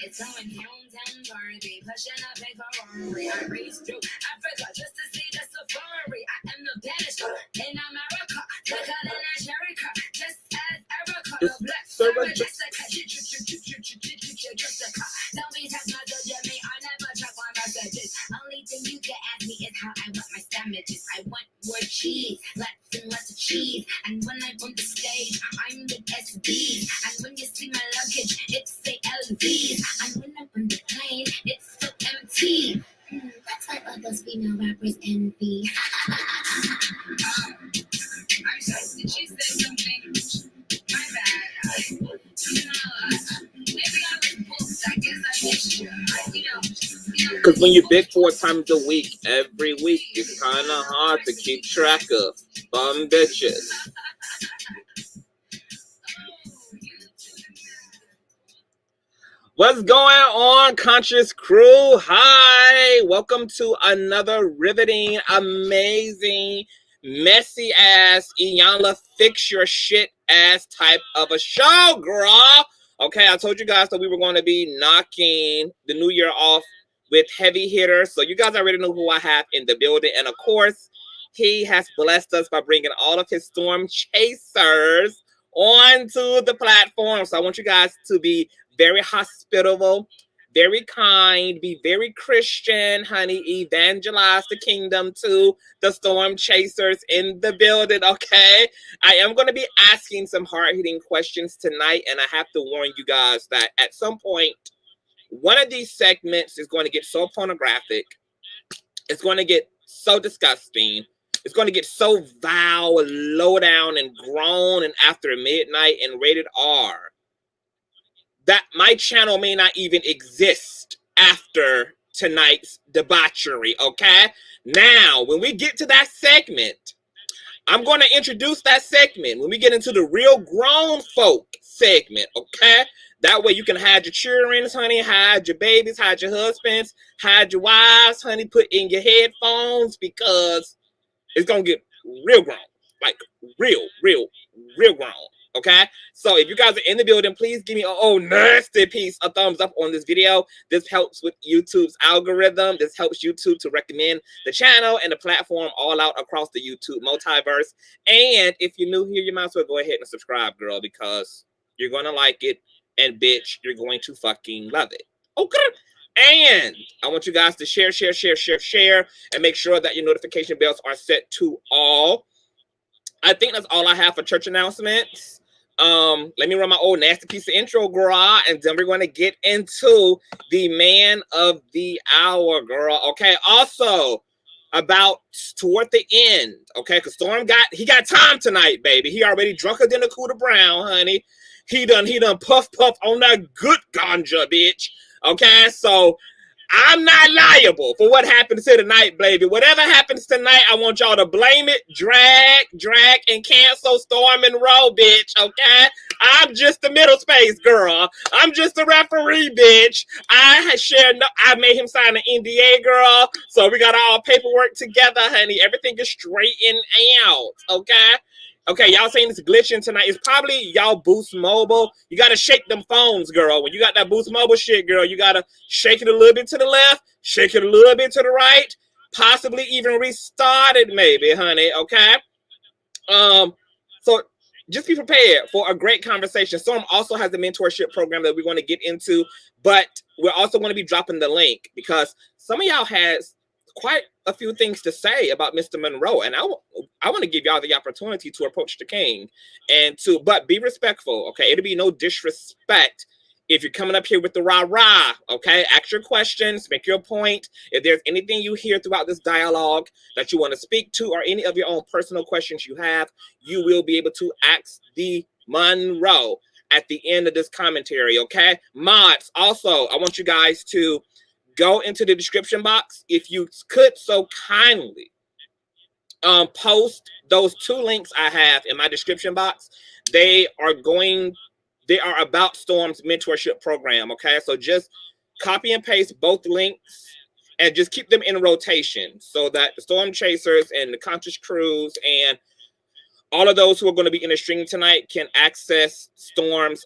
It's going down, dirty, pushing up big Ferrari. I raced through Africa just to see the safari. I am the baddest girl in America, thicker than a cherry car, just as Erica, the black Sarah Jessica. Don't be text messaging me, I never check my messages. Only thing you can ask me is how I want my sandwiches. I want more cheese, lots and lots of cheese. And when I'm on the stage, I'm with SBs. And when you see my luggage, it's the LVs. And when I'm on the plane, it's so empty. That's why others female rappers envy. I'm sorry, did she say something? My bad. Maybe I was booked. I guess I missed you. Because when you're big 4 times a week, every week, it's kind of hard to keep track of bum bitches. What's going on, Conscious crew? Hi, welcome to another riveting, amazing, messy ass, Iyanla fix your shit ass type of a show, girl. Okay, I told you guys that we were going to be knocking the new year off with heavy hitters. So you guys already know who I have in the building. And of course, he has blessed us by bringing all of his storm chasers onto the platform. So I want you guys to be very hospitable, very kind, be very Christian, honey. Evangelize the kingdom to the storm chasers in the building, okay? I am going to be asking some hard-hitting questions tonight, and I have to warn you guys that at some point, one of these segments is going to get so pornographic. It's going to get so disgusting. It's going to get so vile, low down, and grown, and after midnight, and rated R, that my channel may not even exist after tonight's debauchery, okay? Now, when we get to that segment, I'm going to introduce that segment when we get into the real grown folk segment, okay? That way you can hide your children, honey, hide your babies, hide your husbands, hide your wives, honey, put in your headphones, because it's going to get real grown, like real grown. Okay, so if you guys are in the building, please give me a nasty piece of thumbs up on this video. This helps with YouTube's algorithm. This helps YouTube to recommend the channel and the platform all out across the YouTube multiverse. And if you're new here, you might as well go ahead and subscribe, girl, because you're gonna like it, and bitch, you're going to fucking love it. Okay. And I want you guys to share, and make sure that your notification bells are set to all. I think that's all I have for church announcements. Let me run my old nasty piece of intro, girl, and then we're going to get into the man of the hour, girl. Okay, also about toward the end, okay, because Storm got time tonight, baby. He already drunker than a Cooter Brown, honey. He done puff on that good ganja, bitch. Okay, so I'm not liable for what happens here tonight, baby. Whatever happens tonight, I want y'all to blame it, drag, and cancel Storm Monroe, bitch, okay? I'm just the middle space, girl. I'm just a referee, bitch. I made him sign an NDA, girl, so we got all paperwork together, honey. Everything is straightened out, okay? Okay, y'all saying it's glitching tonight. It's probably y'all Boost Mobile. You got to shake them phones, girl. When you got that Boost Mobile shit, girl, you got to shake it a little bit to the left, shake it a little bit to the right, possibly even restart it maybe, honey, okay? So just be prepared for a great conversation. Storm also has a mentorship program that we're going to get into, but we're also going to be dropping the link because some of y'all has quite a few things to say about Mr. Monroe, and I want to give y'all the opportunity to approach the king but be respectful, okay? It'll be no disrespect if you're coming up here with the rah-rah, okay? Ask your questions, make your point. If there's anything you hear throughout this dialogue that you want to speak to or any of your own personal questions you have, you will be able to ask the Monroe at the end of this commentary, okay? Mods, also, I want you guys to go into the description box, if you could so kindly post those 2 links I have in my description box. They are about Storm's mentorship program. Okay, so just copy and paste both links and just keep them in rotation so that the Storm Chasers and the Conscious Crews and all of those who are going to be in the stream tonight can access Storm's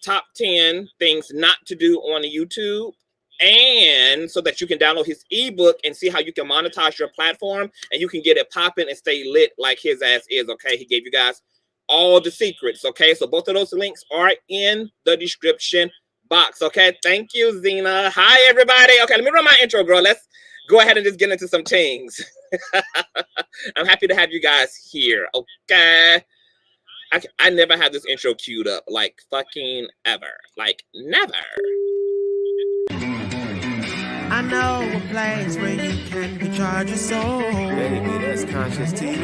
top 10 things not to do on YouTube, and so that you can download his ebook and see how you can monetize your platform and you can get it popping and stay lit like his ass is. Okay, he gave you guys all the secrets. Okay, so both of those links are in the description box. Okay, thank you, Zena. Hi, everybody. Okay, let me run my intro, girl. Let's go ahead and just get into some things. I'm happy to have you guys here. Okay, I never had this intro queued up, like fucking ever, like never. I know a place where you can recharge your soul. Baby, that's Consciouztv.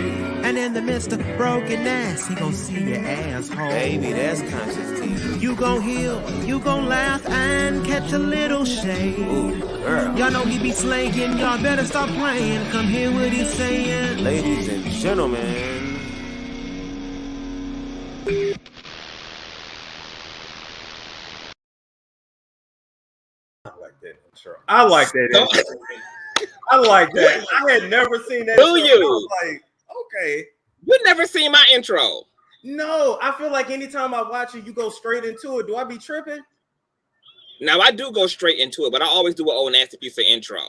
And in the midst of brokenness, he gon' see your asshole. Baby, that's Consciouztv. You gon' heal, you gon' laugh and catch a little shade. Ooh, girl. Y'all know he be slaying, y'all better stop playing. Come hear what he's saying. Ladies and gentlemen. I like that intro. I like that. I had never seen that. Do you? I was like, okay. You never seen my intro? No, I feel like anytime I watch it, you go straight into it. Do I be tripping? Now I do go straight into it, but I always do an old nasty piece of intro.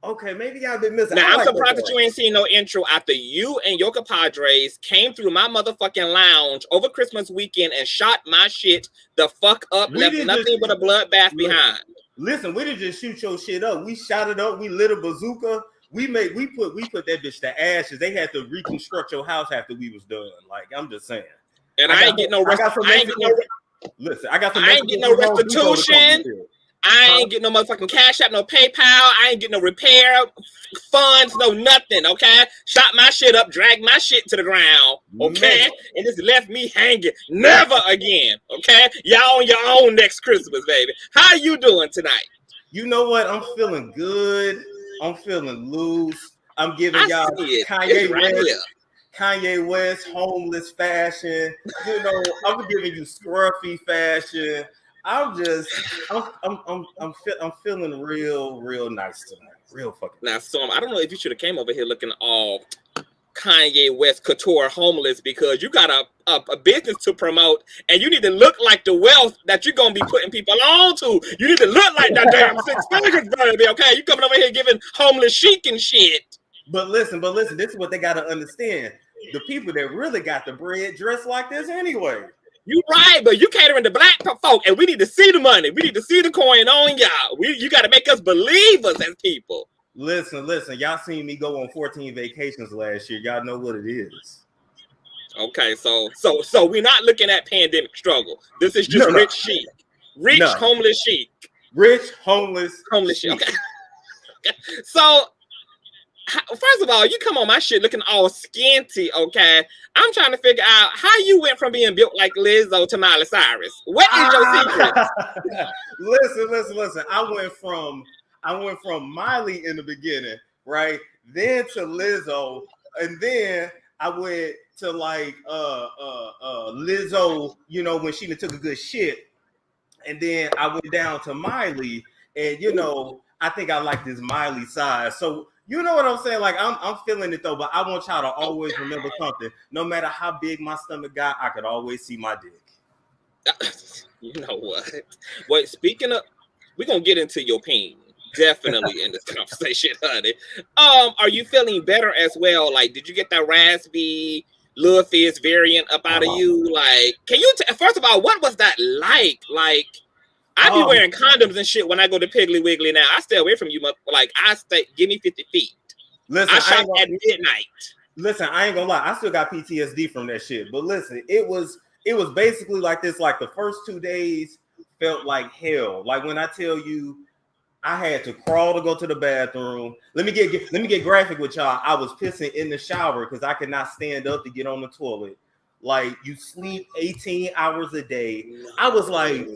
Okay, maybe I've been missing. Now I'm surprised that you ain't seen no intro after you and your compadres came through my motherfucking lounge over Christmas weekend and shot my shit the fuck up, left nothing but a bloodbath behind. Listen, we didn't just shoot your shit up. We shot it up. We lit a bazooka. We put that bitch to ashes. They had to reconstruct your house after we was done. Like, I'm just saying. And I ain't getting no restitution. Listen, I got some. I ain't getting no restitution. I ain't getting no motherfucking cash out, no PayPal. I ain't getting no repair funds, no nothing. Okay, shot my shit up, dragged my shit to the ground. Okay, man. And just left me hanging. Never again. Okay, y'all on your own next Christmas, baby. How you doing tonight? You know what? I'm feeling good. I'm feeling loose. I'm giving y'all Kanye West homeless fashion. You know, I'm giving you scruffy fashion. I'm feeling real nice tonight. Real fucking now, Storm, I don't know if you should have came over here looking all Kanye West couture homeless, because you got a business to promote and you need to look like the wealth that you're gonna be putting people on to. You need to look like that damn 6 figures, baby. Okay, you coming over here giving homeless chic and shit. But listen, this is what they gotta understand. The people that really got the bread dress like this anyway. You right, but you catering to black folk, and we need to see the money. We need to see the coin on y'all. You got to make us believers as people. Listen. Y'all seen me go on 14 vacations last year. Y'all know what it is. Okay, so we're not looking at pandemic struggle. This is just rich chic, homeless chic, rich homeless chic. Okay. So. First of all, you come on my shit looking all scanty, okay? I'm trying to figure out how you went from being built like Lizzo to Miley Cyrus. What is your secret? Listen. I went from Miley in the beginning, right? Then to Lizzo, and then I went to like Lizzo, you know, when she took a good shit, and then I went down to Miley, and you know, I think I like this Miley size. So you know what I'm saying? Like, I'm feeling it, though, but I want y'all to always remember something. No matter how big my stomach got, I could always see my dick. You know what? Well, speaking of, we're going to get into your pain, definitely, in this conversation, honey. Are you feeling better as well? Like, did you get that raspy, Lil Fizz variant up out of you? Like, can you, first of all, what was that like? Like, I be wearing condoms and shit when I go to Piggly Wiggly now. I stay away from you, like I stay. Give me 50 feet. Listen, I shot at midnight. Listen, I ain't gonna lie. I still got PTSD from that shit. But listen, it was basically like this. Like the first 2 days felt like hell. Like when I tell you, I had to crawl to go to the bathroom. Let me get graphic with y'all. I was pissing in the shower because I could not stand up to get on the toilet. Like you sleep 18 hours a day. I was like,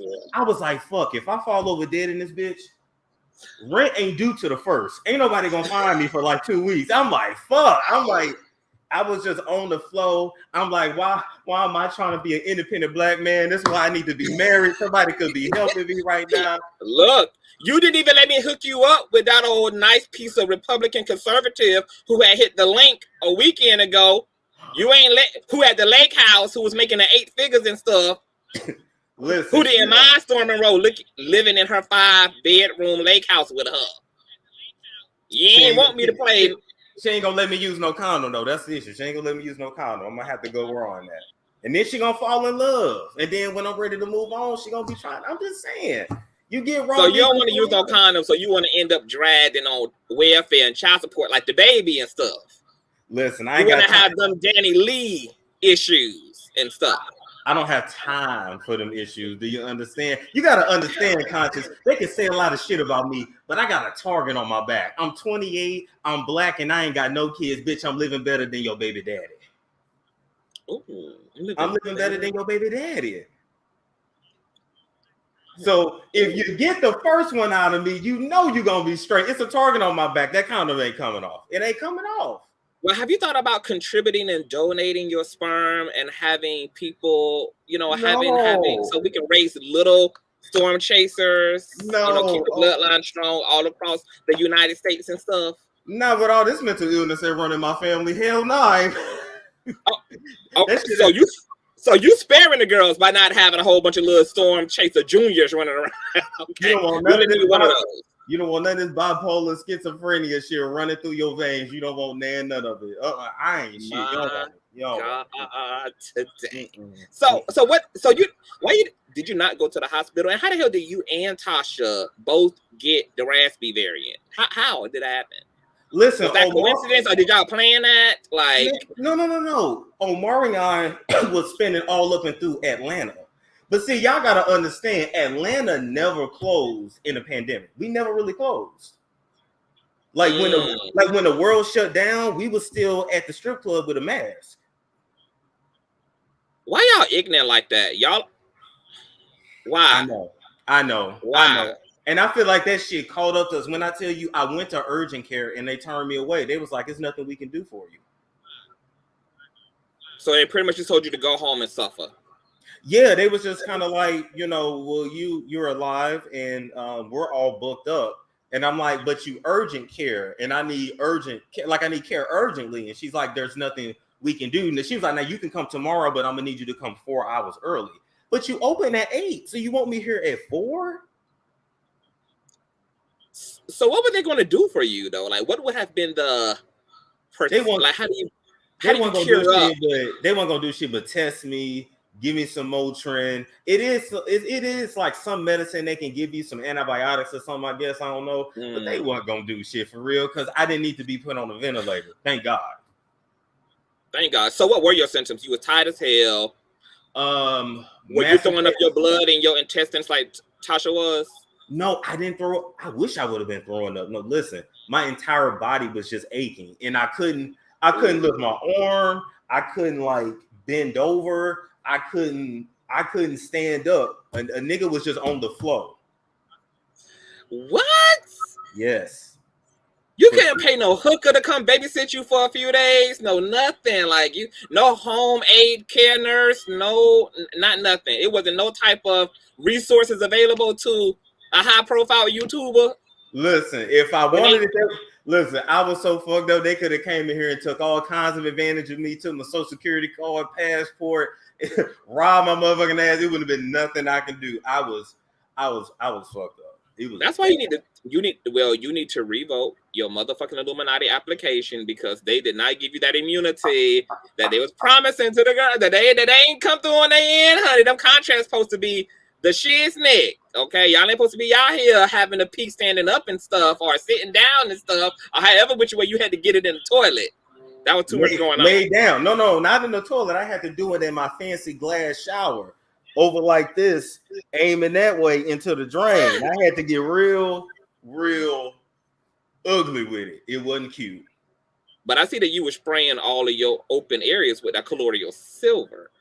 fuck, if I fall over dead in this bitch, rent ain't due to the first. Ain't nobody gonna find me for like 2 weeks. I'm like, fuck. I'm like, I was just on the flow. I'm like, why am I trying to be an independent black man? This is why I need to be married. Somebody could be helping me right now. Look, you didn't even let me hook you up with that old nice piece of Republican conservative who had hit the link a weekend ago. You ain't who had the lake house, who was making the 8 figures and stuff. Listen, who didn't mind Storm Monroe living in her 5-bedroom lake house with her. You ain't want me to play. She ain't gonna let me use no condom though. That's the issue. She ain't gonna let me use no condom. I'm gonna have to go raw on that. And then she gonna fall in love. And then when I'm ready to move on, she gonna be trying. I'm just saying. You get wrong. So you don't want to use no condom, so you want to end up dragging on welfare and child support like the baby and stuff. Listen, I want to have them Danny Lee issues and stuff. I don't have time for them issues. Do you understand? You got to understand, Conscious. They can say a lot of shit about me, but I got a target on my back. I'm 28, I'm black, and I ain't got no kids. Bitch, I'm living better than your baby daddy. Ooh, I'm living better than your baby daddy. So if you get the first one out of me, you know you're going to be straight. It's a target on my back. That condom ain't coming off. It ain't coming off. Well, have you thought about contributing and donating your sperm and having people, having so we can raise little storm chasers, keep the bloodline strong all across the United States and stuff? Not with all this mental illness that run in my family. Hell no. So you sparing the girls by not having a whole bunch of little storm chaser juniors running around. Okay. You don't want none of this. You don't want none of this bipolar schizophrenia shit running through your veins. You don't want none of it. I ain't shit. Why did you not go to the hospital? And how the hell did you and Tasha both get the raspy variant? How did that happen? Listen, was that coincidence, or did y'all plan that? No. Omar and I was spending all up and through Atlanta. But see, y'all gotta understand, Atlanta never closed in a pandemic. We never really closed. When the world shut down, we was still at the strip club with a mask. Why y'all ignorant like that? Y'all why? I know. Why? I know. And I feel like that shit caught up to us. When I tell you I went to urgent care and they turned me away, they was like, "There's nothing we can do for you." So they pretty much just told you to go home and suffer. Yeah, they was just kind of like, well, you're alive and we're all booked up. And I'm like, but you urgent care and I need urgent care, I need care urgently. And she's like, there's nothing we can do. And she was like, now you can come tomorrow, but I'm gonna need you to come 4 hours early. But you open at 8, so you want me here at 4? So what were they going to do for you though? Like, what would have been the person? How do you cure up? They weren't gonna do shit but test me. Give me some Motrin. It is like some medicine they can give you, some antibiotics or something, I guess. I don't know. But they weren't going to do shit for real because I didn't need to be put on a ventilator. Thank God. Thank God. So what were your symptoms? You were tired as hell. Were you throwing up your blood in your intestines like Tasha was? No, I didn't throw up. I wish I would have been throwing up. No, listen. My entire body was just aching. And I couldn't lift my arm. I couldn't bend over. I couldn't stand up. A nigga was just on the floor. What? Yes. You can't pay no hooker to come babysit you for a few days. No nothing. No home aid care nurse. No, not nothing. It wasn't no type of resources available to a high profile YouTuber. Listen, if I wanted it, listen, I was so fucked up. They could have came in here and took all kinds of advantage of me, took my social security card, passport, rob my motherfucking ass. It wouldn't have been nothing I could do. I was fucked up. That's why you need to revoke your motherfucking Illuminati application because they did not give you that immunity that they was promising to the girl that they ain't come through on their end, honey. Them contracts supposed to be the shiznit. Okay, y'all ain't supposed to be out here having a pee standing up and stuff or sitting down and stuff or however which way you had to get it in the toilet. That was too much going on. Lay down. No, not in the toilet. I had to do it in my fancy glass shower over like this, aiming that way into the drain. I had to get real ugly with it. It wasn't cute. But I see that you were spraying all of your open areas with that colloidal silver.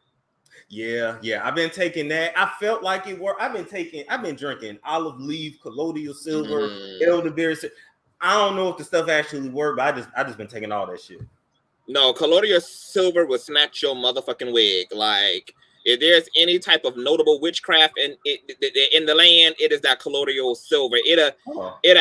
Yeah. I've been taking that. I felt like it worked. I've been drinking olive leaf, colloidal silver, elderberry. I don't know if the stuff actually worked, but I just been taking all that shit. No, colloidal silver will snatch your motherfucking wig. Like, if there's any type of notable witchcraft in the land, it is that colloidal silver. It'll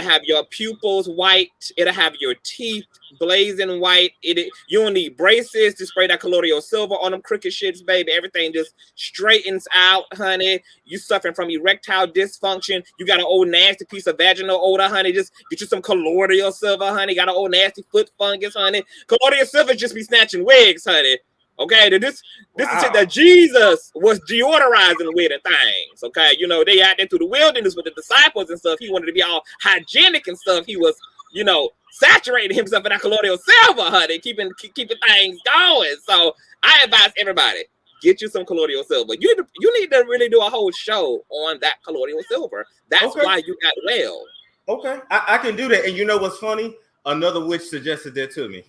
have your pupils white. It'll have your teeth blazing white. You don't need braces to spray that colloidal silver on them crooked shits, baby. Everything just straightens out, honey. You suffering from erectile dysfunction. You got an old nasty piece of vaginal odor, honey. Just get you some colloidal silver, honey. Got an old nasty foot fungus, honey. Colloidal silver just be snatching wigs, honey. Okay, this is shit that Jesus was deodorizing with and things. Okay, you know, they out there through the wilderness with the disciples and stuff. He wanted to be all hygienic and stuff. He was, you know, saturating himself in that colloidal silver, honey, keeping things going. So I advise everybody, get you some colloidal silver. You need to really do a whole show on that colloidal silver. That's why you got well. Okay, I can do that. And you know what's funny? Another witch suggested that to me.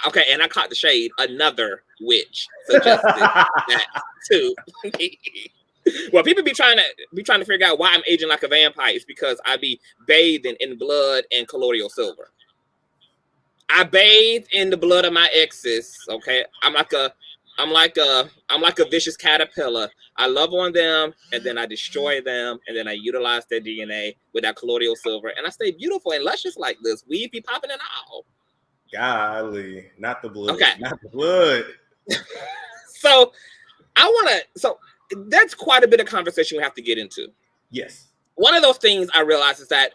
Okay, and I caught the shade. Another witch suggested that too. Well, people be trying to figure out why I'm aging like a vampire. It's because I be bathing in blood and colloidal silver. I bathe in the blood of my exes. Okay, I'm like a vicious caterpillar. I love on them and then I destroy them and then I utilize their DNA with that colloidal silver and I stay beautiful and luscious like this. Weed be popping and all. Golly, not the blood. Okay. Not the blood. So that's quite a bit of conversation we have to get into. Yes. One of those things I realize is that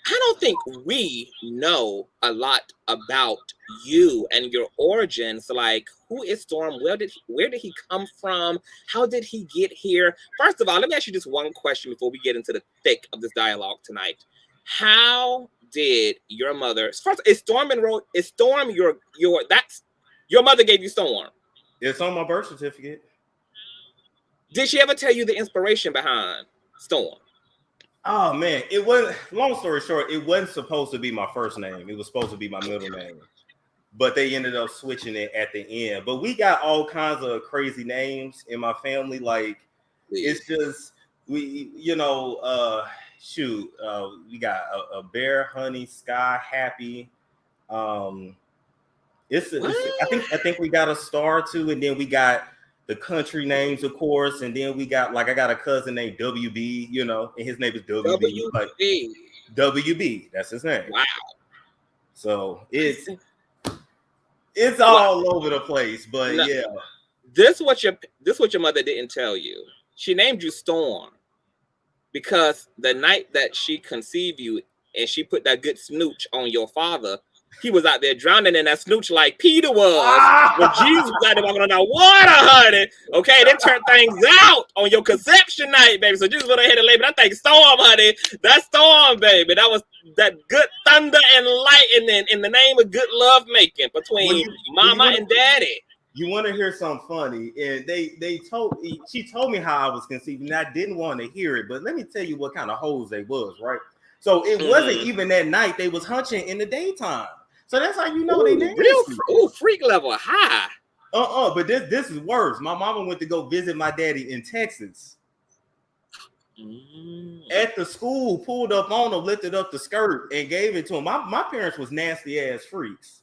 I don't think we know a lot about you and your origins. Like, who is Storm? Where did he come from? How did he get here? First of all, let me ask you just one question before we get into the thick of this dialogue tonight. How did your mother first? Is Storm Monroe? Is Storm your mother gave you Storm? It's on my birth certificate. Did she ever tell you the inspiration behind Storm? Oh man, it was. Long story short, it wasn't supposed to be my first name. It was supposed to be my middle name, but they ended up switching it at the end. But we got all kinds of crazy names in my family. Like, it's just we got a bear, honey, sky, happy. I think we got a star too, and then we got the country names, of course, and then we got I got a cousin named WB, you know, and his name is WB. WB, that's his name. Wow. So it's all over the place, but no, yeah. This what your mother didn't tell you. She named you Storm because the night that she conceived you and she put that good snooch on your father, he was out there drowning in that snooch like Peter was. When Jesus was out there walking on that water, honey. Okay, they turned things out on your conception night, baby. So Jesus went ahead and labeled that thing Storm, honey. That's Storm, baby. That was that good thunder and lightning in the name of good love making between mama and daddy. You want to hear something funny? And she told me how I was conceived, and I didn't want to hear it. But let me tell you what kind of hoes they was, right? So it wasn't even that night. They was hunching in the daytime. So that's how you know they nasty. Freak level high. But this is worse. My mama went to go visit my daddy in Texas. At the school, pulled up on him, lifted up the skirt, and gave it to him. My parents was nasty ass freaks.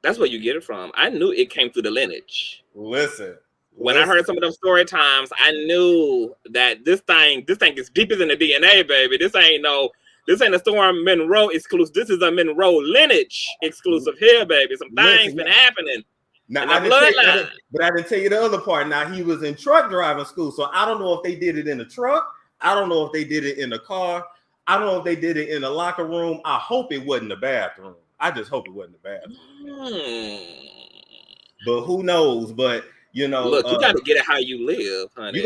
That's where you get it from. I knew it came through the lineage. Listen. I heard some of them story times, I knew that this thing is deeper than the DNA, baby. This ain't a Storm Monroe exclusive. This is a Monroe lineage exclusive here, baby. Some things been happening. Now, I didn't tell you the other part. Now, he was in truck driving school, so I don't know if they did it in a truck. I don't know if they did it in a car. I don't know if they did it in a locker room. I hope it wasn't the bathroom. I just hope it wasn't the bathroom. But who knows? But you know, look, you got to get it how you live, honey. You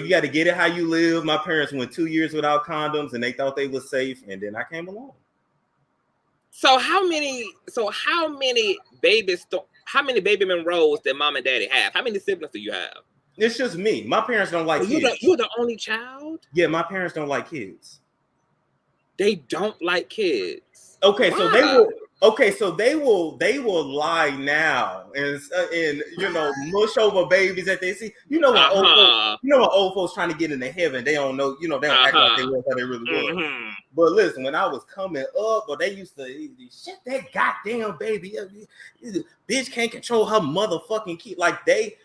got to get it how you live. My parents went 2 years without condoms, and they thought they were safe, and then I came along. So how many baby Monroes did mom and daddy have? How many siblings do you have? It's just me. My parents don't like kids. You're the only child? Yeah, my parents don't like kids. They don't like kids. Okay, Why? so Okay, so they will lie now and mush over babies that they see. You know what old folks trying to get into heaven, they don't know, they don't act like they was how they really was. But listen, when I was coming up, or they used to shut that goddamn baby up. Bitch can't control her motherfucking kid. Like they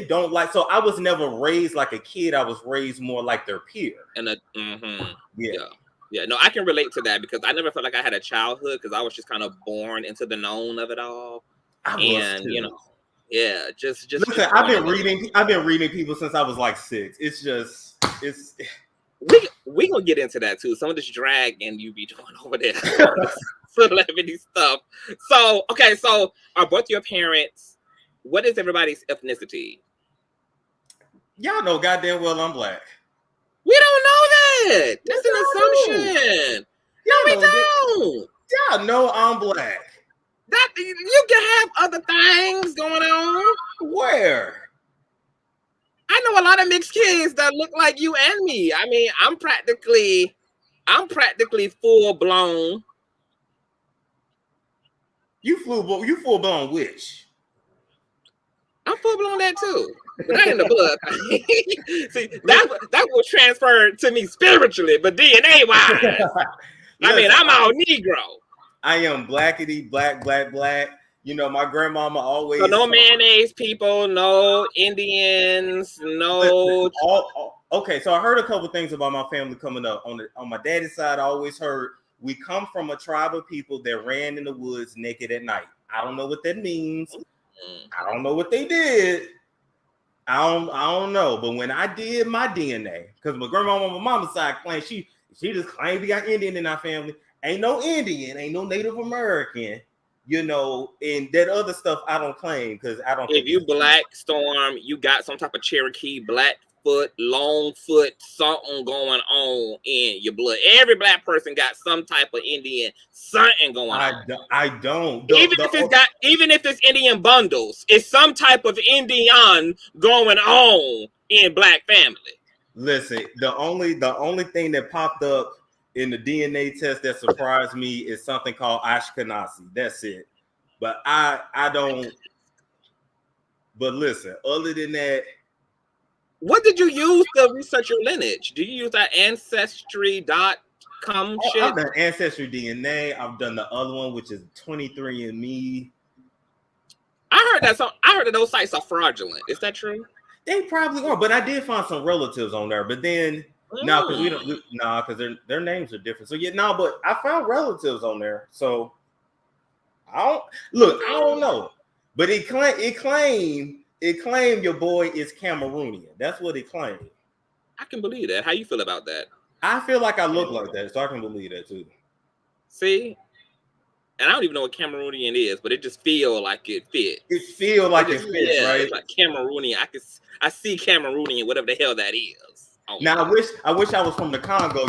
don't like. So I was never raised like a kid. I was raised more like their peer. And yeah, no, I can relate to that because I never felt like I had a childhood because I was just kind of born into the known of it all. Just listen. I've been reading people since I was like 6. It's we gonna get into that too. Some of this drag and you be doing over there, celebrity stuff. So okay, so are both your parents? What is everybody's ethnicity? Y'all know goddamn well I'm black. We don't know that. That's an assumption. No, we don't. Y'all know I'm black. That you can have other things going on. Where? I know a lot of mixed kids that look like you and me. I mean, I'm practically full blown. You full blown which? I'm full blown that too. But that ain't the blood. See, that was transferred to me spiritually, but DNA wise. I mean, I'm all Negro. I am blackity, black. My grandmama always. So no mayonnaise people, no Indians, no. Okay, so I heard a couple things about my family coming up. On my daddy's side, I always heard we come from a tribe of people that ran in the woods naked at night. I don't know what that means. I don't know what they did. I don't know. But when I did my DNA, because my grandma on my mama's side claimed she just claimed we got Indian in our family. Ain't no Indian, ain't no Native American, and that other stuff I don't claim because I don't. If you Black Storm, you got some type of Cherokee, Blackfoot, Longfoot, something going on in your blood. Every Black person got some type of Indian something going on. I don't. Even if it's Indian bundles, it's some type of Indian going on in Black family. Listen, the only thing that popped up in the DNA test that surprised me is something called Ashkenazi. That's it. But I don't. But listen, other than that. What did you use to research your lineage? Do you use that Ancestry.com shit? I've done Ancestry DNA. I've done the other one, which is 23andMe. I heard that those sites are fraudulent. Is that true? They probably are, but I did find some relatives on there. But then no, because their names are different. So but I found relatives on there. So I don't know. But it claimed your boy is Cameroonian. That's what it claimed. I can believe that. How you feel about that? I feel like I look like that, so I can believe that too. See? And I don't even know what Cameroonian is, but it just feel like it fits. It feel like it fits, right? It's like Cameroonian. I see Cameroonian, whatever the hell that is. Oh, now I wish I was from the Congo,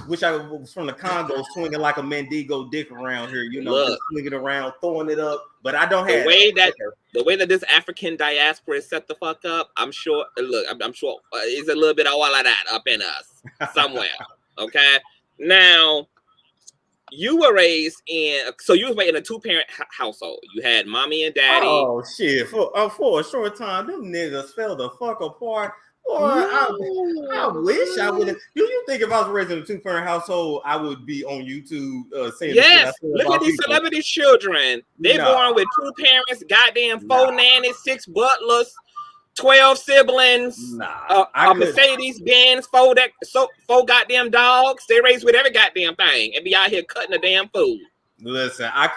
wish I was from the Congo swinging like a Mendigo dick around here, just swinging around, throwing it up. But I don't have the way that this African diaspora is set the fuck up. I'm sure. Look, I'm sure it's a little bit of all of that up in us somewhere. Okay. Now, you were raised in a 2-parent household. You had mommy and daddy. Oh shit! For a short time, them niggas fell the fuck apart. Boy, I wish I would have. Do you think if I was raised in a 2-parent household, I would be on YouTube saying? Yes, look at these celebrity children. They're born with 2 parents, goddamn 4 nannies, 6 butlers, 12 siblings, a Mercedes Benz, 4 goddamn dogs. They raised with every goddamn thing and be out here cutting the damn food. Listen, I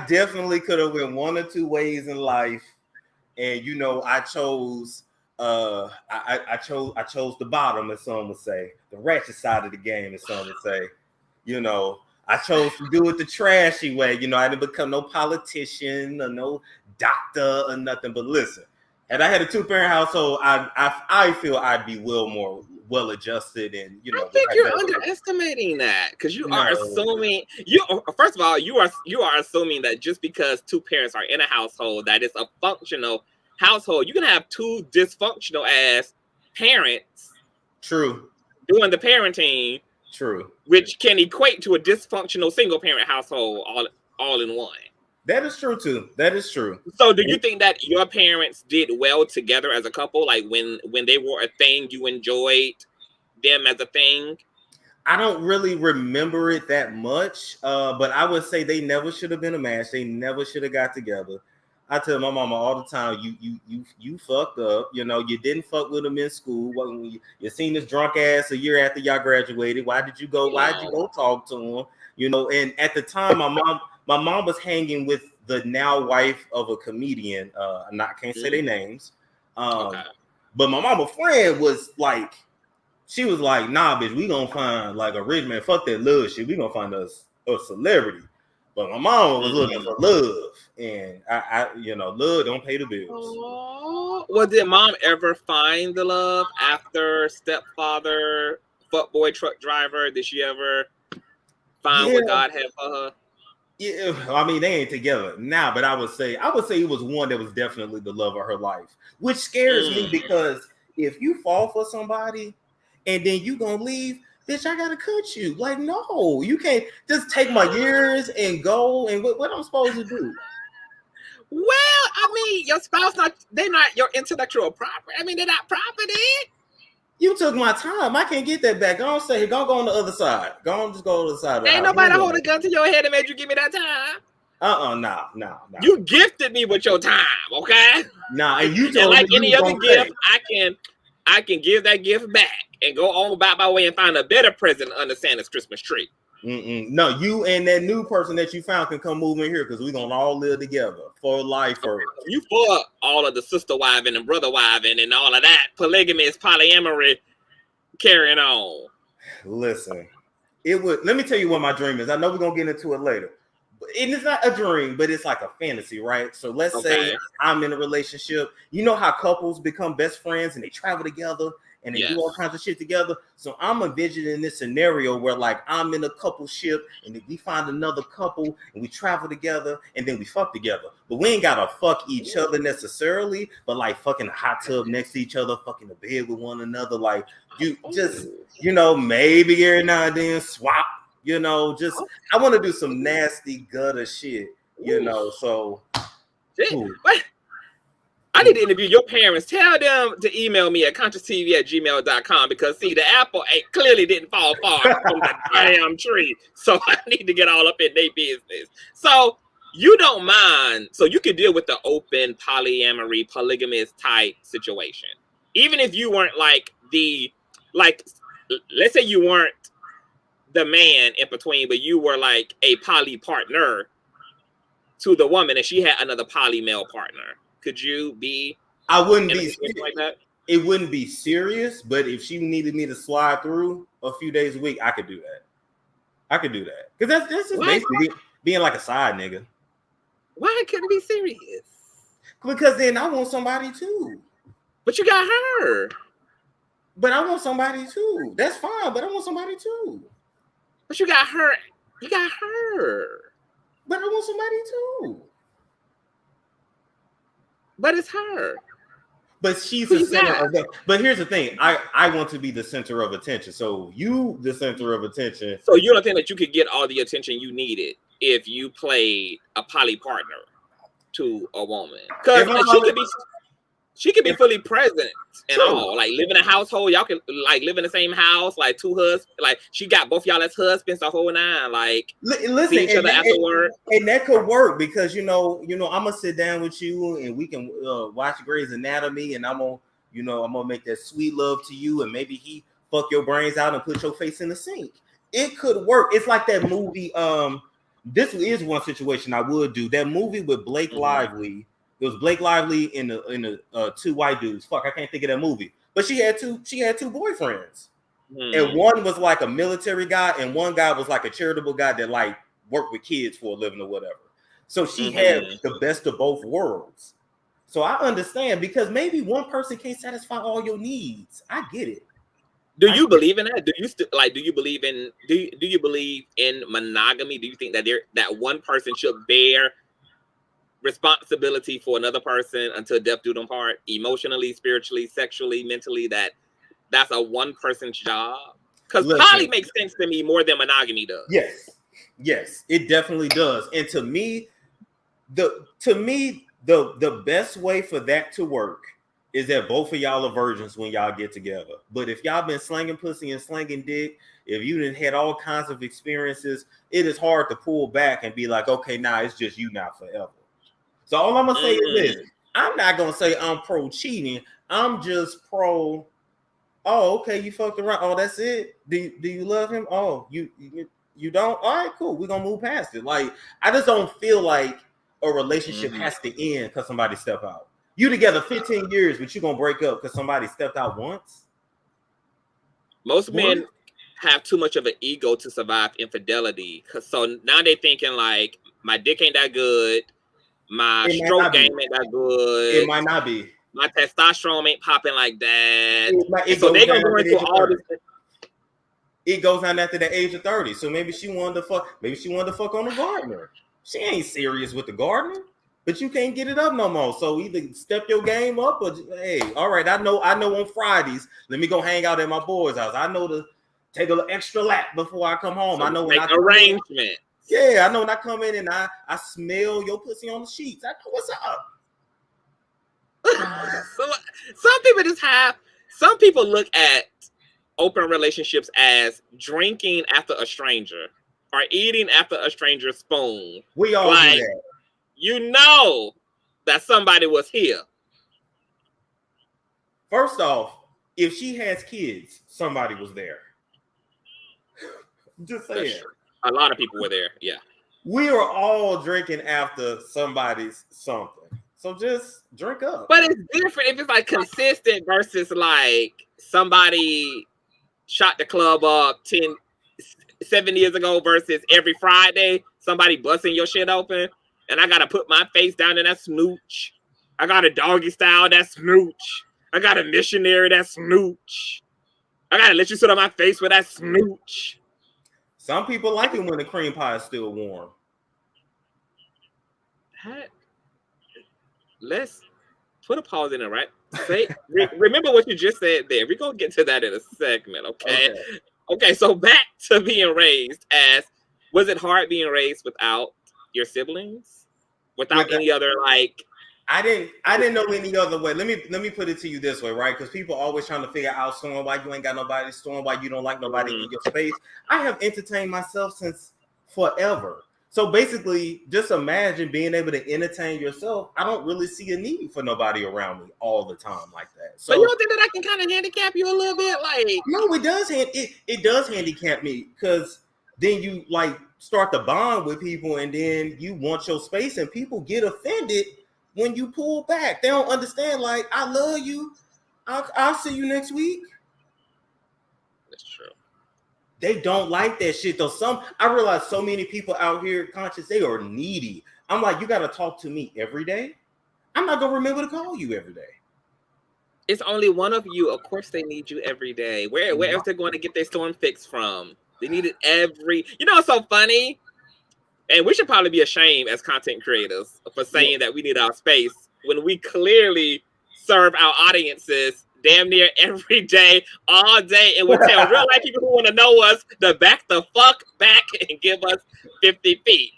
definitely could have went one or two ways in life, and I chose. I chose the bottom, as some would say, the ratchet side of the game, as some would say. I chose to do it the trashy way. I didn't become no politician or no doctor or nothing. But listen, had I had a 2-parent household, I feel I'd be more well adjusted, and I think you're underestimating that because you are assuming first of all you are assuming that just because 2 parents are in a household that is a functional household. You can have 2 dysfunctional ass parents. True. Doing the parenting. True. Which can equate to a dysfunctional single parent household. all in one. That is true too. That is true. So do you think that your parents did well together as a couple? Like when they were a thing, you enjoyed them as a thing? I don't really remember it that much, but I would say they never should have been a match. They never should have got together. I tell my mama all the time, you fucked up. You know, you didn't fuck with him in school. When you seen this drunk ass a year after y'all graduated. Why did you go? Why did you go talk to him? You know, and at the time, my mom was hanging with the now wife of a comedian. I can't say their names. Okay. But my mama friend was like, she was like, nah, bitch, we gonna find like a rich man. Fuck that love shit. We gonna find us a celebrity. But my mom was looking for love, and I love don't pay the bills. Oh, well, did mom ever find the love after stepfather, fuckboy truck driver? Did she ever find what God had for her? Yeah, I mean they ain't together now, but I would say it was one that was definitely the love of her life, which scares me because if you fall for somebody and then you gonna leave. Bitch, I gotta cut you. Like, no, you can't just take my years and go. And what I'm supposed to do? Well, I mean, your spouse they're not your intellectual property. I mean, they're not property. You took my time. I can't get that back. Go on the other side. Just go on the other side. Of the Ain't house. nobody hold a gun to your head and made you give me that time. No. You gifted me with your time, okay? Nah, and you told like me any other gift, I can give that gift back and go on about my way and find a better present under Santa's Christmas tree. No, you and that new person that you found can come move in here because we're gonna all live together for life. You for all of the sister wiving and brother wiving and all of that polygamous polyamory carrying on. Listen, let me tell you what my dream is. I know we're gonna get into it later. And it's not a dream, but it's like a fantasy, right? So let's say I'm in a relationship. You know how couples become best friends and they travel together and they do all kinds of shit together. So I'm envisioning this scenario where like I'm in a couple ship and we find another couple and we travel together and then we fuck together. But we ain't gotta fuck each other necessarily, but like fucking a hot tub next to each other, fucking a bed with one another. Like you just, maybe every now and then swap. I want to do some nasty gutter shit, so. What? I need to interview your parents. Tell them to email me at consciouztv@gmail.com because, see, the apple clearly didn't fall far from the damn tree. So I need to get all up in their business. So you don't mind. So you could deal with the open polyamory, polygamous type situation. Even if you weren't let's say you weren't the man in between, but you were like a poly partner to the woman and she had another poly male partner. Could you be? I wouldn't be like that. It wouldn't be serious, but if she needed me to slide through a few days a week, I could do that. Because that's just basically being like a side nigga. Why couldn't it be serious? Because then I want somebody too. But you got her. But I want somebody too. That's fine, but I want somebody too. But you got her. You got her. But I want somebody too. But it's her. But she's the center of the. But here's the thing. I want to be the center of attention. So you the center of attention. So you don't think that you could get all the attention you needed if you played a poly partner to a woman? Because she could be fully present and all, like live in a household. Y'all can like live in the same house, like two husbands. Like she got both y'all as husbands, the whole nine. Like listen, see each other after work, and that could work because I'm gonna sit down with you and we can watch Grey's Anatomy, and I'm gonna make that sweet love to you, and maybe he fuck your brains out and put your face in the sink. It could work. It's like that movie. This is one situation I would do. That movie with Blake Lively. It was Blake Lively and the two white dudes. Fuck, I can't think of that movie. But she had two boyfriends. And one was like a military guy, and one guy was like a charitable guy that like worked with kids for a living or whatever. So she had the best of both worlds. So I understand because maybe one person can't satisfy all your needs. I get it. Do you believe in that? Do you believe in monogamy? Do you think that one person should bear responsibility for another person until death do them part, emotionally, spiritually, sexually, mentally? That's a one person's job? Because poly makes sense to me more than monogamy does. Yes, Yes, it definitely does. And to me, the best way for that to work is that both of y'all are virgins when y'all get together. But if y'all been slanging pussy and slanging dick, if you didn't had all kinds of experiences, it is hard to pull back and be like, okay, nah, it's just you now forever. So all I'm gonna say is this: I'm not gonna say I'm pro cheating. I'm just pro. Oh, okay, you fucked around. Oh, that's it. Do you love him? Oh, you don't. All right, cool. We're gonna move past it. Like, I just don't feel like a relationship has to end because somebody stepped out. You together 15 years, but you're gonna break up because somebody stepped out once. Most men have too much of an ego to survive infidelity. So now they're thinking like, my dick ain't that good, my stroke game ain't that good. It might not be. My testosterone ain't popping like that. So they're gonna go into all this. It goes down after the age of 30. So maybe she wanted to fuck. Maybe she wanted to fuck on the gardener. She ain't serious with the gardener, but you can't get it up no more. So either step your game up, or hey, all right, I know on Fridays, let me go hang out at my boy's house. I know to take a little extra lap before I come home. So I know when make arrangement. Yeah, I know when I come in and I smell your pussy on the sheets. I know what's up. So, some people look at open relationships as drinking after a stranger or eating after a stranger's spoon. We all do that. You know that somebody was here. First off, if she has kids, somebody was there. Just saying. A lot of people were there. Yeah. We are all drinking after somebody's something. So just drink up. But it's different if it's like consistent versus like somebody shot the club up 7 years ago versus every Friday somebody busting your shit open and I gotta put my face down in that smooch. I got a doggy style, that smooch. I got a missionary, that smooch. I gotta let you sit on my face with that smooch. Some people like it when the cream pie is still warm. Let's put a pause in it, right? Remember what you just said there. We're going to get to that in a segment, okay? Okay, so back to being raised as, was it hard being raised without your siblings? Without any other, like... I didn't know any other way. Let me put it to you this way, right? Because people always trying to figure out, Storm, why you ain't got nobody, Storm, why you don't like nobody in your space. I have entertained myself since forever. So basically, just imagine being able to entertain yourself. I don't really see a need for nobody around me all the time like that. So you don't think that I can kind of handicap you a little bit? Like, no, it does. It does handicap me because then you like start to bond with people, and then you want your space, and people get offended when you pull back. They don't understand. Like, I love you. I'll see you next week. That's true. They don't like that shit though. I realize so many people out here, conscious, they are needy. I'm like, you got to talk to me every day. I'm not gonna remember to call you every day. It's only one of you. Of course, they need you every day. Where else they're going to get their storm fix from? They need it every. You know what's so funny? And we should probably be ashamed as content creators for saying that we need our space when we clearly serve our audiences damn near every day, all day, and we tell real life people who want to know us to back the fuck back and give us 50 feet.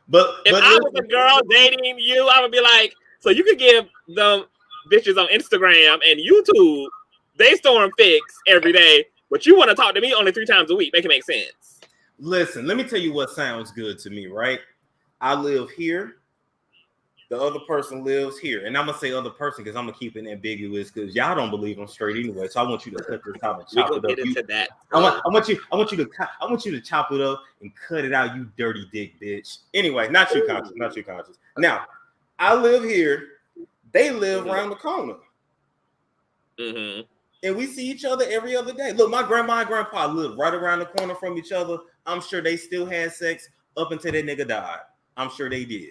But if I was a girl dating you, I would be like, so you could give them bitches on Instagram and YouTube, they storm fix every day, but you want to talk to me only 3 times a week. Make it make sense. Listen, let me tell you what sounds good to me, right? I live here. The other person lives here. And I'm going to say other person because I'm going to keep it ambiguous because y'all don't believe I'm straight anyway. So I want you to cut this out and chop it up. Get into that. I want you to chop it up and cut it out, you dirty dick bitch. Anyway, not you conscious. Now, I live here. They live around the corner. Mm-hmm. And we see each other every other day. Look, my grandma and grandpa live right around the corner from each other. I'm sure they still had sex up until that nigga died. I'm sure they did.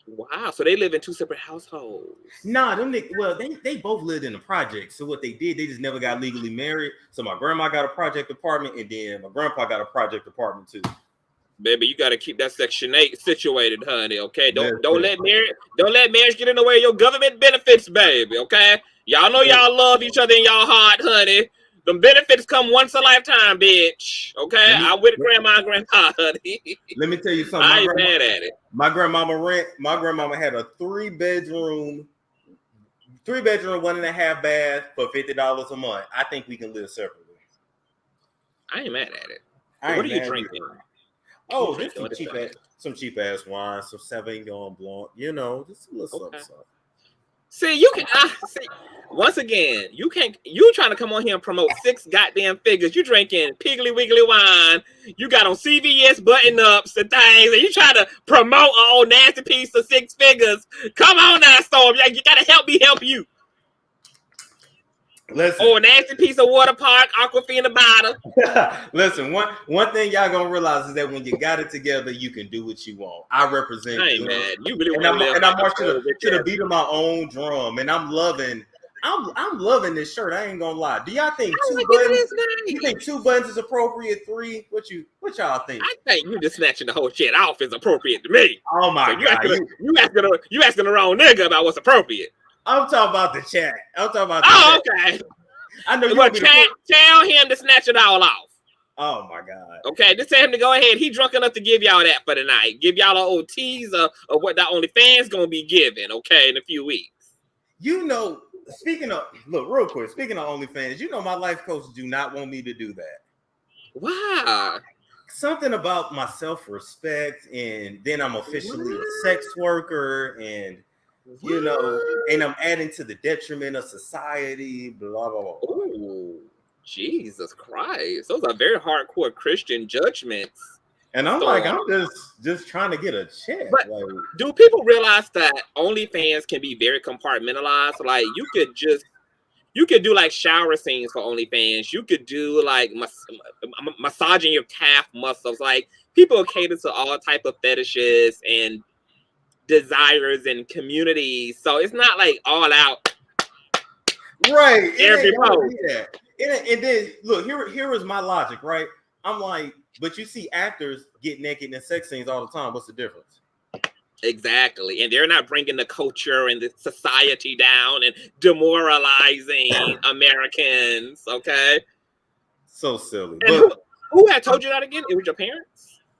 Wow, so they live in 2 separate households. Nah, they both lived in the project. So what they did, they just never got legally married. So my grandma got a project apartment, and then my grandpa got a project apartment too. Baby, you gotta keep that Section 8 situated, honey. Okay, don't let marriage get in the way of your government benefits, baby. Okay, y'all know y'all love each other in y'all heart, honey. The benefits come once a lifetime, bitch. Okay, I'm with grandma and grandpa, honey. Let me tell you something. I ain't mad at it. My grandmama had a three bedroom, 1.5 bath for $50 a month. I think we can live separately. I ain't mad at it. What are you drinking? Oh, just some cheap ass wine, some Sauvignon Blanc. You know, just a little something. See, you can see. Once again, you can't. You trying to come on here and promote 6 goddamn figures? You drinking Piggly Wiggly wine? You got on CVS button ups and things, and you trying to promote an old nasty piece of 6 figures? Come on now, Storm. You gotta help me help you. Listen. Or a nasty piece of water park, Aquafina bottle. Listen, one thing y'all gonna realize is that when you got it together, you can do what you want. I represent. I ain't mad. You really and I'm marching to the beat of my own drum, and I'm loving this shirt. I ain't gonna lie. Do y'all think 2 buttons? You think 2 buttons is appropriate? 3? What y'all think? I think you just snatching the whole shit off is appropriate to me. Oh my god! You asking the wrong nigga about what's appropriate. I'm talking about the chat. Okay. I know you. Well, tell him to snatch it all off. Oh my god. Okay, just tell him to go ahead. He drunk enough to give y'all that for the night. Give y'all an old teaser of what the OnlyFans gonna be giving. Okay, in a few weeks. You know, speaking of OnlyFans, you know my life coach do not want me to do that. Wow. Something about my self-respect, and then I'm officially a sex worker, and you know, and I'm adding to the detriment of society, blah, blah, blah. Ooh, Jesus Christ. Those are very hardcore Christian judgments. And I'm like, I'm just trying to get a check. But like, do people realize that OnlyFans can be very compartmentalized? Like, you could do like shower scenes for OnlyFans. You could do like massaging your calf muscles. Like, people cater to all type of fetishes and desires and communities, so it's not like all out, right? Every post. And then look, here is my logic, right? I'm like, but you see actors get naked in sex scenes all the time. What's the difference? Exactly, and they're not bringing the culture and the society down and demoralizing Americans. Okay, so silly. And who had told you that again? It was your parents?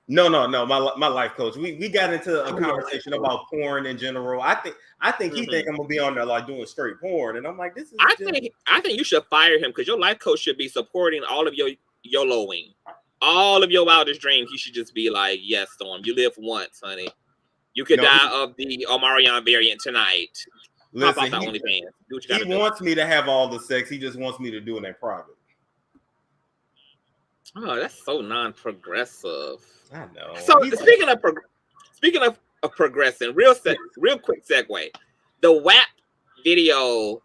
No. My life coach. We got into a conversation about porn in general. I think he think I'm gonna be on there like doing straight porn, and I'm like, this is. I think you should fire him because your life coach should be supporting all of your YOLOing, all of your wildest dreams. He should just be like, yes, Storm, you live once, honey. You could die of the Omarion variant tonight. Listen, he wants me to have all the sex. He just wants me to do it in private. Oh, that's so non-progressive. I know. So speaking of progressing, real quick segue. The WAP video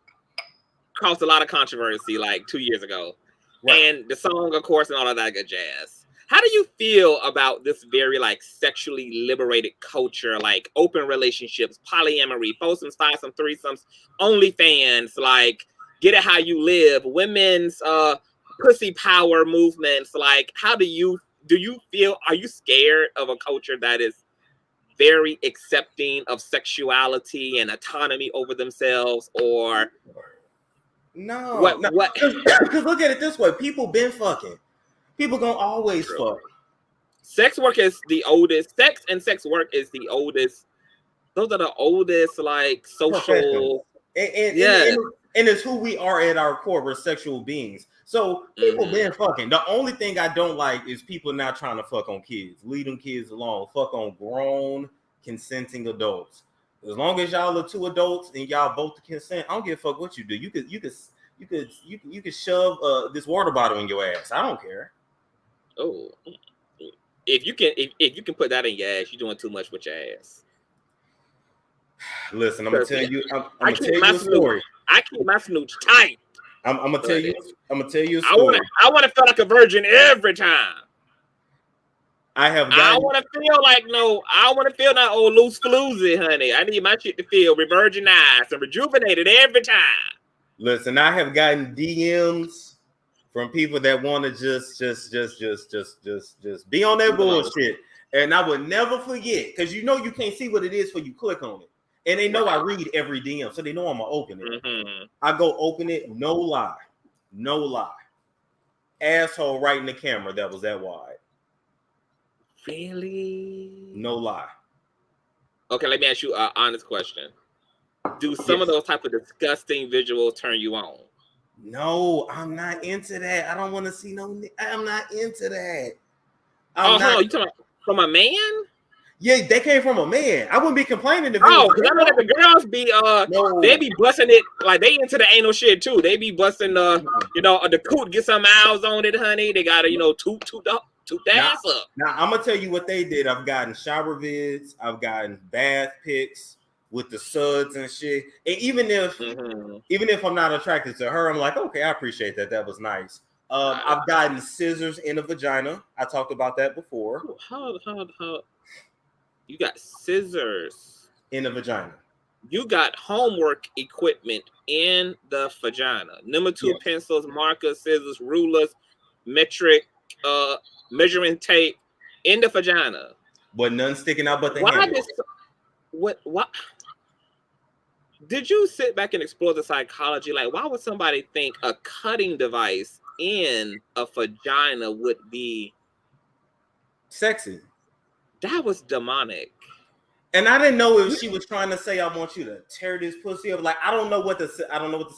caused a lot of controversy like 2 years ago, right. And the song, of course, and all of that good jazz. How do you feel about this very like sexually liberated culture, like open relationships, polyamory, foursomes, fivesomes, threesomes, OnlyFans, like get it how you live, women's pussy power movements? Like, how do you feel? Are you scared of a culture that is very accepting of sexuality and autonomy over themselves? Or no, what? Because look at it this way: people been fucking. People gonna always fuck. Sex work is the oldest. Sex and sex work is the oldest. Those are the oldest, like, social. And it's who we are at our core. We're sexual beings. So people been fucking. The only thing I don't like is people not trying to fuck on kids. Leave them kids alone. Fuck on grown, consenting adults. As long as y'all are 2 adults and y'all both consent, I don't give a fuck what you do. You could shove this water bottle in your ass. I don't care. Oh, if you can put that in your ass, you're doing too much with your ass. Listen, I'm gonna tell you. I'm gonna tell you a story. I keep my snooch tight. I'm gonna tell you. I'm gonna tell you a story. I want to feel like a virgin every time. I want to feel that old loose floozy, honey. I need my shit to feel re-virginized and rejuvenated every time. Listen, I have gotten DMs from people that want to just be on that bullshit, and I would never forget, because you know you can't see what it is till you click on it, and they know I read every DM, so they know I'm gonna open it. I go open it, no lie. asshole right in the camera that was that wide. Really? No lie. Okay, let me ask you an honest question. Do some of those type of disgusting visuals turn you on? No, I'm not into that. I don't want to see no. I'm not into that. Hold on, you talking about from a man? Yeah, they came from a man. I wouldn't be complaining if. Oh, because I know that the girls be No. they be busting it like they into the anal shit too. They be busting the coot, get some mouths on it, honey. They gotta toot the ass up. Now I'm gonna tell you what they did. I've gotten shower vids. I've gotten bath pics with the suds and shit. And even if I'm not attracted to her, I'm like, okay, I appreciate that. That was nice. I've gotten scissors in the vagina. I talked about that before. How? You got scissors In the vagina. You got homework equipment in the vagina. Number 2 pencils, markers, scissors, rulers, metric, measuring tape in the vagina. But none sticking out but the handle. What? Did you sit back and explore the psychology? Like, why would somebody think a cutting device in a vagina would be sexy? That was demonic. And I didn't know if she was trying to say, "I want you to tear this pussy up." Like, I don't know what the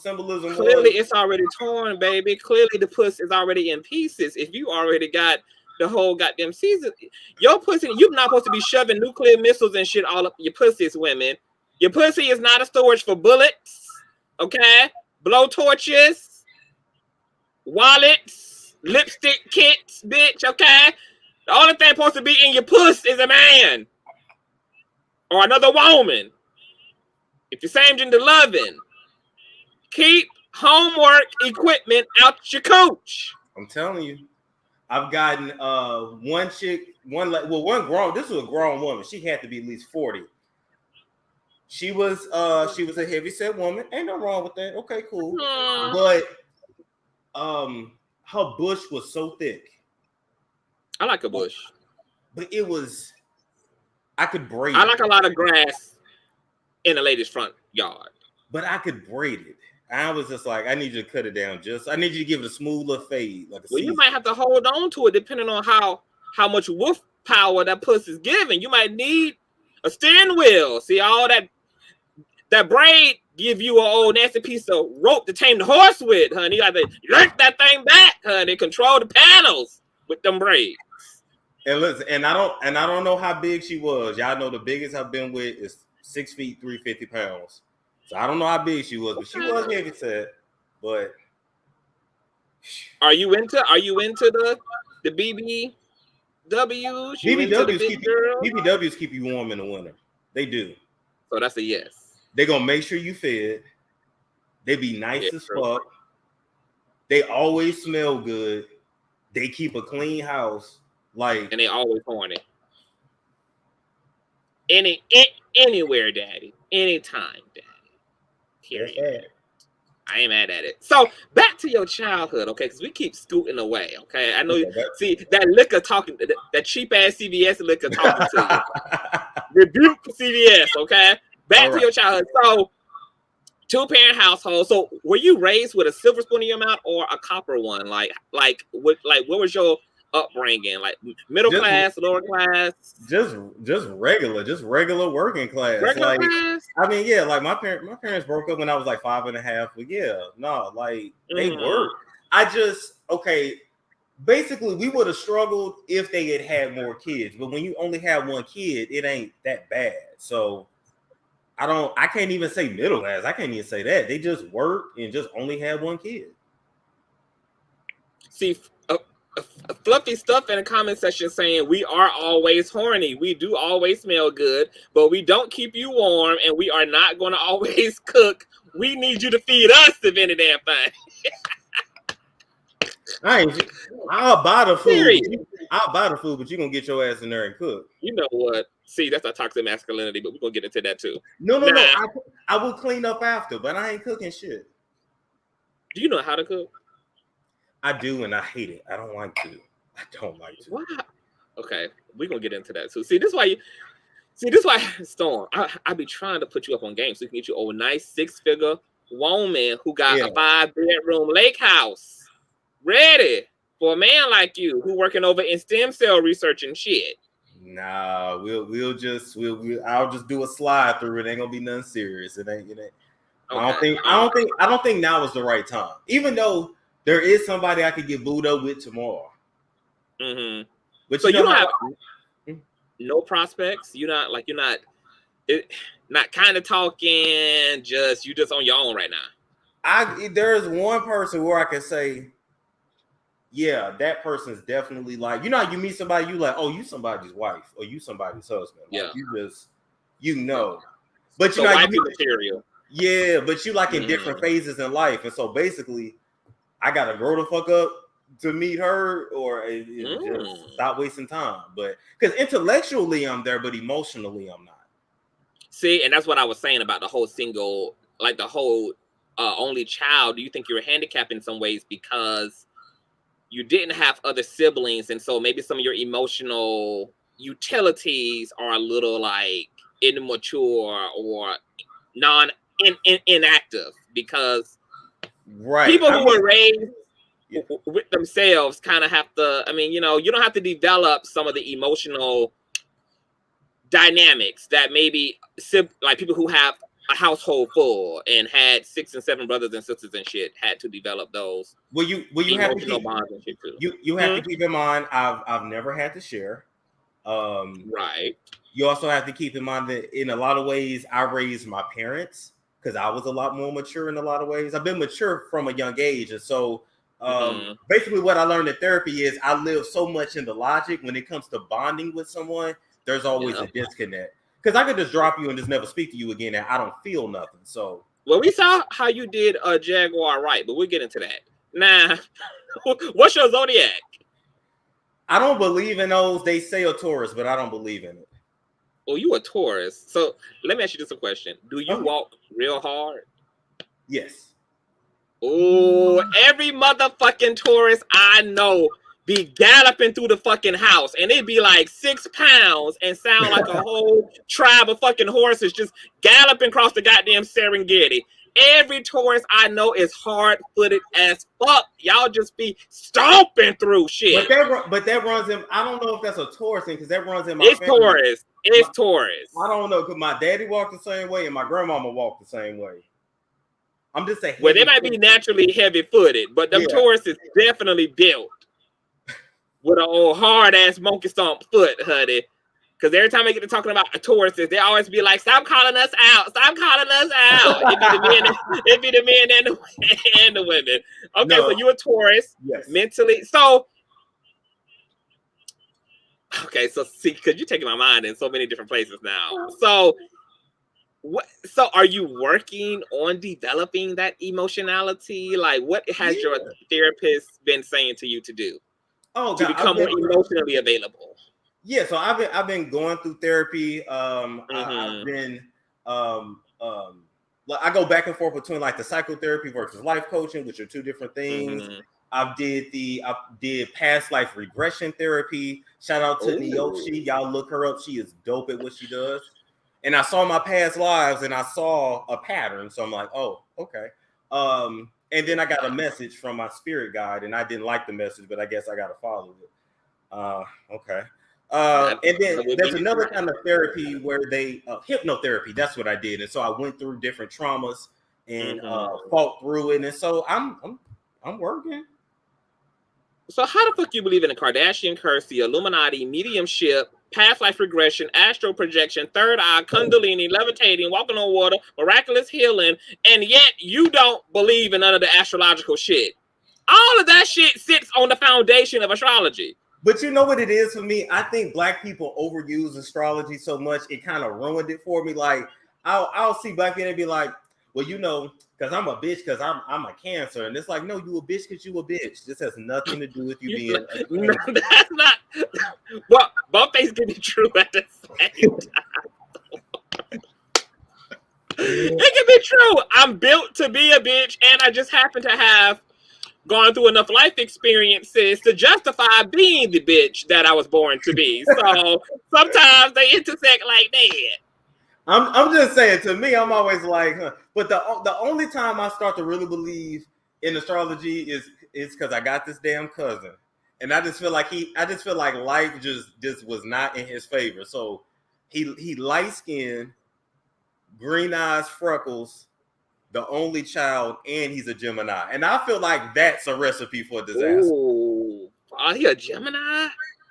symbolism. Clearly, it's already torn, baby. Clearly, the pussy is already in pieces. If you already got the whole goddamn season, your pussy, you're not supposed to be shoving nuclear missiles and shit all up your pussies, women. Your pussy is not a storage for bullets, okay? Blow torches, wallets, lipstick kits, bitch, okay? The only thing supposed to be in your puss is a man or another woman. If you're same gender loving, keep homework equipment out your cooch. I'm telling you, I've gotten one grown. This was a grown woman. She had to be at least 40. She was a heavyset woman. Ain't no wrong with that. Okay, cool. But her bush was so thick. I like a bush. But it was, I could braid I like a lot of grass in a lady's front yard. But I could braid it. I was just like, I need you to cut it down. I need you to give it a smoother fade. You might have to hold on to it depending on how much wolf power that pussy's giving. You might need a steering wheel. See, all that braid give you an old nasty piece of rope to tame the horse with, honey. You got to yank that thing back, honey. Control the panels with them braids. And listen, and I don't know how big she was. Y'all know the biggest I've been with is 6 feet, 350 pounds. So I don't know how big she was, but she was heavy set. But are you into the BBWs? BBWs keep you warm in the winter. They do. So that's a yes. They're gonna make sure you fed. They be nice as fuck. They always smell good. They keep a clean house. And they always horny. Anywhere, daddy. Anytime, daddy. Period. I ain't mad at it. So back to your childhood, okay? Because we keep scooting away, okay? I know. See that liquor talking, that cheap ass CVS liquor talking to you. Rebuke CVS, okay? Back to your childhood. So 2-parent household. So were you raised with a silver spoon in your mouth or a copper one? What was your upbringing? Like middle class, lower class? Just regular working class. Regular class? I mean, yeah, like my parents broke up when I was like 5.5, but they worked. Basically we would have struggled if they had more kids, but when you only have one kid, it ain't that bad. So I can't even say middle class. I can't even say that. They just worked and just only had one kid. See, fluffy stuff in the comment section saying we are always horny. We do always smell good, but we don't keep you warm, and we are not going to always cook. We need you to feed us if any damn thing. I'll buy the food. I'll buy the food, but you're gonna get your ass in there and cook. You know what? See, that's our toxic masculinity, but we're gonna get into that too. No. I will clean up after, but I ain't cooking shit. Do you know how to cook? I do, and I hate it. I don't like to. Why? Okay, we're gonna get into that. So this is why Storm, I be trying to put you up on game so you can get you a nice 6-figure woman who got a 5-bedroom lake house ready For a man like you who working over in stem cell research and shit. Nah, we'll I'll just do a slide through. It ain't gonna be nothing serious. It ain't. Okay. I don't think now is the right time. Even though there is somebody I could get booed up with tomorrow. Mm-hmm. But so you don't have no prospects. You're not kind of talking. You just on your own right now. There's one person where I can say, yeah, that person's definitely like, how you meet somebody, you like, oh, you somebody's wife or you somebody's husband. Like, yeah. But so wifey material. Yeah, but you like in different phases in life. And so basically, I gotta grow the fuck up to meet her or just stop wasting time. But because intellectually I'm there, but emotionally I'm not. See, and that's what I was saying about the whole single, like the whole only child. Do you think you're handicapped in some ways because you didn't have other siblings, and so maybe some of your emotional utilities are a little like immature or inactive because people who were raised with themselves kind of have to. I mean, you don't have to develop some of the emotional dynamics that maybe like people who have a household full and had 6 and 7 brothers and sisters and shit had to develop those. Well, you have to keep bonds and shit too. You have to keep in mind I've never had to share. Right. You also have to keep in mind that in a lot of ways I raised my parents because I was a lot more mature in a lot of ways. I've been mature from a young age, and so basically what I learned in therapy is I live so much in the logic when it comes to bonding with someone. There's always a disconnect. Because I could just drop you and just never speak to you again, and I don't feel nothing. So, well, we saw how you did a Jaguar Wright, but we'll get into that. Nah, what's your zodiac? I don't believe in those. They say a Taurus, but I don't believe in it. Oh, you a Taurus? So let me ask you just a question: do you walk real hard? Yes. Oh, every motherfucking Taurus I know be galloping through the fucking house, and it'd be like 6 pounds and sound like a whole tribe of fucking horses just galloping across the goddamn Serengeti. Every Taurus I know is hard-footed as fuck. Y'all just be stomping through shit. But that runs in. I don't know if that's a Taurus thing because that runs in my family. Taurus. It's Taurus. I don't know because my daddy walked the same way and my grandmama walked the same way. I'm just saying. Well, they might be naturally heavy-footed, but them Taurus is definitely built with an old hard-ass monkey stomp foot, honey. Because every time I get to talking about Tauruses, they always be like, stop calling us out. Stop calling us out. It'd be the men and the women. Okay, so you a Taurus. Yes. Mentally. So, okay, so see, because you're taking my mind in so many different places now. So, so are you working on developing that emotionality? Like, what has your therapist been saying to you to do? Oh, to become more emotionally available. Yeah, so I've been going through therapy. I've been I go back and forth between like the psychotherapy versus life coaching, which are two different things. I did past life regression therapy. Shout out to Neoshi. Y'all look her up. She is dope at what she does. And I saw my past lives and I saw a pattern. So I'm like, oh, okay. And then I got a message from my spirit guide, and I didn't like the message, but I guess I got to follow it. Okay. And then there's another kind of therapy where they hypnotherapy. That's what I did, and so I went through different traumas and fought through it, and so I'm working. So how the fuck you believe in the Kardashian curse, the Illuminati, mediumship, past life regression, astral projection, third eye, kundalini, levitating, walking on water, miraculous healing, and yet you don't believe in none of the astrological shit? All of that shit sits on the foundation of astrology. But you know what it is for me? I think Black people overuse astrology so much, it kind of ruined it for me. Like, I'll see Black people and be like, well, you know, because I'm a bitch because I'm a Cancer. And it's like, no, you a bitch because you a bitch. This has nothing to do with you being a Cancer. No, that's not. Well, both things can be true at the same time. It can be true. I'm built to be a bitch, and I just happen to have gone through enough life experiences to justify being the bitch that I was born to be. So sometimes they intersect like that. I'm just saying, to me, I'm always like, huh. But the only time I start to really believe in astrology is because I got this damn cousin. And I just feel like life just was not in his favor. So he light skinned, green eyes, freckles, the only child, and he's a Gemini. And I feel like that's a recipe for disaster. Ooh. Oh, he a Gemini?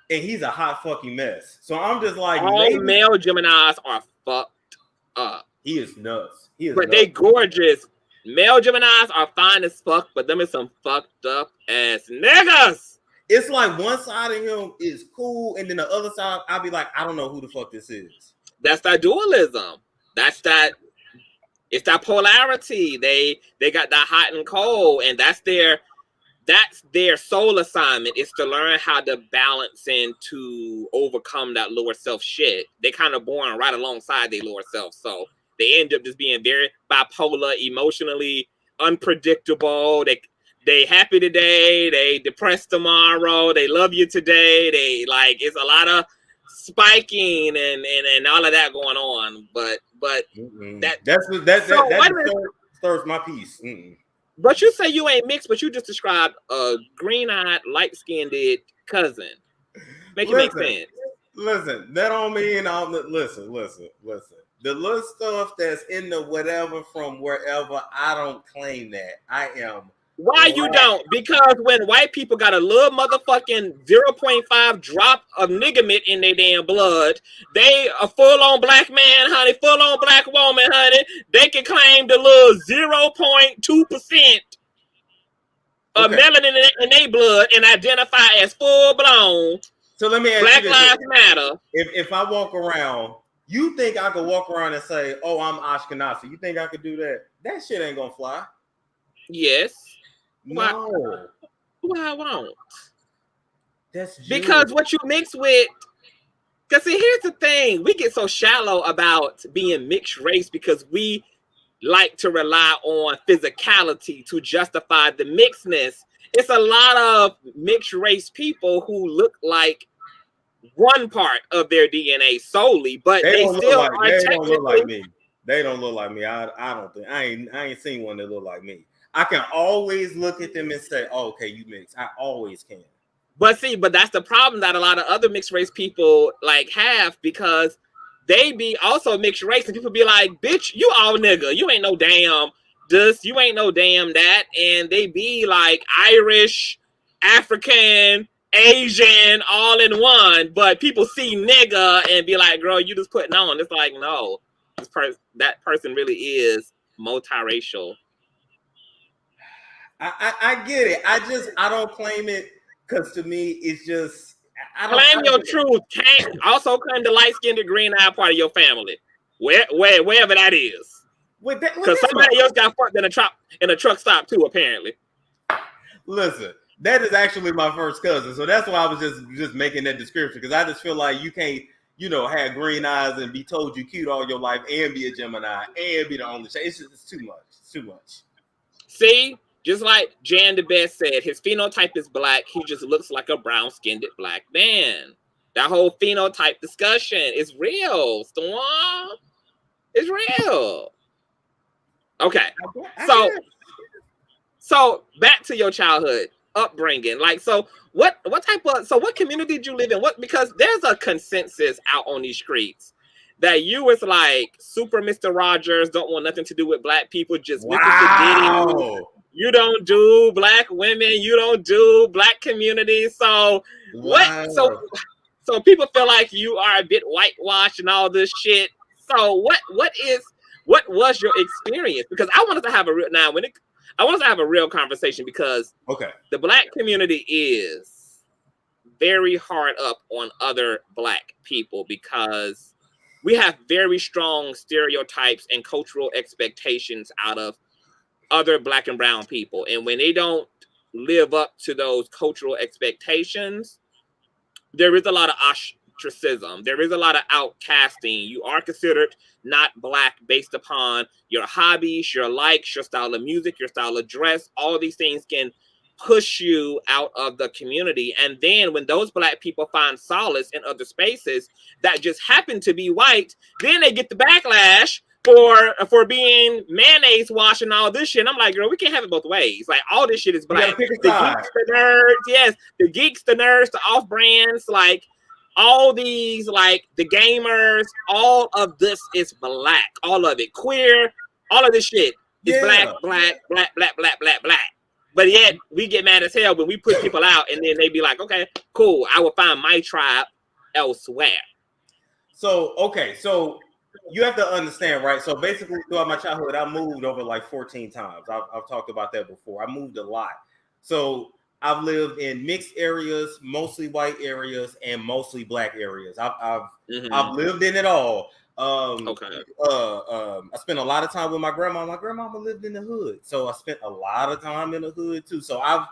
And he's a hot fucking mess. So I'm just like, all maybe male Geminis are fucked up. he is nuts. But they gorgeous. Male Geminis are fine as fuck, but them is some fucked up ass niggas. It's like one side of him is cool, and then the other side, I'll be like, I don't know who the fuck this is. That's that dualism. It's that polarity. They got that hot and cold, and that's their soul assignment, is to learn how to balance and to overcome that lower self shit. They kind of born right alongside their lower self, so they end up just being very bipolar, emotionally unpredictable. They happy today, they depressed tomorrow, they love you today. They like, it's a lot of spiking and all of that going on. But that stirs my peace. Mm-mm. But you say you ain't mixed, but you just described a green-eyed, light-skinned cousin. Make sense. Listen, that don't mean listen. The little stuff that's in the whatever from wherever, I don't claim that. I am. Why you don't? Because when white people got a little motherfucking 0.5 drop of niggerment in their damn blood, they a full-on black man, honey, full-on black woman, honey, they can claim the little 0.2% of melanin in their blood and identify as full-blown. So let me ask Black Lives Matter. If I walk around, you think I could walk around and say, oh, I'm Ashkenazi? You think I could do that? That shit ain't gonna fly. Yes. No. Why I won't? That's Jewish. Because what you mix with. Because see, here's the thing: we get so shallow about being mixed race because we like to rely on physicality to justify the mixedness. It's a lot of mixed race people who look like one part of their DNA solely, but they still are they don't look like me. They don't look like me. I don't think I ain't seen one that look like me. I can always look at them and say, oh, okay, you mixed. I always can. But that's the problem that a lot of other mixed race people like have, because they be also mixed race and people be like, bitch, you all nigga. You ain't no damn this. You ain't no damn that. And they be like Irish, African, Asian, all in one. But people see nigga and be like, girl, you just putting on. It's like, no, that person really is multiracial. I get it. I don't claim it because to me it's just claim your truth. Can't also claim the light-skinned green-eyed part of your family, wherever that is. Because somebody else got fucked in a truck stop too, apparently. Listen, that is actually my first cousin, so that's why I was just making that description, because I just feel like you can't, have green eyes and be told you cute all your life and be a Gemini and be the only child. It's too much. It's too much. See. Just like Jan the Best said, his phenotype is black. He just looks like a brown-skinned black man. That whole phenotype discussion is real, Storm. It's real. Okay. So back to your childhood upbringing. Like, so what community did you live in? Because there's a consensus out on these streets that you was like super Mr. Rogers, don't want nothing to do with black people, just Mr. Diddy. You don't do black women. You don't do black communities. So what? So people feel like you are a bit whitewashed and all this shit. So what was your experience? Because I wanted to have a real conversation, because the black community is very hard up on other black people because we have very strong stereotypes and cultural expectations out of other black and brown people. And when they don't live up to those cultural expectations, there is a lot of ostracism. There is a lot of outcasting. You are considered not black based upon your hobbies, your likes, your style of music, your style of dress. All these things can push you out of the community. And then when those black people find solace in other spaces that just happen to be white, then they get the backlash for being mayonnaise wash and all this shit. And I'm like, girl, we can't have it both ways. Like all this shit is black. The geeks, the nerds, yes, the geeks, the nerds, the off brands, like all these, like the gamers, all of this is black. All of it, queer, all of this shit is black. But yet we get mad as hell when we put people out, and then they be like, okay, cool, I will find my tribe elsewhere. So okay, so you have to understand, right? So basically, throughout my childhood, I moved over like 14 times. I've talked about that before. I moved a lot. So I've lived in mixed areas, mostly white areas, and mostly black areas. I've lived in it all. I spent a lot of time with my grandma. My grandmama lived in the hood, so I spent a lot of time in the hood too. So I've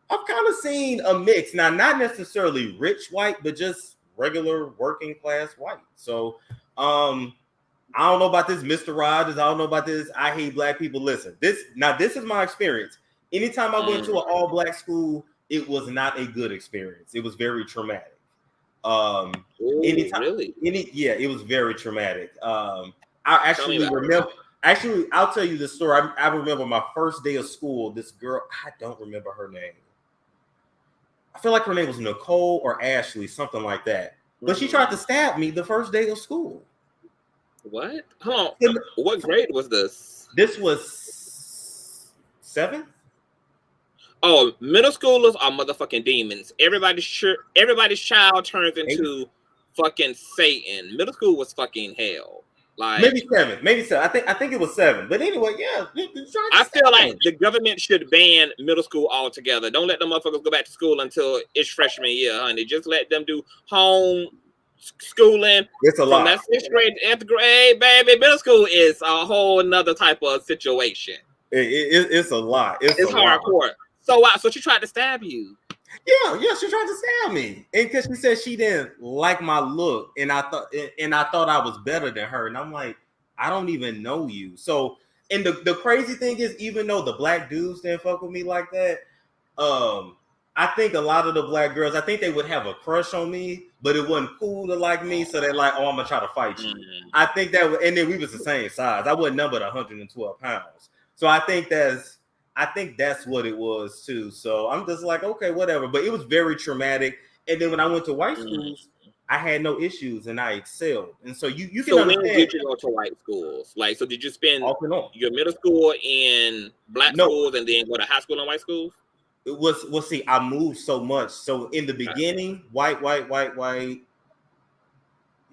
kind of seen a mix. Now, not necessarily rich white, but just regular working class white. So I don't know about this, Mr. Rogers. I don't know about this. I hate black people. Listen, this is my experience. Anytime I went to an all black school, it was not a good experience. It was very traumatic. It was very traumatic. I actually remember. Actually, I'll tell you the story. I remember my first day of school. This girl, I don't remember her name. I feel like her name was Nicole or Ashley, something like that. But she tried to stab me the first day of school. What? Hold on. What grade was this? This was 7th. Oh, middle schoolers are motherfucking demons. Everybody's child turns into fucking Satan. Middle school was fucking hell. Like maybe 7. I think it was 7. But anyway, yeah. I feel like the government should ban middle school altogether. Don't let them motherfuckers go back to school until it's freshman year, honey. Just let them do home schooling. It's a lot. From that 6th grade to 8th grade, baby. Middle school is a whole another type of situation. It's a lot. It's hardcore. Lot. So she tried to stab you. Yeah, she tried to stab me, and because she said she didn't like my look, and I thought I was better than her, and I'm like, I don't even know you. So, and the crazy thing is, even though the black dudes didn't fuck with me like that, I think a lot of the black girls, I think they would have a crush on me, but it wasn't cool to like me, so they're like, oh, I'm gonna try to fight you. Mm-hmm. I think that, and then we was the same size. I wasn't numbered 112 pounds, so I think that's what it was too. So I'm just like, okay, whatever. But it was very traumatic. And then when I went to white schools, I had no issues and I excelled. And so you can so understand. When did you go to white schools? Like, so did you spend your middle school in black schools and then go to high school in white schools? It was, see, I moved so much. So in the beginning, white,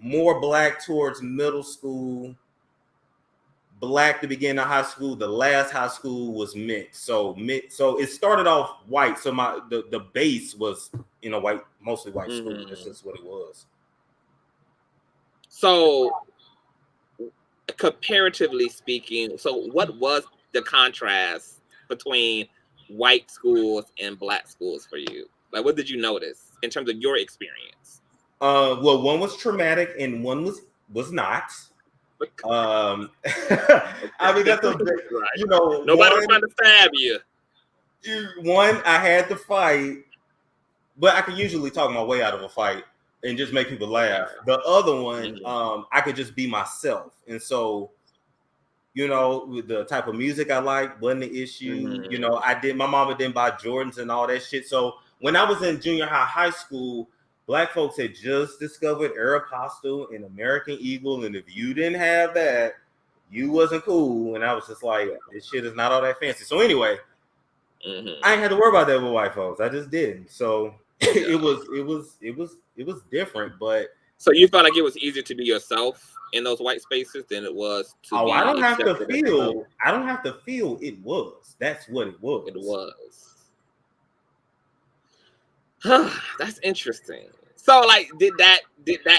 more black towards middle school, black to begin of high school. The last high school was mixed. So it started off white. So the base was in a white, mostly white school. That's just what it was. So comparatively speaking, so what was the contrast between white schools and black schools for you? Like, what did you notice in terms of your experience? Well, one was traumatic and one was not. I mean, that's a bit, you know, nobody was trying to stab you. One, I had to fight, but I could usually talk my way out of a fight and just make people laugh. The other one, I could just be myself. And so, you know, with the type of music I like wasn't the issue. You know, my mama didn't buy Jordans and all that shit. So when I was in junior high school, black folks had just discovered Aeropostale and American Eagle, and if you didn't have that, you wasn't cool. And I was just like, this shit is not all that fancy. So anyway, I ain't had to worry about that with white folks. I just didn't. So it was different. But so you felt like it was easier to be yourself in those white spaces than it was to be I don't have to feel it was. That's what it was. It was. That's interesting. So, like, did that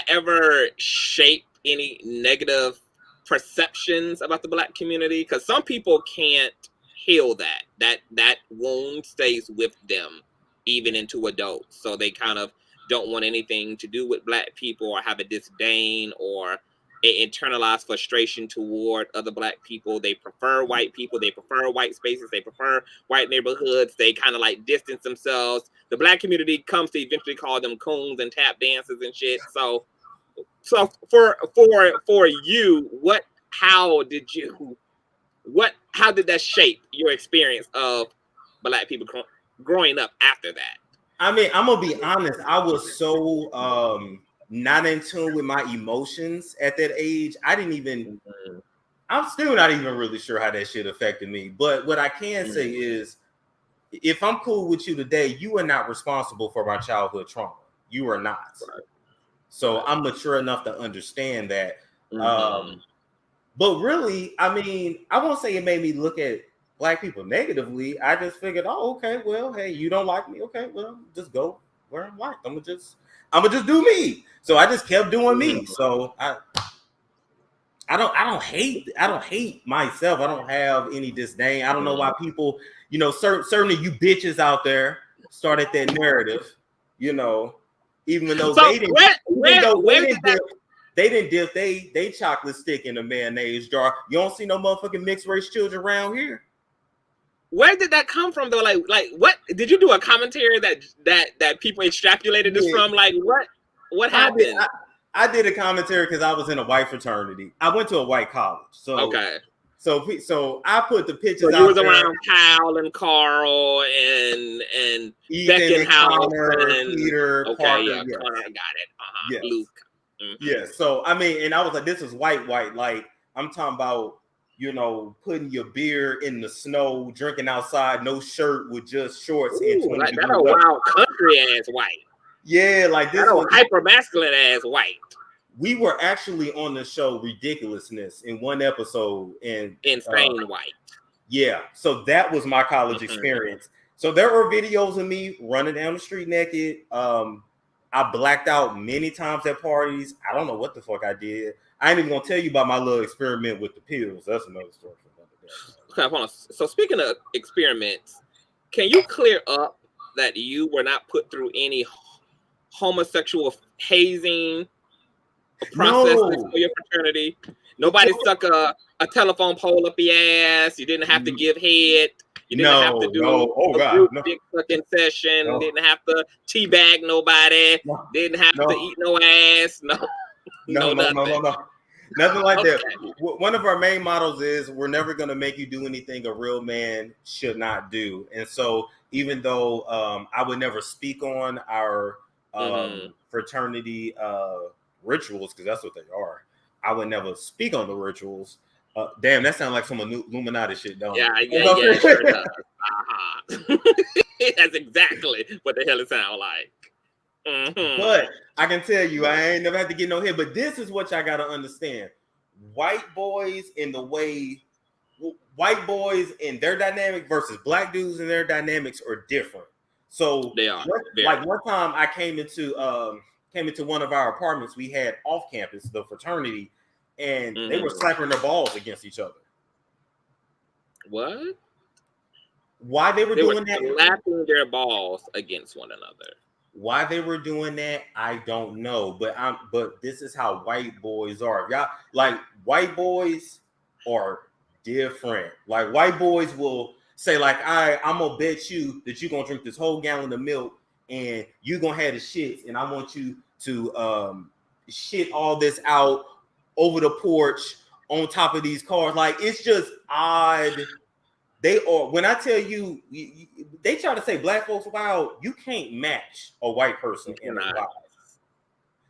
ever shape any negative perceptions about the black community? Because some people can't heal that wound stays with them even into adults. So they kind of don't want anything to do with black people, or have a disdain or internalized frustration toward other black people. They prefer white people. They prefer white spaces. They prefer white neighborhoods. They kind of like distance themselves. The black community comes to eventually call them coons and tap dancers and shit. So for you, how did that shape your experience of Black people growing up after that? I mean, I'm gonna be honest. I was so not in tune with my emotions at that age. I'm still not even really sure how that shit affected me. But what I can say is, if I'm cool with you today, you are not responsible for my childhood trauma. You are not. Right. So I'm mature enough to understand that. But really, I mean, I won't say it made me look at Black people negatively. I just figured, oh, okay, well, hey, you don't like me, okay, well, just go where I'm like. I'm gonna just do me. So I just kept doing me. So I don't hate myself. I don't have any disdain. I don't know why people, you know, certainly you bitches out there started that narrative, you know, even though they didn't dip they chocolate stick in a mayonnaise jar. You don't see no motherfucking mixed race children around here. Where did that come from though? Like what did you do a commentary that people extrapolated this from? Like what happened? I did a commentary because I was in a white fraternity. I went to a white college. So okay. So I put the pictures so you out was there. Around Kyle and Carl and Ethan and Connor, and Peter, okay, Parker. yeah, Yes. Connor, got it. Yes. Luke. Yeah. So I mean, and I was like, this is white. Like I'm talking about, you know, putting your beer in the snow, drinking outside, no shirt with just shorts. Ooh, like that a wild country ass white. Yeah, like this was hyper masculine ass white. We were actually on the show Ridiculousness in one episode, and insane white. Yeah, so that was my college experience. So there were videos of me running down the street naked. I blacked out many times at parties. I don't know what the fuck I did. I ain't even gonna tell you about my little experiment with the pills. That's another story for another day. Okay, hold on. So speaking of experiments, can you clear up that you were not put through any homosexual hazing processes for your fraternity? Nobody stuck a telephone pole up your ass. You didn't have to give head. You didn't have to do a group dick sucking session. Didn't have to teabag nobody. Didn't have to eat no ass. No, nothing. Nothing like that. One of our main mottos is we're never going to make you do anything a real man should not do. And so even though I would never speak on our fraternity rituals, because that's what they are, I would never speak on the rituals. Damn, that sounds like some Illuminati shit, don't it? Yeah, sure does. That's exactly what the hell it sounds like. But I can tell you, I ain't never had to get no hit. But this is what y'all got to understand: white boys and their dynamic versus Black dudes and their dynamics are different. So they are. Like one time, I came into one of our apartments. We had off campus the fraternity, and they were slapping their balls against each other. What? Why they were doing that? Slapping their balls against one another. Why they were doing that, I don't know. But this is how white boys are. Y'all, like, white boys are different. Like, white boys will say, like, I'm gonna bet you that you're gonna drink this whole gallon of milk and you're gonna have the shits, and I want you to shit all this out over the porch on top of these cars. Like, it's just odd. They are, when I tell you, they try to say Black folks wild, you can't match a white person in their lives.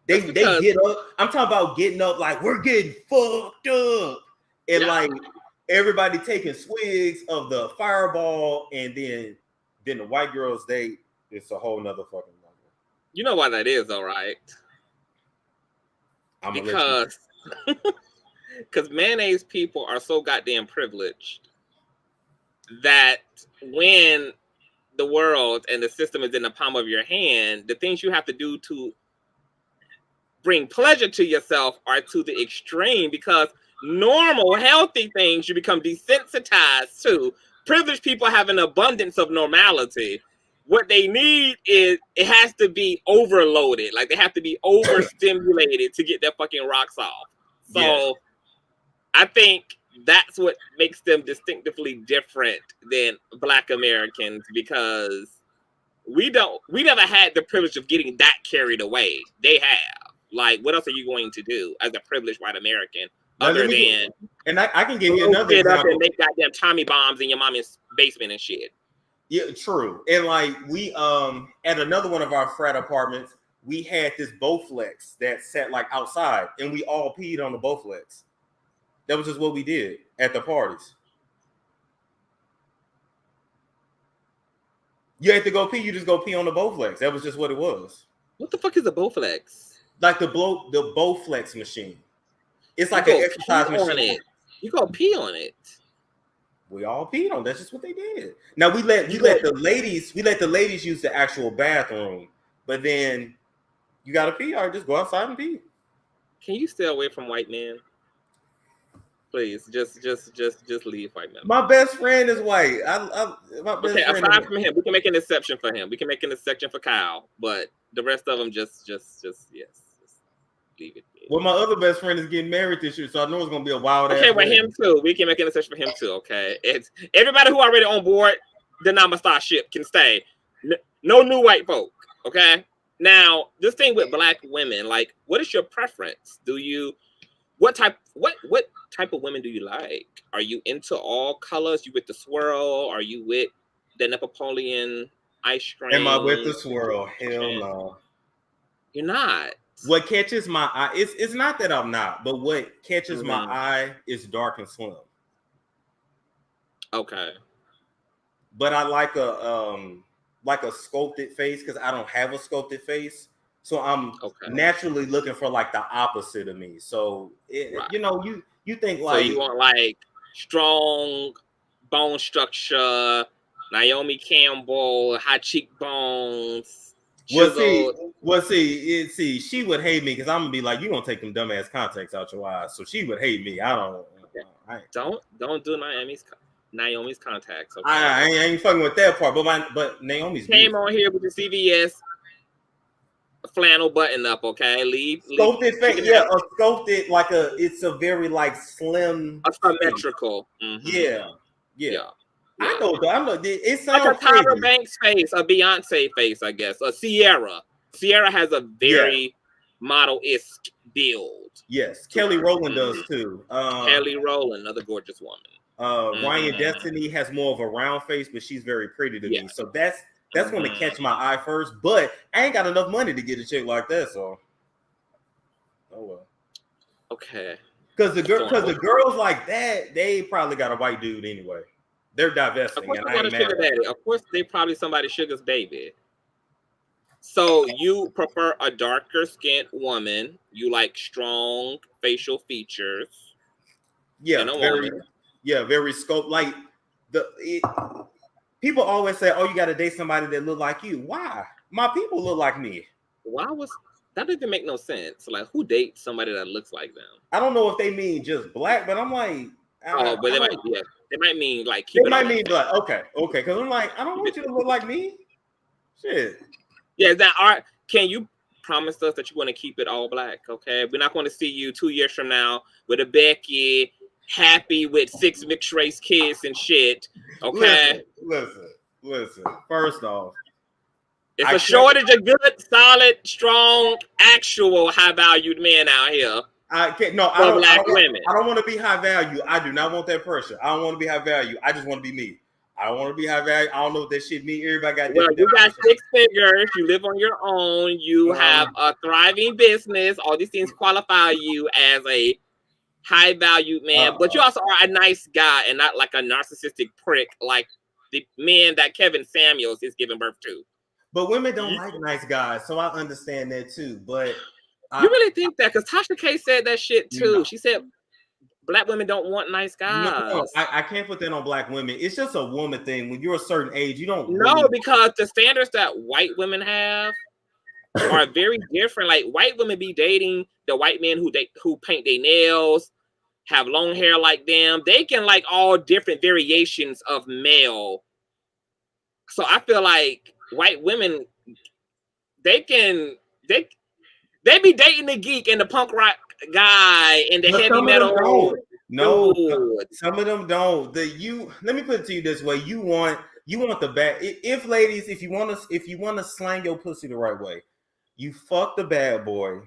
They get up. I'm talking about getting up like we're getting fucked up, and like everybody taking swigs of the Fireball, and then the white girls, it's a whole nother fucking level. You know why that is, though, right? Because mayonnaise people are so goddamn privileged that when the world and the system is in the palm of your hand, the things you have to do to bring pleasure to yourself are to the extreme, because normal, healthy things you become desensitized to. Privileged people have an abundance of normality. What they need is, it has to be overloaded. Like, they have to be overstimulated to get their fucking rocks off. So I think that's what makes them distinctively different than Black Americans, because we never had the privilege of getting that carried away. They have. Like, what else are you going to do as a privileged white American other than and I can give you blow another shit up example. and make goddamn Tommy bombs in your mommy's basement and shit. Yeah, true. And like we at another one of our frat apartments, we had this Bowflex that sat like outside, and we all peed on the Bowflex. That was just what we did at the parties. You had to go pee, you just go pee on the Bowflex. That was just what it was. What the fuck is a Bowflex? Like the Bowflex machine. It's like an exercise machine. You go pee on it. We all peed on. That's just what they did. Now we let the ladies use the actual bathroom, but then you gotta pee or just go outside and pee. Can you stay away from white men? Please, just leave white men. My best friend is white. Aside from him, we can make an exception for him. We can make an exception for Kyle, but the rest of them just leave it. Well, my other best friend is getting married this year, so I know it's gonna be a wild ass. Okay, with him too. We can make an exception for him too. Okay, it's everybody who already on board the Namaste ship can stay. No new white folk. Okay. Now, this thing with black women, like, what is your preference? What type of women do you like? Are you into all colors? You with the swirl? Are you with the Napoleon ice cream? Am I with the swirl? Hell no. You're not. What catches my eye, it's not that I'm not, but what catches my eye is dark and slim. Okay. But I like a sculpted face because I don't have a sculpted face. So I'm naturally looking for like the opposite of me. So you know, you think like, so you want like strong bone structure, Naomi Campbell, high cheekbones. Well, see, she would hate me because I'm gonna be like, you gonna take them dumbass contacts out your eyes. So she would hate me. Don't do Naomi's contacts. Okay? I ain't fucking with that part. But Naomi's came beautiful. On here with the CVS flannel button up. Okay, sculpted face. Yeah, a sculpted like it's a very like slim, symmetrical. Mm-hmm. Yeah. I know. It sounds like a Tyra Banks face, a Beyonce face, I guess. A Sierra. Sierra has a very model-esque build. Yes, Kelly Rowland does too. Kelly Rowland, another gorgeous woman. Ryan Destiny has more of a round face, but she's very pretty to me. So that's going to catch my eye first. But I ain't got enough money to get a chick like that. So, oh well. Okay. Because the girls like that, they probably got a white dude anyway. They're divesting. Of course, they got a sugar daddy. Of course, they probably somebody's sugar's baby. So you prefer a darker skinned woman. You like strong facial features. Yeah, very scope. Like people always say, "Oh, you got to date somebody that look like you." Why? My people look like me. That didn't make no sense? Like, who dates somebody that looks like them? I don't know if they mean just black, but I'm like, they might mean like keep it might mean black. Okay, because I'm like, I don't want you to look like me. Shit. Yeah, is that art? Can you promise us that you want to keep it all black? Okay, we're not going to see you 2 years from now with a Becky, happy with 6 mixed race kids and shit. Okay. Listen. First off, it's a shortage of good, solid, strong, actual high valued men out here. I can't. No, I don't want to be high value. I do not want that pressure. I don't want to be high value. I just want to be me. I don't want to be high value. I don't know what that shit means. Everybody got. Well, you got 6 figures. You live on your own. You have a thriving business. All these things qualify you as a high valued man. But you also are a nice guy and not like a narcissistic prick like the men that Kevin Samuels is giving birth to. But women don't like nice guys, so I understand that too. But you really think that? Because Tasha K said that shit too. No. She said black women don't want nice guys. No, I can't put that on black women. It's just a woman thing. When you're a certain age, you don't. No, because the standards that white women have are very different. Like white women be dating the white men who paint their nails, have long hair like them. They can like all different variations of male. So I feel like white women, they be dating the geek and the punk rock guy and the heavy metal. No, some of them don't. Let me put it to you this way: you want the bad. If you want to slang your pussy the right way, you fuck the bad boy,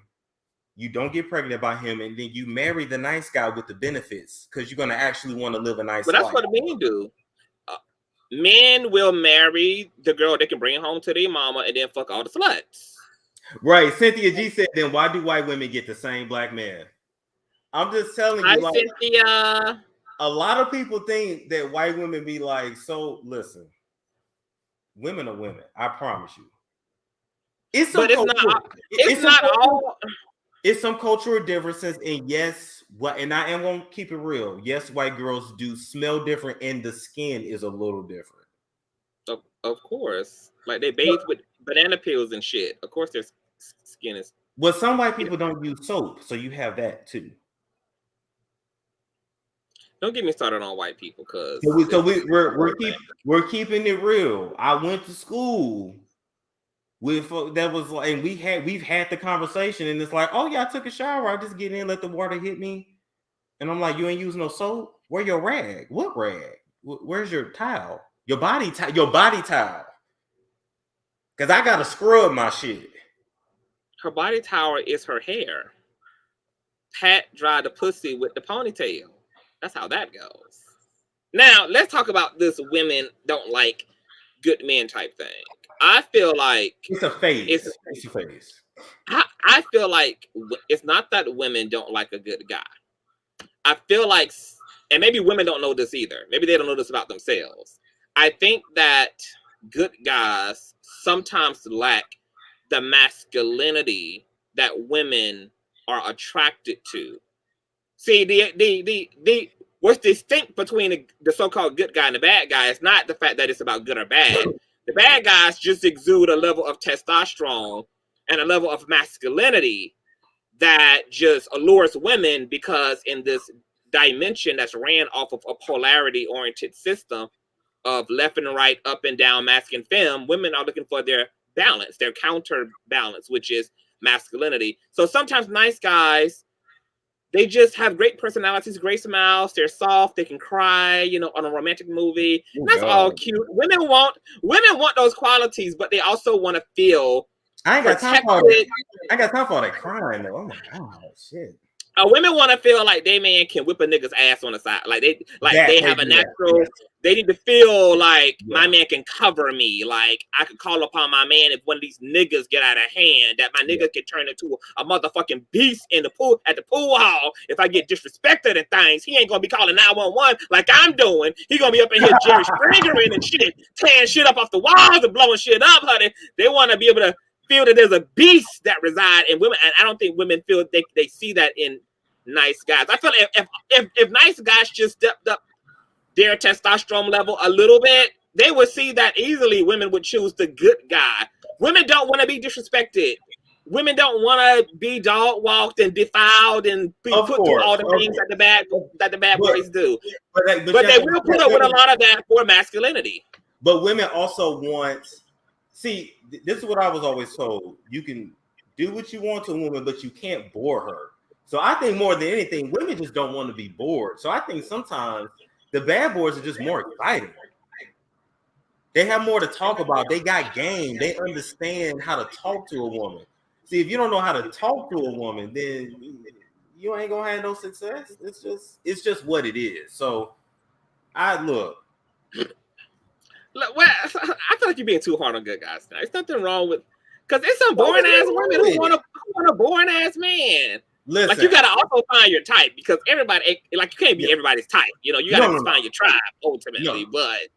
you don't get pregnant by him, and then you marry the nice guy with the benefits because you're gonna actually want to live a nice But that's life. what men do. Men will marry the girl they can bring home to their mama and then fuck all the sluts. Right. Cynthia G said, then why do white women get the same black man? I'm just telling you, Hi, like, Cynthia. a lot of people think that white women be like, so listen, women are women. I promise you. It's some It's some cultural differences, and yes, and I am gonna keep it real. Yes, white girls do smell different, and the skin is a little different. Of course, like they bathe with banana peels and shit. Of course, their skin is. Well, some white people don't use soap, so you have that too. Don't get me started on white people, cause we're keeping it real. I went to school with that was like, and we've had the conversation, and it's like, oh yeah, I took a shower, I just get in, let the water hit me, and I'm like, you ain't using no soap? Where your rag? What rag? Where's your towel? Your body towel. Cause I gotta scrub my shit. Her body towel is her hair. Pat dried the pussy with the ponytail. That's how that goes. Now let's talk about this women don't like good men type thing. I feel like it's a phase. It's a phase. I feel like it's not that women don't like a good guy. I feel like, and maybe women don't know this either. Maybe they don't know this about themselves. I think that good guys sometimes lack the masculinity that women are attracted to. See, the what's distinct between the so-called good guy and the bad guy is not the fact that it's about good or bad. The bad guys just exude a level of testosterone and a level of masculinity that just allures women, because in this dimension that's ran off of a polarity-oriented system of left and right, up and down, masculine, femme, women are looking for their balance, their counterbalance, which is masculinity. So sometimes nice guys, they just have great personalities, great smiles. They're soft. They can cry, on a romantic movie. That's all cute. Women want those qualities, but they also want to feel I ain't got time for that crying though. Oh my god, shit. Women want to feel like they man can whip a nigga's ass on the side. Like they have a natural. They need to feel like my man can cover me. Like I could call upon my man if one of these niggas get out of hand. That my nigga can turn into a motherfucking beast in the pool at the pool hall. If I get disrespected and things, he ain't gonna be calling 911 like I'm doing. He gonna be up in here Jerry Springering and shit, tearing shit up off the walls and blowing shit up, honey. They want to be able to feel that there's a beast that reside in women, and I don't think women feel they see that in nice guys. I feel like if nice guys just stepped up their testosterone level a little bit, they would see that easily women would choose the good guy. Women don't want to be disrespected. Women don't want to be dog walked and defiled and be put through all the things that the bad boys do. But they will put up with a lot of that for masculinity. But women also want. See, this is what I was always told. You can do what you want to a woman, but you can't bore her. So I think more than anything, women just don't want to be bored. So I think sometimes the bad boys are just more exciting. They have more to talk about. They got game. They understand how to talk to a woman. See, if you don't know how to talk to a woman, then you ain't gonna have no success. It's just what it is. So I feel like you're being too hard on good guys now. There's nothing wrong with, because there's some boring ass women who want a boring ass man. Listen, like you gotta also find your type, because everybody, like you can't be everybody's type. You gotta find your tribe ultimately. But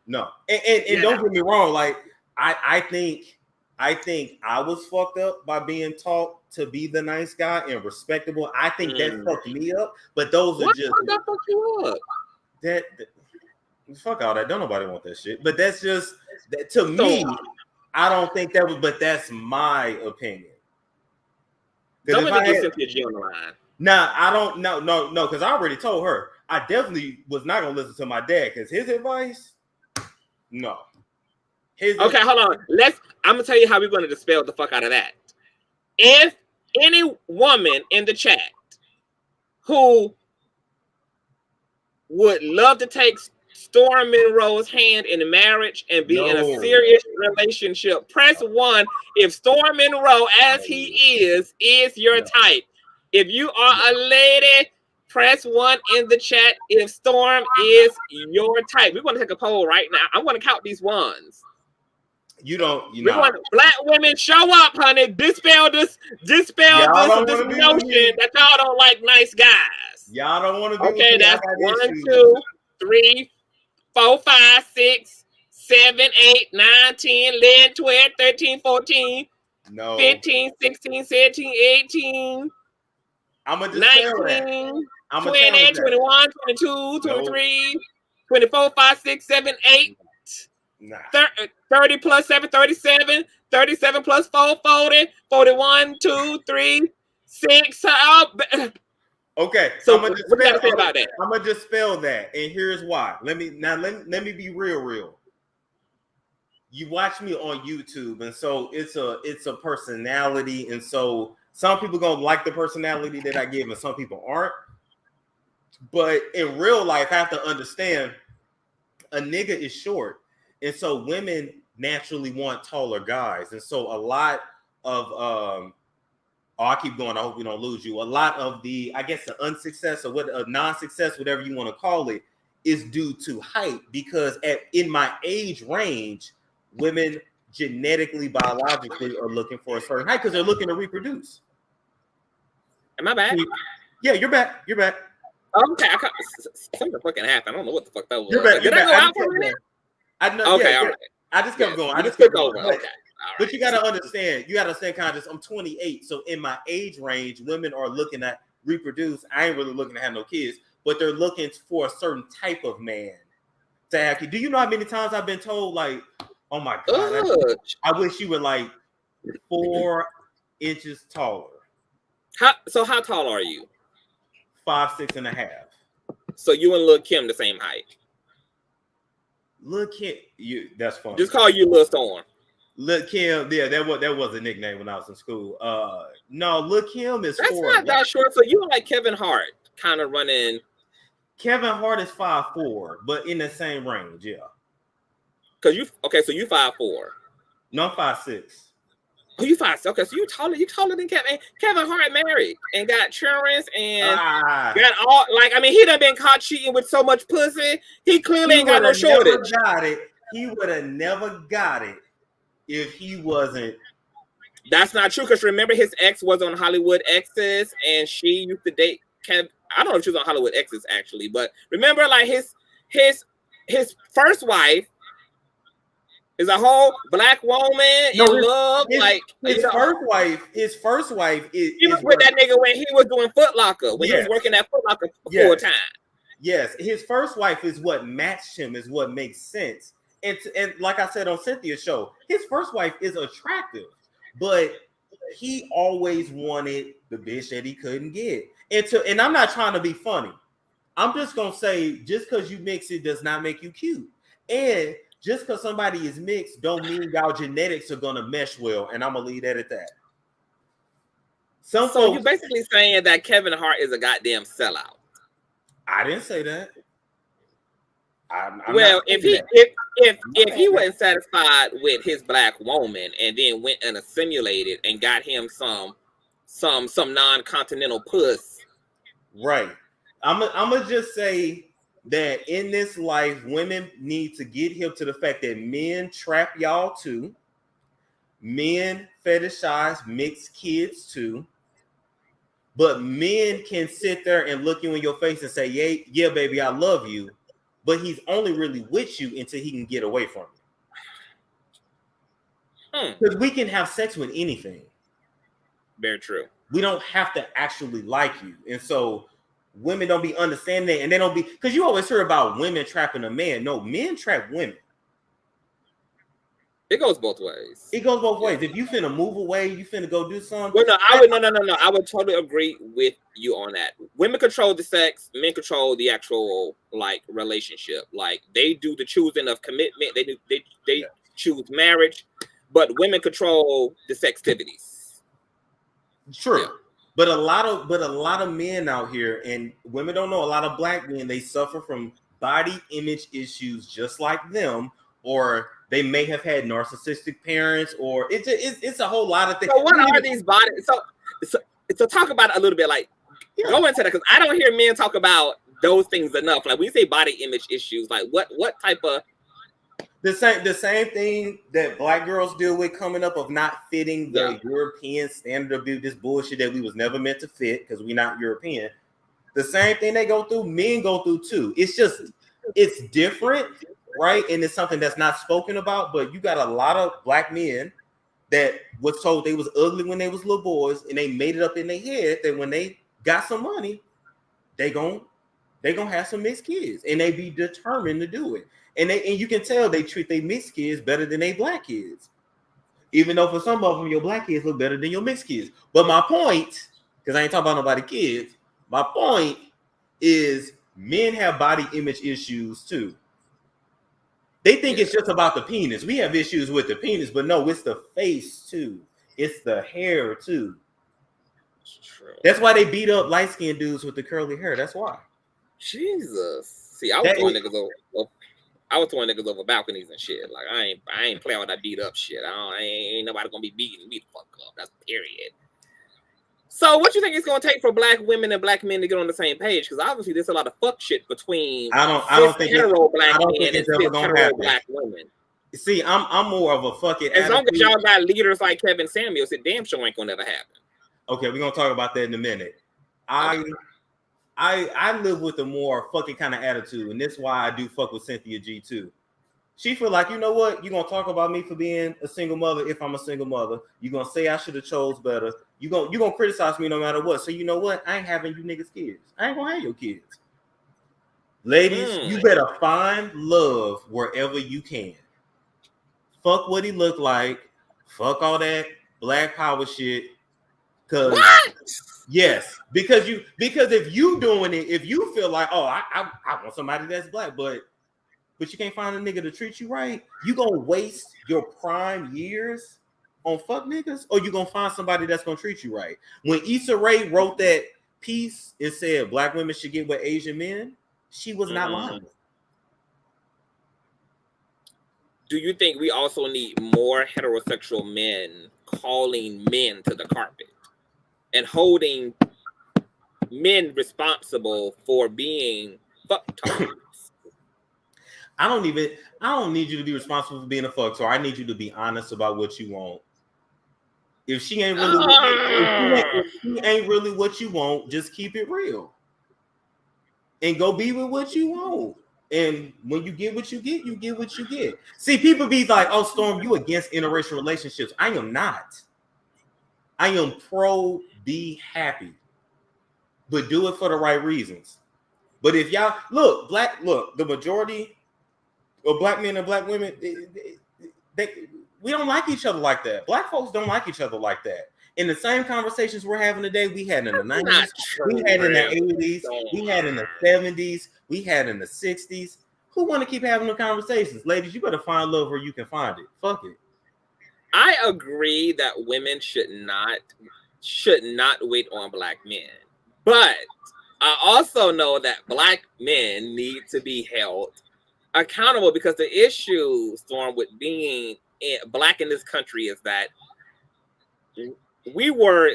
and don't get me wrong. Like I think I was fucked up by being taught to be the nice guy and respectable. I think that fucked me up. But those are just that fucked you up. That fuck all that. Don't nobody want that shit. But that's just that to me. I don't think that was. But that's my opinion. Don't let me get Cynthia G on the line. Nah, I don't. No. Because I already told her. I definitely was not gonna listen to my dad, because his advice. No. Okay, hold on. I'm gonna tell you how we're gonna dispel the fuck out of that. If any woman in the chat who would love to take Storm Monroe's hand in marriage and be in a serious relationship, press 1. If Storm Monroe, as he is your type, If you are a lady, press 1 in the chat if Storm is your type. We're going to take a poll right now. I'm going to count these ones. You don't, you We're know. going to, black women, show up, honey. Dispel this notion that y'all don't like nice guys. Y'all don't want to be okay, with me. that's 1, 2, 3, 4, 5, 6, 7, 8, 9, 10, 11, 12, 13, 14, 15, 16, 17, 18, I'm going to 19, 20, 21, 22, 23, 24, 5, 6, 7, 8, 30 plus 7, 37, 37 plus 4, 40, 41, 2, 3, 6. Okay, so what you gotta say about that? I'm gonna dispel that, and here's why. Let me be real. You watch me on YouTube, and so it's a personality, and so some people gonna like the personality that I give, and some people aren't. But in real life, I have to understand a nigga is short, and so women naturally want taller guys, and so a lot of I keep going. I hope we don't lose you. A lot of the, I guess, the unsuccess or non-success, whatever you want to call it, is due to height. Because in my age range, women genetically, biologically are looking for a certain height because they're looking to reproduce. Am I back? Yeah, you're back. You're back. Okay, something fucking happened. I don't know what the fuck that was. You're back. Did I go out for a minute? I know. Okay, yeah, all right. I just kept going. I just took kept going. over. Okay. But you got to understand, Conscious, I'm 28. So in my age range, women are looking at reproduce. I ain't really looking to have no kids, but they're looking for a certain type of man to have kids. Do you know how many times I've been told, like, oh my God, I wish you were like 4 inches taller. How tall are you? 5, 6.5. So you and Lil Kim the same height? Lil Kim, that's funny. Just call you Lil Storm. Lil Kim, yeah, that was a nickname when I was in school. No, Lil Kim is that's 4. not that short. So you like Kevin Hart, kind of running. Kevin Hart is 5'4", but in the same range, yeah. So you 5'4". No, I'm 5'6". Oh, you 5'6". Okay, so you taller than Kevin. Kevin Hart married and got insurance and got all he done been caught cheating with so much pussy. He clearly ain't got no shortage. He would have never got it if he wasn't. That's not true, because remember his ex was on Hollywood Exes and she used to date Kev. I don't know if she was on Hollywood Exes actually, but remember his first wife is a whole black woman in love. His first wife is he was with that nigga when he was doing Foot Locker, when he was working at Foot Locker full time. Yes, his first wife is what matched him, is what makes sense. And like I said on Cynthia's show, his first wife is attractive, but he always wanted the bitch that he couldn't get. And I'm not trying to be funny. I'm just gonna say, just because you mix it does not make you cute. And just because somebody is mixed don't mean y'all genetics are gonna mesh well. And I'm gonna leave that at that. So you're basically saying that Kevin Hart is a goddamn sellout. I didn't say that. If he wasn't satisfied with his black woman and then went and assimilated and got him some non-continental puss, right? I'm gonna just say that in this life, women need to get hip to the fact that men trap y'all too. Men fetishize mixed kids too. But men can sit there and look you in your face and say, yeah, baby, I love you. But he's only really with you until he can get away from you. Because we can have sex with anything. Very true. We don't have to actually like you. And so women don't be understanding that. And they don't be, because you always hear about women trapping a man. No, men trap women. It goes both ways. It goes both ways. If you finna move away, you finna go do something. Well, no, I would totally agree with you on that. Women control the sex, men control the actual relationship. Like they do the choosing of commitment. They choose marriage, but women control the sextivities. True. Yeah. But a lot of men out here, and women don't know, a lot of black men, they suffer from body image issues just like them, or they may have had narcissistic parents, or it's a whole lot of things. So what are these bodies? So So talk about it a little bit, like go into that, because I don't hear men talk about those things enough. Like when you say body image issues, like what type of the same thing that black girls deal with coming up of not fitting the European standard of beauty, this bullshit that we was never meant to fit because we're not European. The same thing they go through, men go through too. It's different, right? And it's something that's not spoken about, but you got a lot of black men that was told they was ugly when they was little boys, and they made it up in their head that when they got some money, they gonna have some mixed kids, and they be determined to do it. And you can tell they treat their mixed kids better than they black kids, even though for some of them your black kids look better than your mixed kids. But my point, because I ain't talking about nobody kids, my point is men have body image issues too. They think it's just about the penis. We have issues with the penis, but no, it's the face too. It's the hair too. True. That's why they beat up light-skinned dudes with the curly hair. That's why. Jesus. See, I was throwing niggas over balconies and shit. Like I ain't playing with that beat up shit. Ain't nobody gonna be beating me the fuck up. That's period. So what you think it's gonna take for black women and black men to get on the same page? Because obviously there's a lot of fuck shit between I don't think hetero black men it's and ever gonna happen. black women. See, I'm more of a fucking as long as y'all got leaders like Kevin Samuels, it damn sure ain't gonna never happen. Okay, we're gonna talk about that in a minute. I live with a more fucking kind of attitude, and that's why I do fuck with Cynthia G too. She feel like, you know what? You're gonna talk about me for being a single mother if I'm a single mother. You're gonna say I should have chose better. You're gonna criticize me no matter what. So you know what? I ain't having you niggas kids. I ain't gonna have your kids. Ladies, you better find love wherever you can. Fuck what he looked like. Fuck all that black power shit. Because if you doing it, if you feel like, oh, I want somebody that's black, but you can't find a nigga to treat you right, you gonna waste your prime years on fuck niggas, or you gonna find somebody that's gonna treat you right? When Issa Rae wrote that piece and said black women should get with Asian men, she was not lying. Do you think we also need more heterosexual men calling men to the carpet and holding men responsible for being fucktards? I don't need you to be responsible for being a fuck. So I need you to be honest about what you want. If she ain't really what you want, just keep it real and go be with what you want. And when you get what you get what you get. See, people be like, "Oh, Storm, you against interracial relationships?" I am not. I am pro be happy, but do it for the right reasons. But if y'all look, the majority of black men and black women, we don't like each other like that. Black folks don't like each other like that. In the same conversations we're having today, we had in the 90s, we had in the 80s, we had in the 70s, we had in the 60s. Who want to keep having the conversations? Ladies, you better find love where you can find it. Fuck it. I agree that women should not wait on black men. But I also know that black men need to be held accountable, because the issue, Storm, with being black in this country is that we are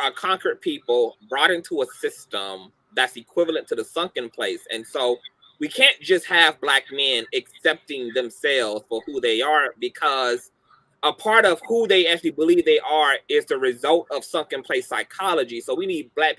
a conquered people brought into a system that's equivalent to the sunken place. And so we can't just have black men accepting themselves for who they are, because a part of who they actually believe they are is the result of sunken place psychology. So we need black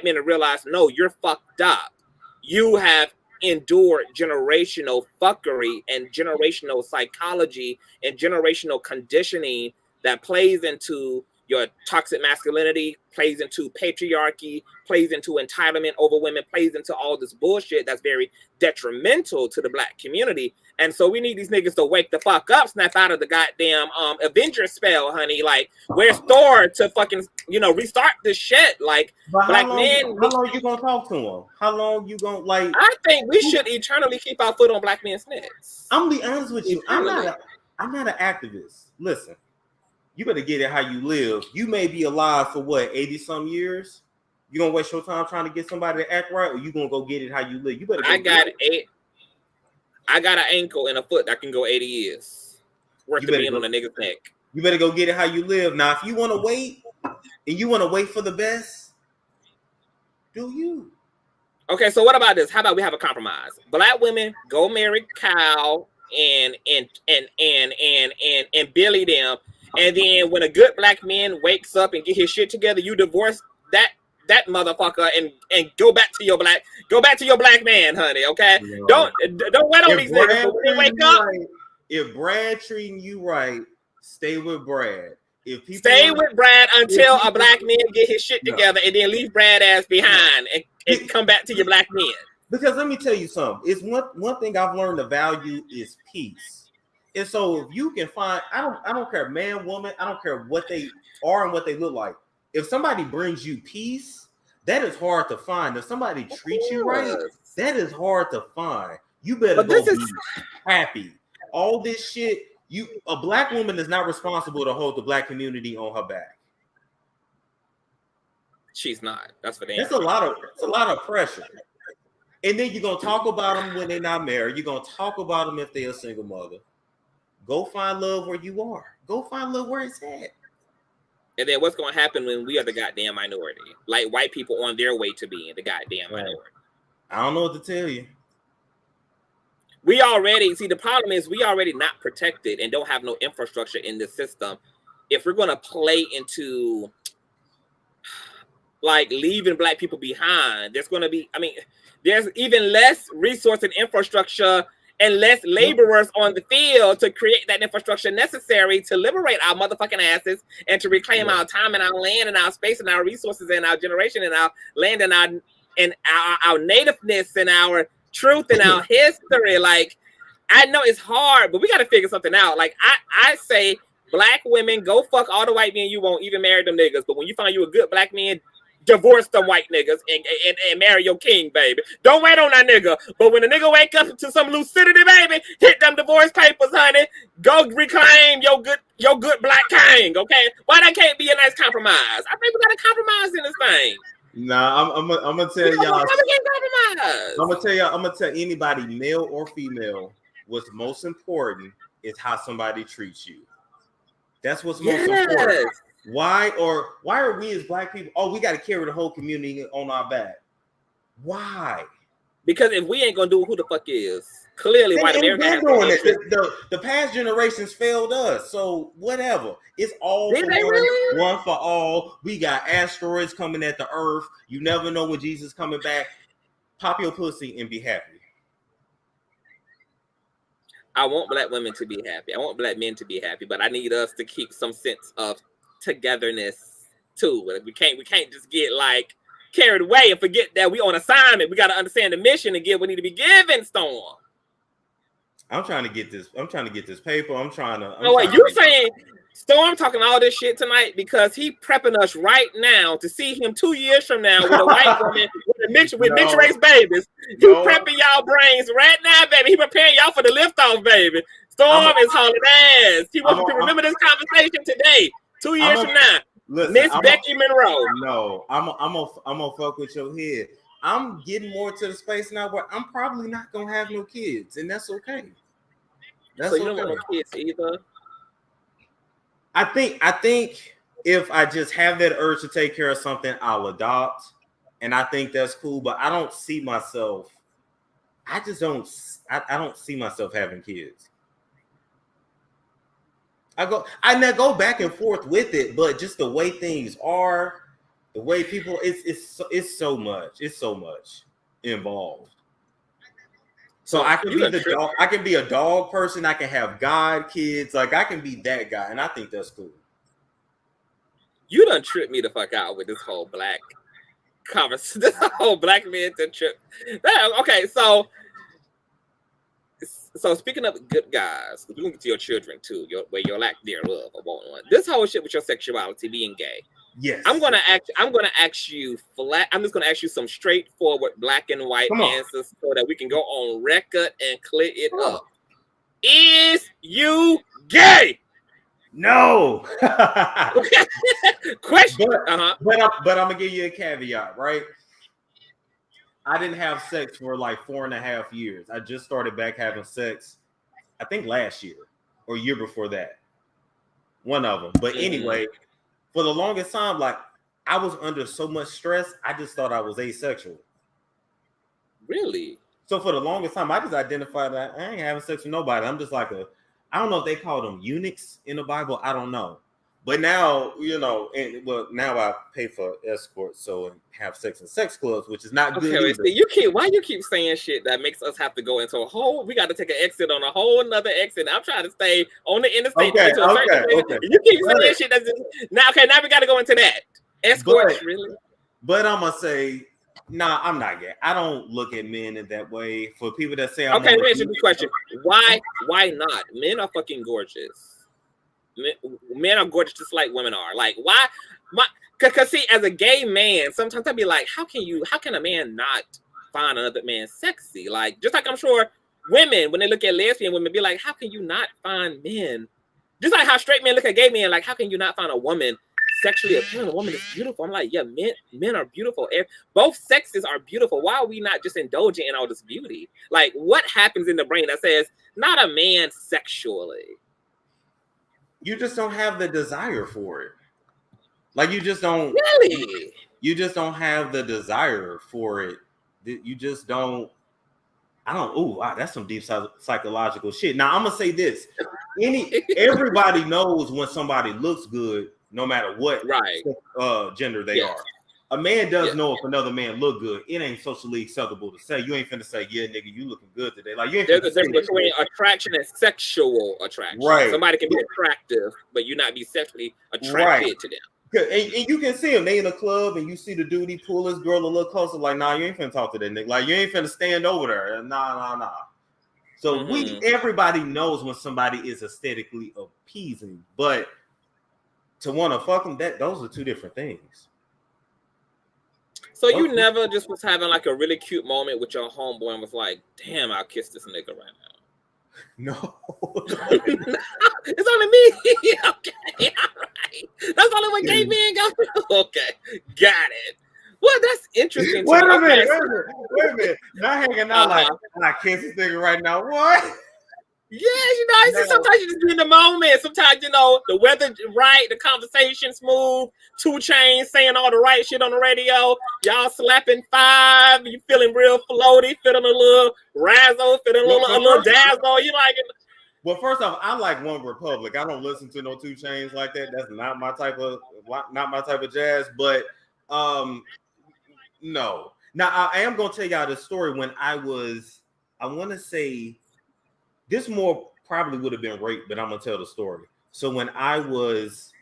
men to realize, no, you're fucked up. You have endured generational fuckery and generational psychology and generational conditioning that plays into your toxic masculinity, plays into patriarchy, plays into entitlement over women, plays into all this bullshit that's very detrimental to the black community. And so we need these niggas to wake the fuck up, snap out of the goddamn Avenger spell, honey. Like, where's Thor to fucking, restart this shit? Like, but black men. How long you gonna talk to him? How long you gonna like? I think we should eternally keep our foot on black men's necks. I'm gonna be honest with you. I'm not an activist. Listen. You better get it how you live. You may be alive for 80 some years. You gonna waste your time trying to get somebody to act right, or you gonna go get it how you live? You better. I got an ankle and a foot that can go 80 years. Worth being on a nigga's neck. You better go get it how you live. Now, if you want to wait, and you want to wait for the best, do you? Okay, so what about this? How about we have a compromise? Black women go marry Kyle and Billy them, and then when a good black man wakes up and get his shit together, you divorce that motherfucker and go back to your black man, honey. Okay, No. don't wait on these niggas. But when they wake up, right, if Brad treating you right, stay with Brad. If people stay with Brad until a black man get his shit together, and then leave Brad ass behind and come back to your black men. Because let me tell you something. It's one thing I've learned to value is peace. And so if you can find, I don't care, man, woman, I don't care what they are and what they look like. If somebody brings you peace, that is hard to find. If somebody treats you right, that is hard to find. You better be happy. All this shit, a black woman is not responsible to hold the black community on her back. She's not. That's for them. It's a lot of pressure. And then you're gonna talk about them when they're not married. You're gonna talk about them if they're a single mother. Go find love where you are. Go find love where it's at. And then what's going to happen when we are the goddamn minority? Like white people on their way to being the goddamn minority. I don't know what to tell you. The problem is we already not protected and don't have no infrastructure in the system. If we're going to play into like leaving black people behind, there's going to be, there's even less resource and infrastructure and less laborers on the field to create that infrastructure necessary to liberate our motherfucking asses and to reclaim our time and our land and our space and our resources and our generation and our land and our nativeness and our truth and our history. Like, I know it's hard, but we got to figure something out. Like, I say, black women, go fuck all the white men you won't, even marry them niggas. But when you find you a good black man, divorce them white niggas and marry your king, baby. Don't wait on that nigga. But when the nigga wake up to some lucidity, baby, hit them divorce papers, honey. Go reclaim your good black king, okay? Why that can't be a nice compromise? I think we got a compromise in this thing. Nah, I'm gonna tell y'all. I'm gonna tell anybody, male or female, what's most important is how somebody treats you. That's what's most important. Why are we as black people? Oh, we got to carry the whole community on our back. Why? Because if we ain't gonna do it, who the fuck is? Clearly, white America. The past generations failed us, so whatever. It's all one for all. We got asteroids coming at the earth. You never know when Jesus coming back. Pop your pussy and be happy. I want black women to be happy. I want black men to be happy, but I need us to keep some sense of togetherness too. We can't just get like carried away and forget that we on assignment. We got to understand the mission and get what need to be given, Storm. I'm trying to get this paper. You saying Storm talking all this shit tonight because he prepping us right now to see him 2 years from now with a white woman with mixed race babies. He prepping y'all brains right now, baby. He preparing y'all for the liftoff, baby. Storm is hauling ass. He wants you to remember this conversation today. 2 years from now, Miss Becky Monroe. No, I'm gonna fuck with your head. I'm getting more to the space now where I'm probably not gonna have no kids, and that's okay. So you don't want no kids either? I think if I just have that urge to take care of something, I'll adopt, and I think that's cool. But I don't see myself. I don't see myself having kids. I go back and forth with it, but just the way things are, the way people, it's so much involved. So I can be a dog person. I can have God kids. Like I can be that guy, and I think that's cool. You done tripped me the fuck out with this whole black conversation. This whole black man to trip. Okay, so speaking of good guys, we can get to your children too, your lack thereof of one. This whole shit with your sexuality being gay. Yes. I'm gonna ask you flat. I'm just gonna ask you some straightforward black and white answers so that we can go on record and clear it up. Is you gay? No. Question. But I'm gonna give you a caveat, right? I didn't have sex for like 4.5 years. I just started back having sex, I think last year or year before that. One of them. But anyway, for the longest time, like I was under so much stress, I just thought I was asexual. Really? So for the longest time, I just identified that I ain't having sex with nobody. I'm just like I don't know if they call them eunuchs in the Bible. I don't know. But now, now I pay for escorts, and have sex in sex clubs, which is not good either. See, why you keep saying shit that makes us have to go into a whole, we got to take an exit on a whole another exit. I'm trying to stay on the interstate. Okay. You keep saying shit that's now we got to go into that. Escorts, really? But I'm going to say, nah, I'm not gay. I don't look at men in that way. For people that say, okay, let me answer this question. Why not? Men are fucking gorgeous. Men are gorgeous just like women are. Like, why? Because see, as a gay man, sometimes I'd be like, how can a man not find another man sexy? Like, just like I'm sure women, when they look at lesbian women, be like, how can you not find men? Just like how straight men look at gay men, like, how can you not find a woman sexually appealing? A woman is beautiful. I'm like, yeah, men are beautiful. Both sexes are beautiful. Why are we not just indulging in all this beauty? Like, what happens in the brain that says, not a man sexually? You just don't have the desire for it. Like, you just don't. Really? You just don't have the desire for it. You just don't. I don't. Oh, wow, that's some deep psychological shit. Now I'm gonna say this: everybody knows when somebody looks good, no matter what gender they are. A man does know if another man look good. It ain't socially acceptable to say. You ain't finna say, yeah, nigga, you looking good today. Like, you ain't. There's a difference between attraction and sexual attraction. Right. Somebody can be attractive, but you not be sexually attracted to them. And you can see them. They in a club, and you see the dude, he pull his girl a little closer. Like, nah, you ain't finna talk to that nigga. Like, you ain't finna stand over there. Nah. So everybody knows when somebody is aesthetically appeasing, but to want to fuck them, those are two different things. So you never just was having like a really cute moment with your homeboy and was like, damn, I'll kiss this nigga right now. No. It's only me. Okay, all right. That's only what gay men go through. Okay, got it. Well, that's interesting. Wait a minute. Not hanging out like, I kiss this nigga right now. What? Yeah, sometimes you just be in the moment. Sometimes, the weather right, the conversation smooth, 2 Chainz saying all the right shit on the radio, y'all slapping 5, you feeling real floaty, feeling a little razzle, feeling a little dazzle, Well, first off, I like One Republic. I don't listen to no 2 Chainz like that. That's not my type of jazz, but no. Now, I am going to tell y'all the story when I want to say, this more probably would have been rape, but I'm gonna tell the story. So when I was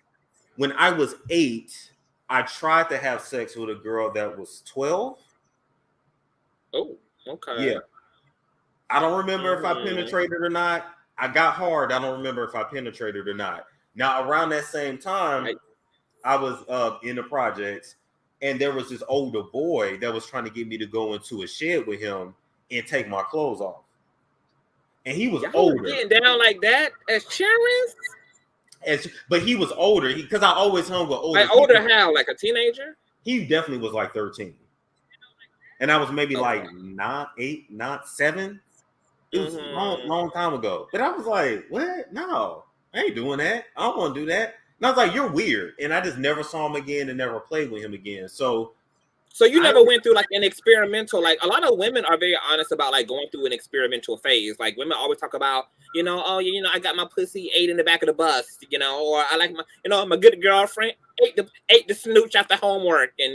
8, I tried to have sex with a girl that was 12. Oh, okay. Yeah. I don't remember if I penetrated or not. I got hard. I don't remember if I penetrated or not. Now, around that same time, I was in the projects, and there was this older boy that was trying to get me to go into a shed with him and take my clothes off. And he was older. Getting down like that as Charles? But he was older because I always hung with older. Like older how? Like a teenager? He definitely was like 13. And I was maybe like 8, 7. It was a long time ago. But I was like, what? No, I ain't doing that. I don't want to do that. And I was like, you're weird. And I just never saw him again and never played with him again. So you never went through like an experimental, like a lot of women are very honest about like going through an experimental phase. Like women always talk about, I got my pussy ate in the back of the bus, or I like my good girlfriend ate the snooch after homework. And,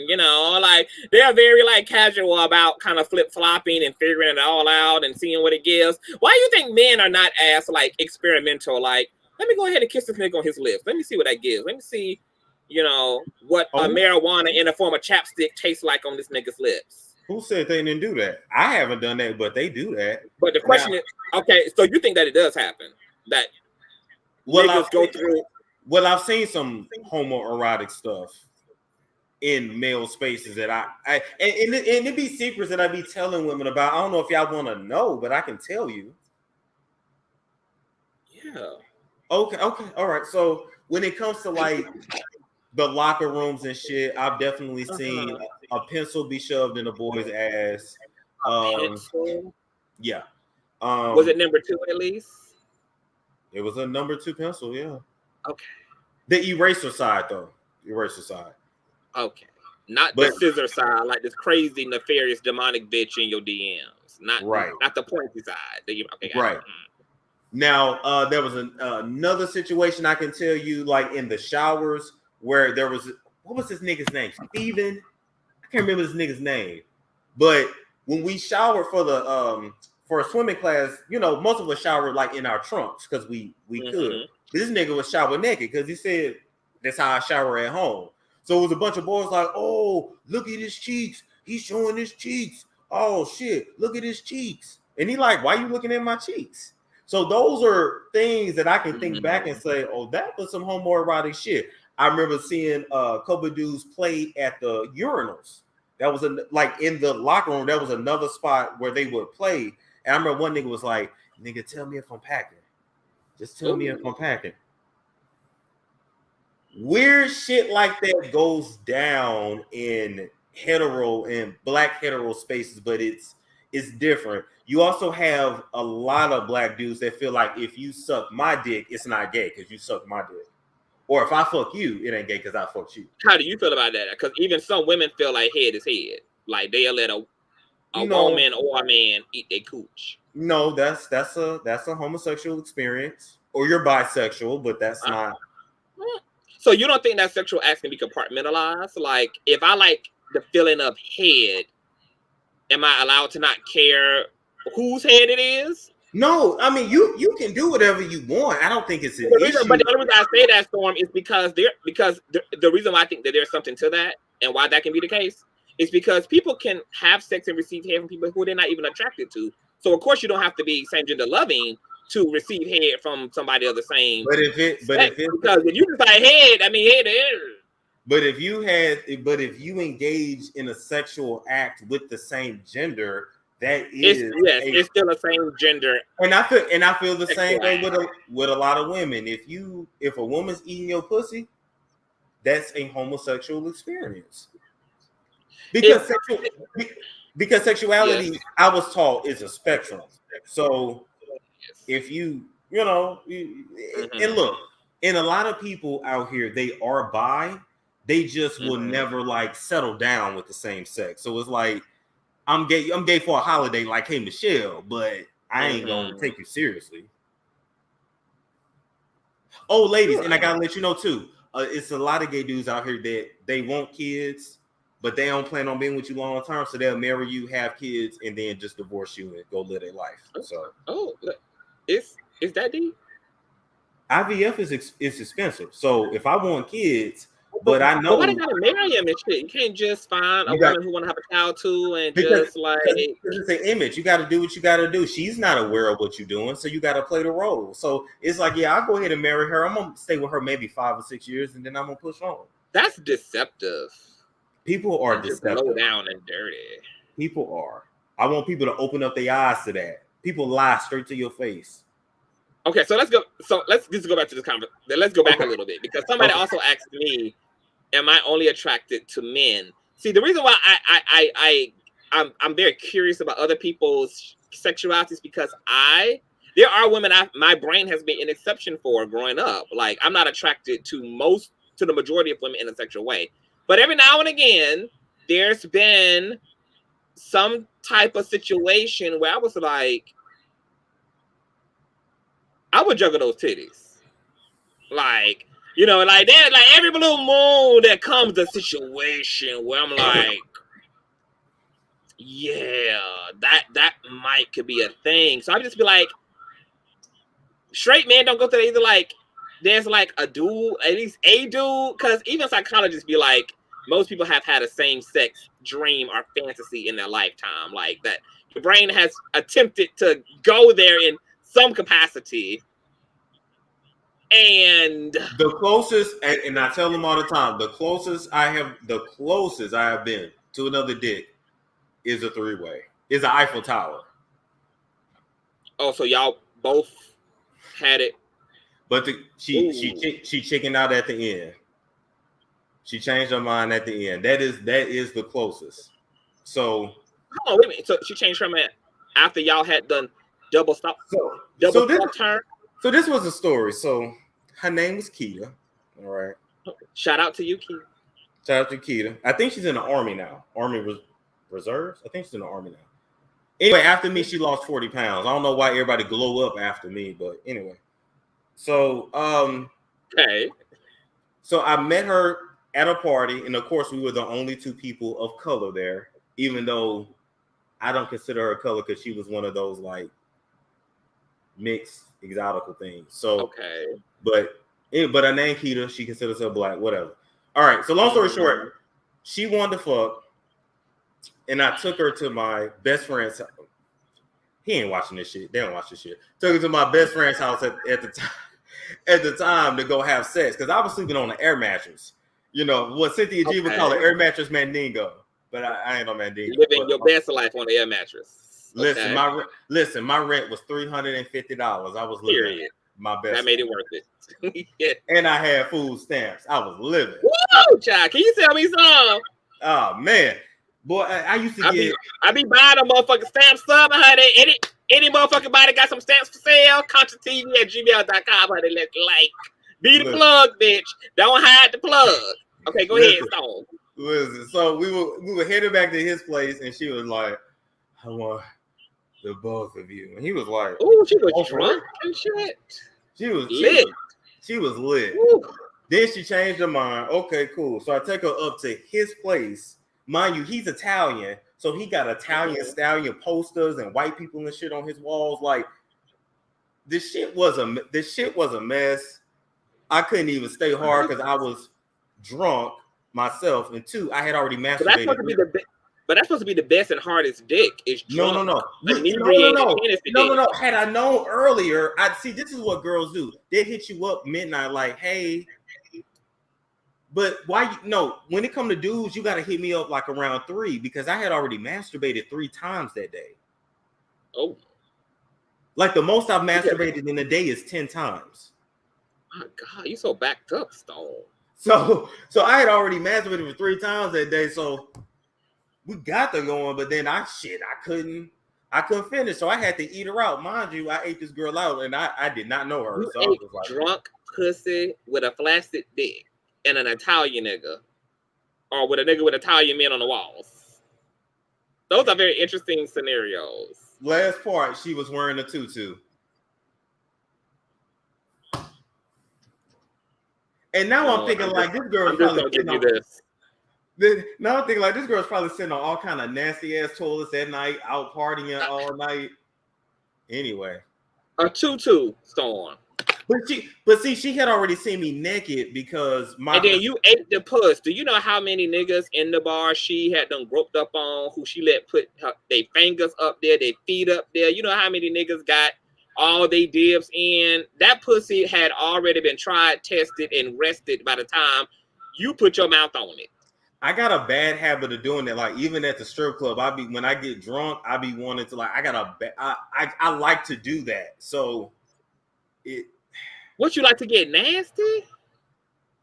like they're very like casual about kind of flip-flopping and figuring it all out and seeing what it gives. Why do you think men are not as like experimental? Like, let me go ahead and kiss this nigga on his lips. Let me see what that gives. Let me see. What marijuana in a form of chapstick tastes like on this nigga's lips. Who said they didn't do that? I haven't done that, but they do that. But the question is, okay, so you think that it does happen? That niggas go through? Well, I've seen some homoerotic stuff in male spaces that and it be secrets that I be telling women about. I don't know if y'all want to know, but I can tell you. Yeah. Okay. All right. So when it comes to like the locker rooms and shit, I've definitely seen a pencil be shoved in a boy's ass. Pencil? Yeah. Was it number 2 at least? It was a number 2 pencil, yeah. Okay. The eraser side, though. Eraser side. Okay. Not But the scissor side, like this crazy, nefarious, demonic bitch in your DMs. Not the pointy side. Okay, right. Now, there was another situation I can tell you, like in the showers, where there was, what was this nigga's name? Steven? I can't remember this nigga's name. But when we showered for a swimming class, you know, most of us showered like in our trunks because we could. But this nigga was shower naked because he said that's how I shower at home. So it was a bunch of boys like, oh, look at his cheeks. He's showing his cheeks. Oh shit, look at his cheeks. And he like, why you looking at my cheeks? So those are things that I can think back and say, oh, that was some homoerotic shit. I remember seeing a couple of dudes play at the urinals. That was like in the locker room. That was another spot where they would play. And I remember one nigga was like, nigga, tell me if I'm packing. Just tell me if I'm packing. Weird shit like that goes down in hetero and black hetero spaces, but it's different. You also have a lot of black dudes that feel like if you suck my dick, it's not gay because you suck my dick. Or if I fuck you, it ain't gay because I fucked you. How do you feel about that? Because even some women feel like head is head. Like they'll let a woman or a man eat their cooch. No, that's a homosexual experience. Or you're bisexual, but that's not. So you don't think that sexual acts can be compartmentalized? Like if I like the feeling of head, am I allowed to not care whose head it is? No, I mean you can do whatever you want. I don't think it's an issue. But the only reason I say that, Storm, is because the reason why I think that there's something to that and why that can be the case is because people can have sex and receive head from people who they're not even attracted to. So of course you don't have to be same gender loving to receive head from somebody of the same. Because if you decide head, I mean head is. But if you engage in a sexual act with the same gender, it's still the same gender. And I feel the same way with a lot of women. If a woman's eating your pussy, that's a homosexual experience. Because sexuality, I was taught, is a spectrum. So if you know, and look, and a lot of people out here, they are bi, they just will never like settle down with the same sex. So it's like, I'm gay for a holiday, like, hey, Michelle, but I ain't gonna take you seriously. Oh, ladies, and I gotta let you know too, it's a lot of gay dudes out here that they want kids, but they don't plan on being with you long term, so they'll marry you, have kids, and then just divorce you and go live their life. So, is that deep? IVF is expensive. So if I want kids, but I know, why they gotta marry him and shit? You can't just find a woman who want to have a child too, and just like it's an image. You got to do what you got to do. She's not aware of what you're doing, so you got to play the role. So it's like, yeah, I'll go ahead and marry her. I'm gonna stay with her maybe 5 or 6 years, and then I'm gonna push on. That's deceptive. People are deceptive. Low down and dirty. People are. I want people to open up their eyes to that. People lie straight to your face. Okay, so let's go. So let's just go back to this conversation. Let's go back a little bit because somebody also asked me, "Am I only attracted to men?" See, the reason why I'm very curious about other people's sexuality is because there are women my brain has been an exception for growing up. Like I'm not attracted to the majority of women in a sexual way, but every now and again, there's been some type of situation where I was like, I would juggle those titties. Like, you know, like that, like every blue moon there comes a situation where I'm like, yeah, that could be a thing. So I just be like, straight men don't go to either like there's like a dude, at least a dude, because even psychologists be like, most people have had a same-sex dream or fantasy in their lifetime. Like that your brain has attempted to go there in some capacity. And the closest, and I tell them all the time, the closest I have been to another dick is a 3-way. Is an Eiffel Tower. Oh, so y'all both had it. But she chickened out at the end. She changed her mind at the end. That is the closest. So wait a minute. So she changed her mind after y'all had done double stop turn. So this was a story. So her name was Keita. All right. Shout out to you, Keita. Shout out to Keita. I think she's in the Army now. Army Reserves? I think she's in the Army now. Anyway, after me, she lost 40 pounds. I don't know why everybody glow up after me, but anyway. So, Okay. So I met her at a party, and of course, we were the only two people of color there, even though I don't consider her color because she was one of those like mixed exotical things. So, okay. But her name Keita, she considers herself black, whatever. All right, so long story short, she wanted to fuck, and I took her to my best friend's house. He ain't watching this shit. They don't watch this shit. Took her to my best friend's house at the time to go have sex because I was sleeping on an air mattress. You know what Cynthia G would call an air mattress mandingo, but I ain't no mandingo. Living your best life on the air mattress. Listen, my rent was $350. I was living my best. That made it worth it. Yeah. And I had food stamps. I was living. Woo, child! Can you tell me some? Oh man, boy, I used to get. I be buying a motherfucking stamp sub, honey. Any motherfucking body got some stamps for sale? Consciouztv@gmail.com, honey. Let's be the plug, bitch. Don't hide the plug. Okay, go ahead, Stone. Listen, so we were headed back to his place, and she was like, "I want the both of you," and he was like, "Oh, she was drunk and shit." She was lit. She was lit. Ooh. Then she changed her mind. Okay, cool. So I take her up to his place. Mind you, he's Italian, so he got Italian stallion posters and white people and shit on his walls. Like this shit was a mess. I couldn't even stay hard because I was drunk myself, and two, I had already masturbated. But that's supposed to be the best and hardest dick. Is drunk. No. Had I known earlier, I'd see. This is what girls do. They hit you up midnight, like, "Hey." But why? When it come to dudes, you got to hit me up like around 3 because I had already masturbated 3 times that day. Oh, like the most I've masturbated in a day is 10 times. My God, you so backed up, Stone. So I had already masturbated for 3 times that day. So we got to going, but then I couldn't finish. So I had to eat her out. Mind you, I ate this girl out, and I did not know her. So I was like, drunk pussy with a flaccid dick. And an Italian nigga, or with a nigga with Italian men on the walls. Those are very interesting scenarios. Last part, she was wearing a tutu. And now I'm thinking like this girl is probably sitting on this. Now I'm thinking like this girl's probably sitting on all kind of nasty ass toilets at night, out partying all night. Anyway, a tutu, Storm. But see, she had already seen me naked because and then you ate the puss. Do you know how many niggas in the bar she had them groped up on, who she let put their fingers up there, their feet up there? You know how many niggas got all they dibs in? That pussy had already been tried, tested, and rested by the time you put your mouth on it. I got a bad habit of doing that. Like even at the strip club, when I get drunk, I be wanting to like I like to do that. So What, you like to get nasty?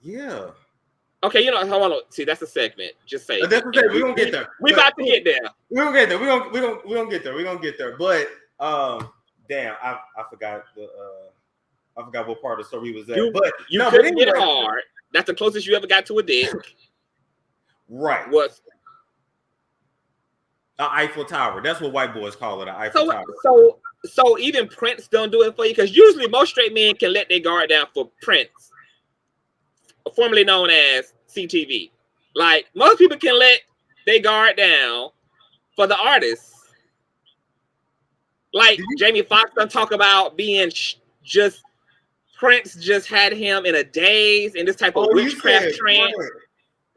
Yeah. Okay, hold on. See, that's a segment. Just say. That's a segment. We're gonna get there. We about to get there. We're gonna get there. We're gonna get there. We're gonna get there. But damn, I forgot what part of the story was that. You couldn't get hard. That's the closest you ever got to a dick. Right. What? An Eiffel Tower. That's what white boys call it, an Eiffel Tower. So even Prince don't do it for you? Because usually most straight men can let their guard down for Prince, formerly known as CTV. Like, most people can let their guard down for the artists. Like, Jamie Foxx done talk about being just, Prince just had him in a daze in this type of witchcraft trance.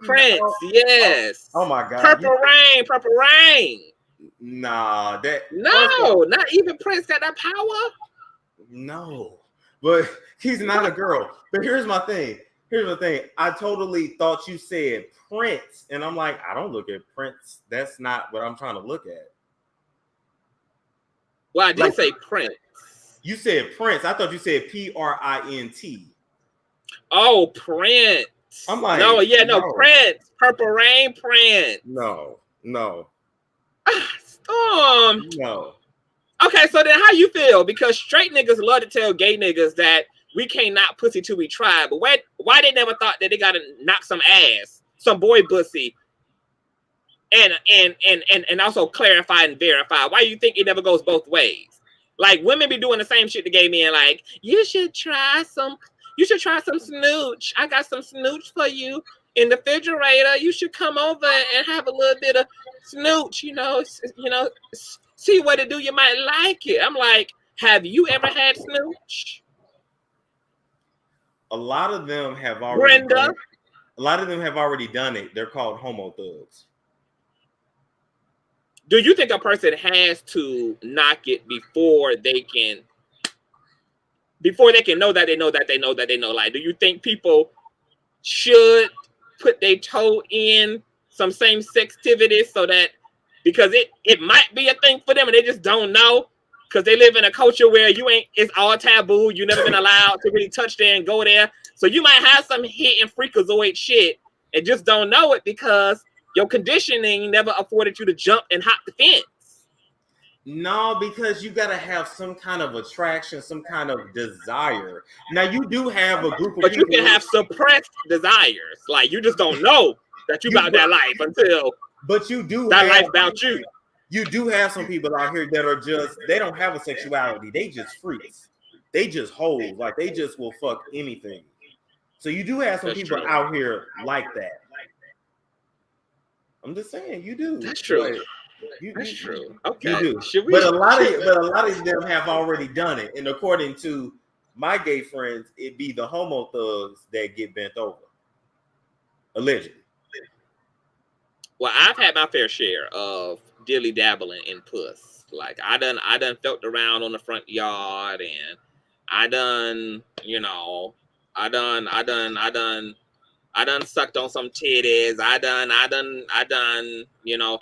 Prince, yes. Oh my God. Purple Rain. Nah, not even Prince got that power. No, but he's not a girl. But here's my thing. I totally thought you said Prince, and I'm like, I don't look at Prince. That's not what I'm trying to look at. Well, I did say Prince. You said Prince. I thought you said Print. Oh, Prince. I'm like, no, Prince. Purple Rain, Prince. No. Storm. No. Okay, so then how you feel? Because straight niggas love to tell gay niggas that we can't knock pussy till we try, but why they never thought that they gotta knock some ass some boy pussy and also clarify and verify? Why do you think it never goes both ways? Like, women be doing the same shit to gay men, like, you should try some snooch. I got some snooch for you in the refrigerator. You should come over and have a little bit of snooch, see what it do. You might like it. I'm like, have you ever had snooch? A lot of them have already Brenda? done it. A lot of them have already done it. They're called homo thugs. Do you think a person has to knock it before they can know that they know that they know that they know? Like, do you think people should put their toe in some same-sex activity so that, because it might be a thing for them and they just don't know, because they live in a culture where it's all taboo. You never been allowed to really touch there and go there. So you might have some hidden freakazoid shit and just don't know it because your conditioning never afforded you to jump and hop the fence. No, because you got to have some kind of attraction, some kind of desire. Now, you do have a group of But you people. can have suppressed desires. Like, you just don't know that you about that life until But you do that have, life about you. You do have some people out here that are they don't have a sexuality. They just freaks. They just hoes. Like, they just will fuck anything. So you do have some That's people true. out here like that. I'm just saying, you do. That's true. That's true. Okay. You do. But a lot of them have already done it. And according to my gay friends, it be the homo thugs that get bent over. Allegedly. Well, I've had my fair share of dilly dabbling in puss. Like, I done felt around on the front yard, and I done sucked on some titties. I done,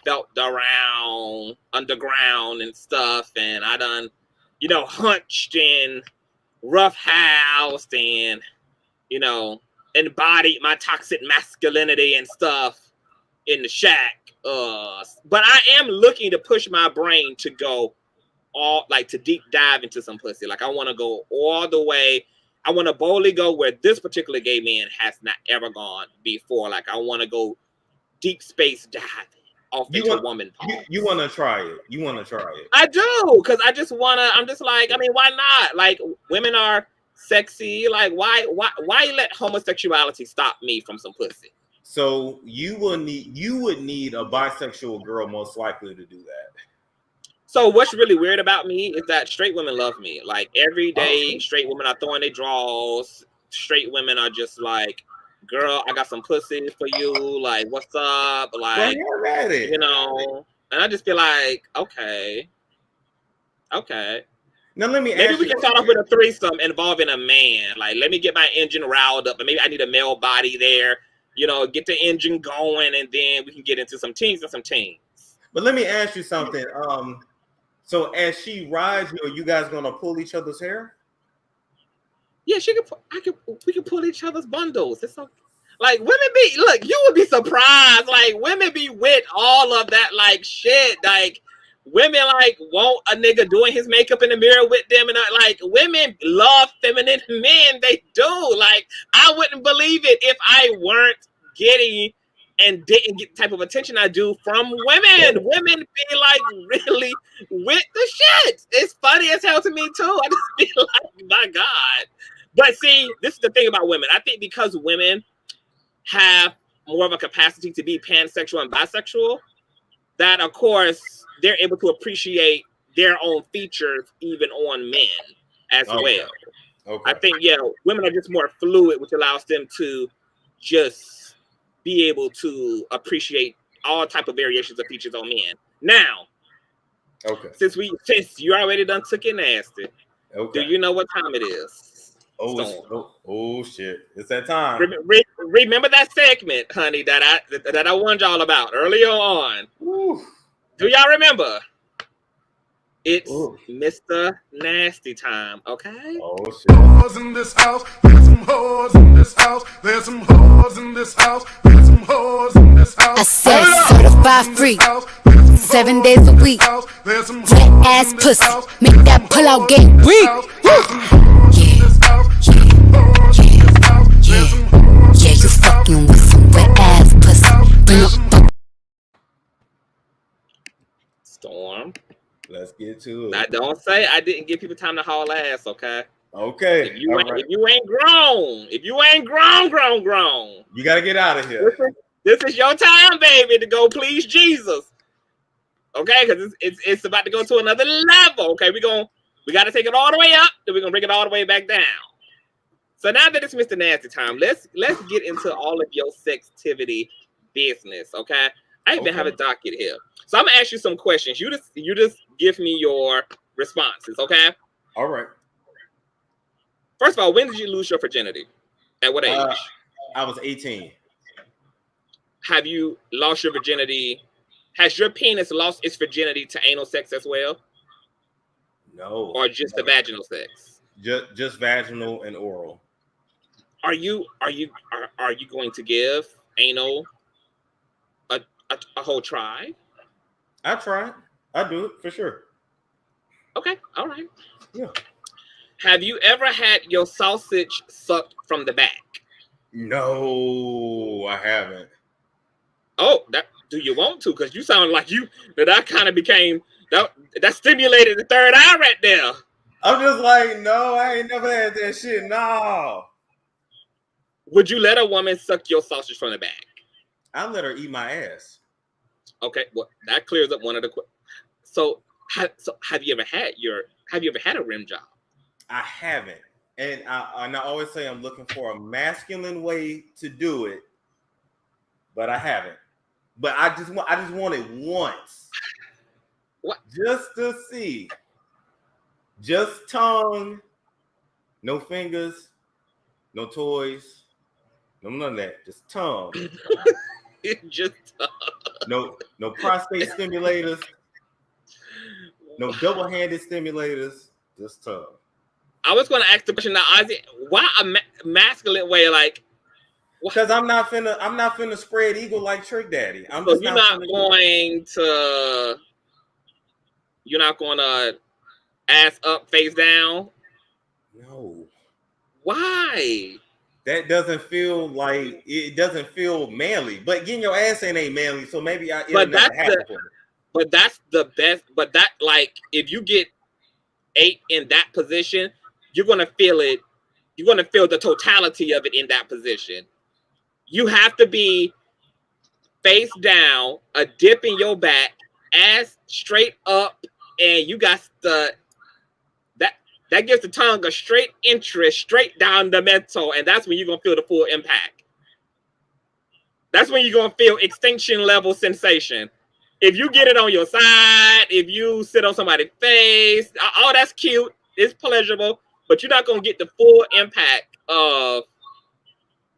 felt around underground and stuff. And I done, hunched and roughhoused and, embodied my toxic masculinity and stuff in the shack. But I am looking to push my brain to go to deep dive into some pussy. Like, I want to go all the way. I want to boldly go where this particular gay man has not ever gone before. Like, I want to go deep space diving off into a woman palm. You want to try it. You want to try it. I do, because I just want to. I'm just like, I mean, why not? Like, women are sexy. Like, why let homosexuality stop me from some pussy? So you would need a bisexual girl most likely to do that. So what's really weird about me is that straight women love me. Like, every day, straight women are throwing their draws. Straight women are just like, girl, I got some pussy for you. Like, what's up? Like, and I just feel like, okay. Now let me maybe ask we can start off with a threesome involving a man. Like, let me get my engine riled up, and maybe I need a male body there. Get the engine going, and then we can get into some teens and some teens. But let me ask you something. So as she rides you, are you guys gonna pull each other's hair? Yeah, we can pull each other's bundles. It's okay. Like, women you would be surprised. Like, women be with all of that, like, shit. Like, women, like, want a nigga doing his makeup in the mirror with them. And, like, women love feminine men. They do. Like, I wouldn't believe it if I weren't getting and didn't get the type of attention I do from women. Women be, like, really with the shit. It's funny as hell to me, too. I just feel like, my God. But see, this is the thing about women. I think because women have more of a capacity to be pansexual and bisexual, that, of course, they're able to appreciate their own features even on men as well. Okay. I think, women are just more fluid, which allows them to just be able to appreciate all type of variations of features on men. Now, since you already done took it nasty, do you know what time it is? Oh shit! It's that time. Remember that segment, honey, that I warned y'all about earlier on. Ooh. Do y'all remember? It's Mr. Nasty time, okay? Oh shit! Whores in this house. There's some whores in this house. There's some whores in this house. There's some whores in this house. I said certified free, 7 days a week. Wet ass pussy, make that pull out game weak. Yeah, you fucking with some wet ass pussy. Let's get to it. Now, don't say I didn't give people time to haul ass, okay? Okay. If you ain't grown, grown, you gotta get out of here. This is your time, baby, to go please Jesus. Okay, because it's about to go to another level. Okay, we got to take it all the way up, then we're gonna bring it all the way back down. So now that it's Mr. Nasty time, let's get into all of your sextivity business. Okay, I even have a docket here, so I'm gonna ask you some questions. You just give me your responses. Okay. All right. First of all, when did you lose your virginity? At what age? I was 18. Have you lost your virginity? Has your penis lost its virginity to anal sex as well? No. Or just the vaginal sex? Just vaginal and oral. Are you going to give anal a whole try? I try. I do it for sure. Okay, all right. Yeah. Have you ever had your sausage sucked from the back? No, I haven't. Oh, do you want to? Because you sound like that kind of became that stimulated the third eye right there. I'm just like, no, I ain't never had that shit. No. Would you let a woman suck your sausage from the back? I let her eat my ass. Okay, well that clears up one of the. So have you ever had a rim job? I haven't, and I always say I'm looking for a masculine way to do it, but I haven't. But I just want it once. What? Just to see. Just tongue, no fingers, no toys, none of that. Just tongue. Just no prostate stimulators, no double-handed stimulators, just tongue. I was going to ask the question now, Ozzy, why a masculine way? Like, because I'm not finna spread eagle like Trick Daddy. You're not going to ass up, face down. No. Why? That doesn't feel manly. But getting your ass in ain't manly, so maybe But that's the best. But that, like, if you get 8 in that position, you're gonna feel it. You're gonna feel the totality of it in that position. You have to be face down, a dip in your back, ass straight up, and you got that gives the tongue a straight interest, straight down the mental, and that's when you're gonna feel the full impact. That's when you're gonna feel extinction level sensation. If you get it on your side, if you sit on somebody's face, all that's cute, it's pleasurable, but you're not gonna get the full impact of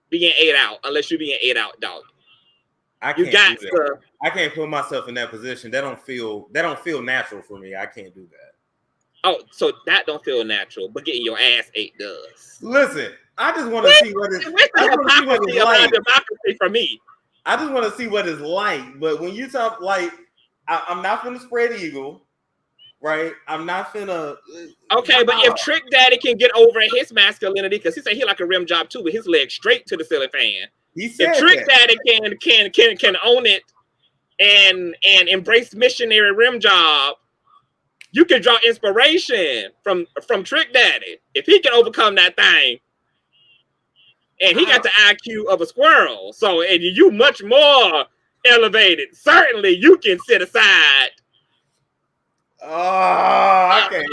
being ate out unless you're being ate out, dog. I can't put myself in that position. That don't feel natural for me. I can't do that. Oh, so that don't feel natural, but getting your ass ate does. Listen, I just want to see what it's like. Democracy for me. I just want to see what it's like. But when you talk like, I'm not finna spread eagle, right? I'm not finna. Okay, but if Trick Daddy can get over his masculinity, because he said he like a rim job too, with his legs straight to the ceiling fan. He said if Trick Daddy can own it and embrace missionary rim job, you can draw inspiration from Trick Daddy. If he can overcome that thing, and he got the IQ of a squirrel, so and you much more elevated. Certainly, you can sit aside. Oh, I can't.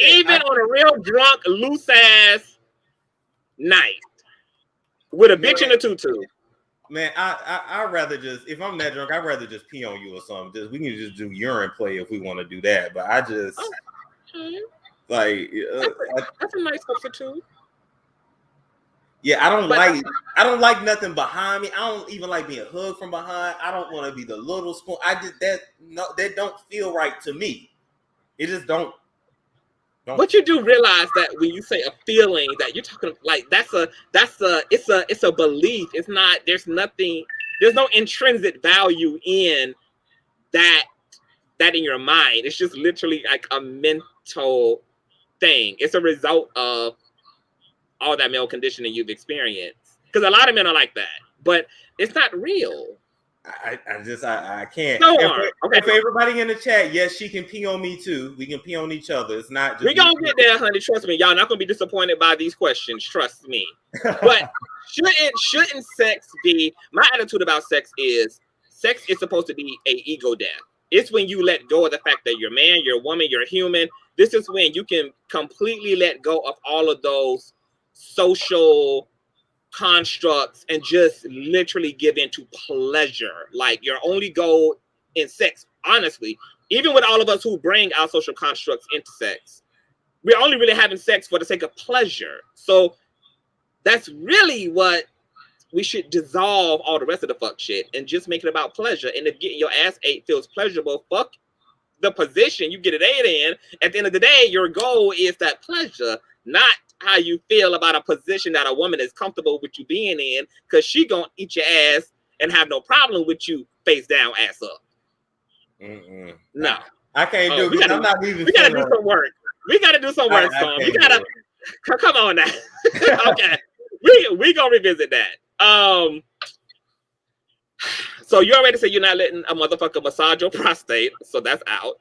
Even on a real drunk, loose ass night with a bitch in a tutu. Man, I'd rather just, if I'm that drunk, I'd rather just pee on you or something. We can just do urine play if we want to do that. But I just that's a nice substitute. Yeah, I don't like nothing behind me. I don't even like being hugged from behind. I don't want to be the little spoon. That don't feel right to me. It just don't. But you do realize that when you say a feeling, that you're talking like it's a belief. It's not. There's no intrinsic value in that in your mind. It's just literally like a mental thing. It's a result of all that male conditioning you've experienced. Because a lot of men are like that, but it's not real. I can't. No, If everybody in the chat, yes, she can pee on me too. We can pee on each other. It's not just we gonna get there, honey. Trust me, y'all not gonna be disappointed by these questions. Trust me. But shouldn't sex be? My attitude about sex is supposed to be a ego death. It's when you let go of the fact that you're man, you're a woman, you're human. This is when you can completely let go of all of those social constructs and just literally give into pleasure. Like your only goal in sex, honestly, even with all of us who bring our social constructs into sex, we're only really having sex for the sake of pleasure. So that's really what we should dissolve all the rest of the fuck shit and just make it about pleasure. And if getting your ass ate feels pleasurable, fuck the position you get it ate in. At the end of the day, your goal is that pleasure, not how you feel about a position that a woman is comfortable with you being in, because she gonna eat your ass and have no problem with you face down, ass up. No, I can't do it. I'm not even. We gotta do some work. We gotta do some work, Storm. You gotta come on now. Okay, we gonna revisit that. So you already said you're not letting a motherfucker massage your prostate, so that's out.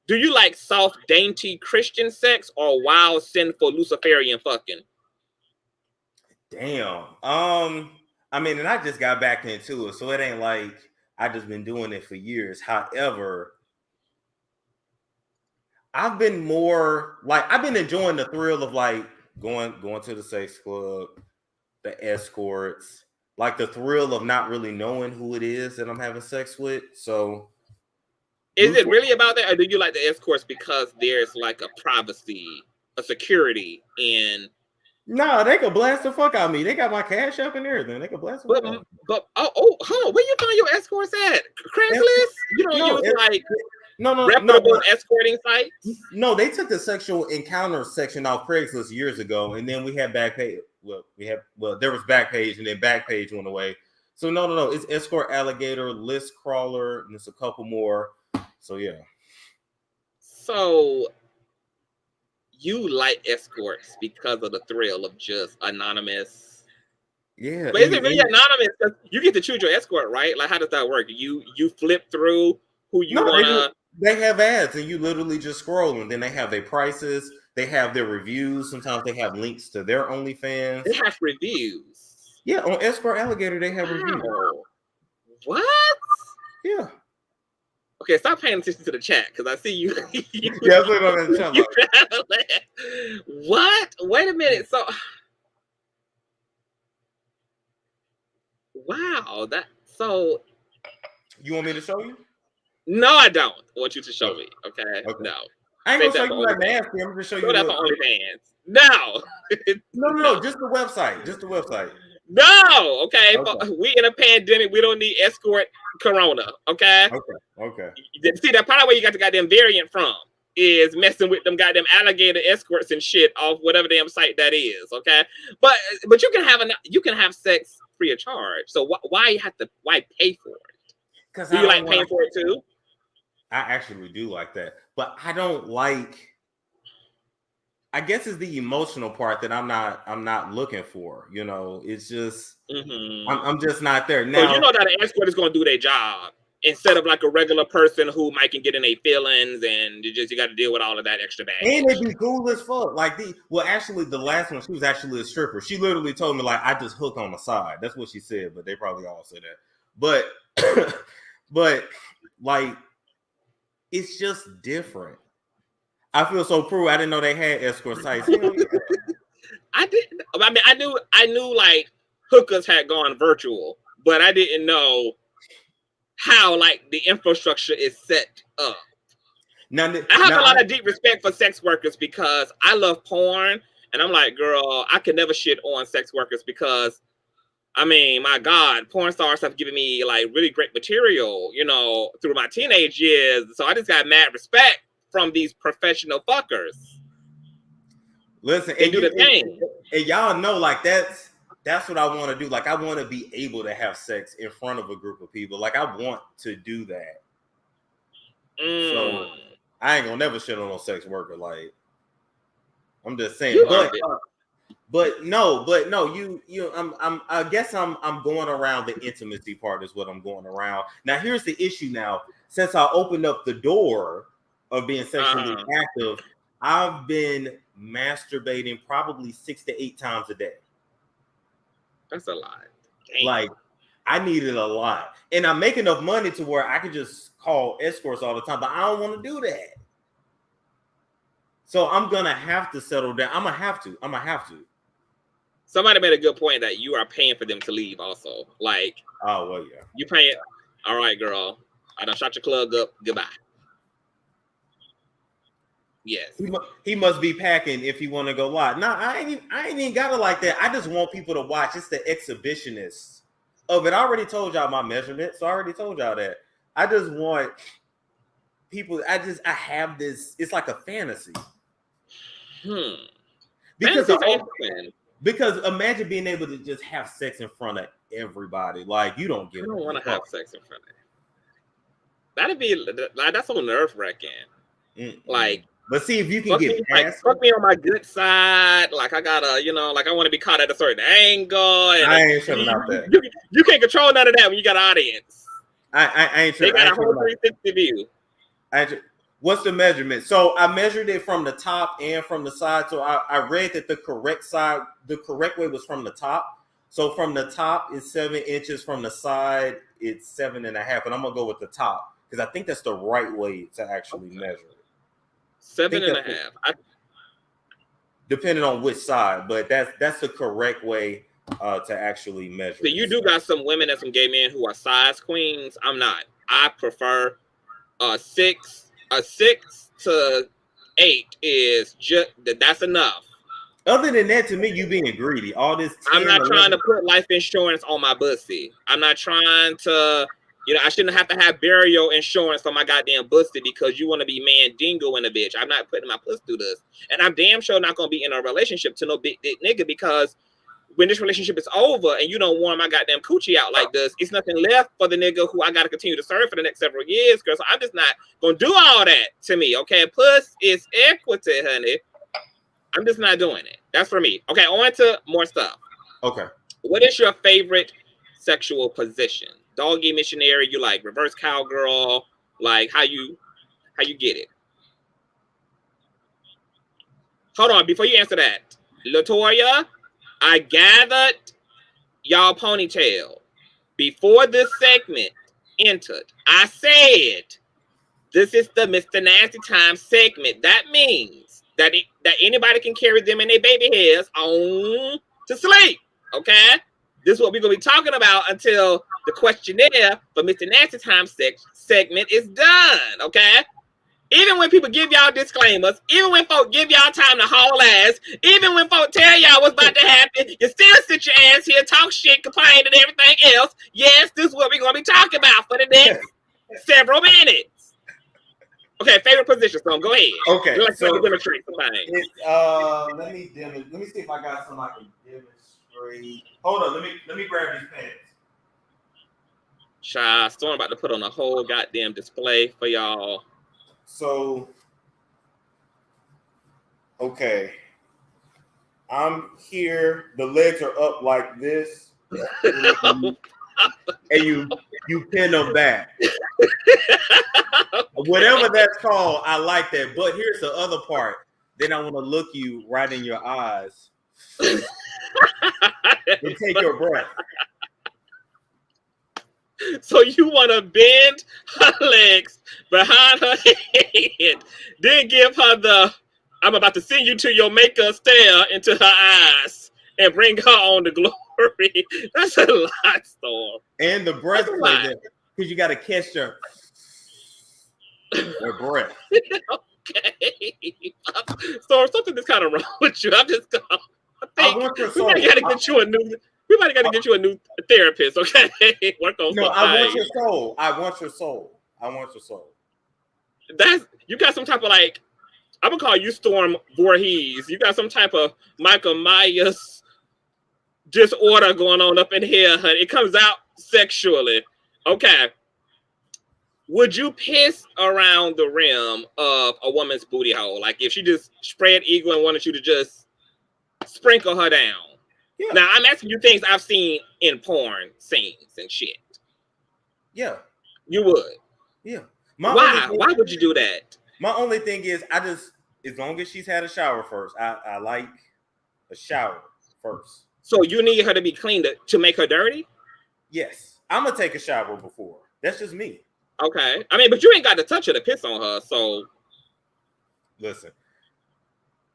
Do you like soft, dainty Christian sex or wild, sinful Luciferian fucking? Damn. I mean, and I just got back into it, so it ain't like I just been doing it for years. However, I've been more like I've been enjoying the thrill of like going to the sex club, the escorts, like the thrill of not really knowing who it is that I'm having sex with. So is it really about that, or do you like the escorts because there's like a privacy, a security in? No, they could blast the fuck out of me. They got my cash up and everything. They could blast the fuck out. But hold on, where you find your escorts at? Craigslist? You don't use like reputable escorting sites? No, they took the sexual encounter section off Craigslist years ago, and then we had Backpage. There was Backpage, and then Backpage went away. So no, it's Escort Alligator, List Crawler, and there's a couple more. So yeah. So you like escorts because of the thrill of just anonymous. Yeah. But is it really anonymous? You get to choose your escort, right? Like, how does that work? You flip through who you wanna. They have ads, and you literally just scroll, and then they have their prices. They have their reviews. Sometimes they have links to their OnlyFans. They have reviews. Yeah, on Escort Alligator they have reviews. What? Yeah. Okay, stop paying attention to the chat because I see you. Yeah, look on the chat. What? Wait a minute. So, wow, so. You want me to show you? No, I don't. I want you to show me. Okay. No. I ain't gonna show you like nasty. I'm gonna show you. That's OnlyFans. No. No, just the website. Just the website. No. Okay. We in a pandemic. We don't need escort corona. Okay. Okay. See, that part where you got the goddamn variant from is messing with them goddamn alligator escorts and shit off whatever damn site that is. Okay. But you can have sex free of charge. So why pay for it? Because do you like paying for it too? I actually do like that, but I don't like. I guess it's the emotional part that I'm not looking for. You know, it's just I'm just not there now. So you know that an escort is going to do their job instead of like a regular person who might can get in their feelings, and you got to deal with all of that extra baggage. And they be cool as fuck. Like actually, the last one, she was actually a stripper. She literally told me like I just hook on the side. That's what she said, but they probably all say that. But like. It's just different. I feel so prude. I didn't know they had escort sites. I didn't. I mean, I knew like hookers had gone virtual, but I didn't know how like the infrastructure is set up. I have a lot of deep respect for sex workers because I love porn, and I'm like, girl, I can never shit on sex workers because. I mean, my God, porn stars have given me like really great material, you know, through my teenage years. So I just got mad respect from these professional fuckers. Listen, they do the thing. And y'all know, like that's what I want to do. Like I want to be able to have sex in front of a group of people. Like I want to do that. So I ain't gonna never shit on no sex worker. Like I'm just saying, But no, I guess I'm going around the intimacy part is what I'm going around. Now here's the issue now. Since I opened up the door of being sexually active, I've been masturbating probably 6 to 8 times a day. That's a lot. Damn. Like I needed a lot. And I make enough money to where I could just call escorts all the time, but I don't want to do that. So I'm gonna have to settle down. I'm gonna have to. Somebody made a good point that you are paying for them to leave also. Like, oh well, yeah. You paying, all right, girl. I done shot your club up. Goodbye. Yes. He must be packing if he want to go live. No, I ain't even got it like that. I just want people to watch. It's the exhibitionists of it. I already told y'all my measurements. So I already told y'all that. I just want people. I have this. It's like a fantasy. Because imagine being able to just have sex in front of everybody. Like you don't get. I don't want to have sex in front of. That'd be like that's so nerve wracking. Like. But see if you can get past. Fuck me on my good side. Like I gotta, like I want to be caught at a certain angle. And I ain't sure about that. You can't control none of that when you got an audience. I ain't sure. They got a whole 360 view. What's the measurement? So I measured it from the top and from the side. So I read that the correct way was from the top. So from the top is 7 inches. From the side, it's 7.5. And I'm gonna go with the top because I think that's the right way to actually measure it. 7.5. Depending on which side, but that's the correct way to actually measure. So you do got some women and some gay men who are size queens. I'm not. I prefer 6 to 8 is just that's enough. Other than that, to me, you being greedy. All this. 10, I'm not 11, trying to put life insurance on my pussy. I'm not trying to. I shouldn't have to have burial insurance for my goddamn pussy because you want to be mandingo in a bitch. I'm not putting my pussy through this. And I'm damn sure not going to be in a relationship to no big dick nigga because when this relationship is over and you don't want my goddamn coochie out like this, it's nothing left for the nigga who I got to continue to serve for the next several years, girl. So I'm just not going to do all that to me, okay? Puss is equity, honey. I'm just not doing it. That's for me. Okay, on to more stuff. Okay. What is your favorite sexual position? Doggy missionary, you like reverse cowgirl, like how you get it. Hold on, before you answer that, Latoya, I gathered y'all ponytail before this segment entered. I said this is the Mr. Nasty Time segment. That means that anybody can carry them and their baby hairs on to sleep. Okay, this is what we're gonna be talking about until the questionnaire for Mr. Nasty Time segment is done, okay? Even when people give y'all disclaimers, even when folk give y'all time to haul ass, even when folk tell y'all what's about to happen, you still sit your ass here, talk shit, complain, and everything else. Yes, this is what we're going to be talking about for the next several minutes. Okay, favorite position, so go ahead. Okay, so let me see if I got something I can demonstrate. Hold on, let me grab these pants. Storm about to put on a whole goddamn display for y'all. So, okay. I'm here. The legs are up like this. And you pin them back. Whatever that's called, I like that. But here's the other part. Then I want to look you right in your eyes. And take your breath. So you want to bend her legs behind her head, then give her the I'm about to send you to your maker stare into her eyes and bring her on the glory. That's a lot, Storm. And the breath because you got to catch her breath. Okay. Storm, something is kind of wrong with you. I'm just going I want your soul. We might got to get you a new therapist, okay? Work on I want your soul. I want your soul. You got some type of like, I'm gonna call you Storm Voorhees. You got some type of Michael Myers disorder going on up in here, honey. It comes out sexually. Okay. Would you piss around the rim of a woman's booty hole? Like if she just spread eagle and wanted you to just sprinkle her down. Yeah. Now I'm asking you things I've seen in porn scenes and shit. Yeah. You would. Yeah. Why? Why would you do that? My only thing is, as long as she's had a shower first, I like a shower first. So you need her to be clean to make her dirty? Yes. I'm going to take a shower before. That's just me. Okay. I mean, but you ain't got to touch her to piss on her, so. Listen.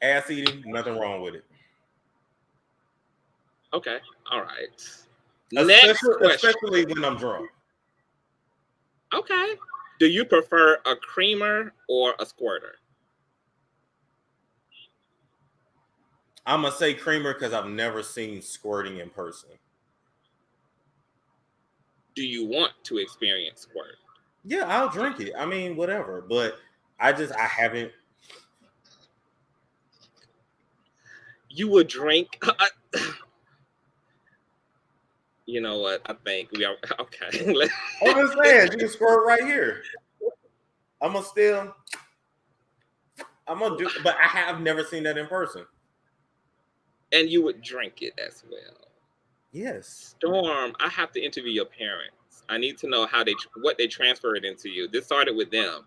Ass eating, nothing wrong with it. Okay. All right. Especially when I'm drunk. Okay. Do you prefer a creamer or a squirter? I'm going to say creamer because I've never seen squirting in person. Do you want to experience squirt? Yeah, I'll drink it. I mean, whatever. But I haven't. You would drink? You know what? I think we are okay. I'm just saying, you can squirt right here. I'm gonna do, but I have never seen that in person. And you would drink it as well. Yes. Storm, I have to interview your parents. I need to know what they transferred into you. This started with them.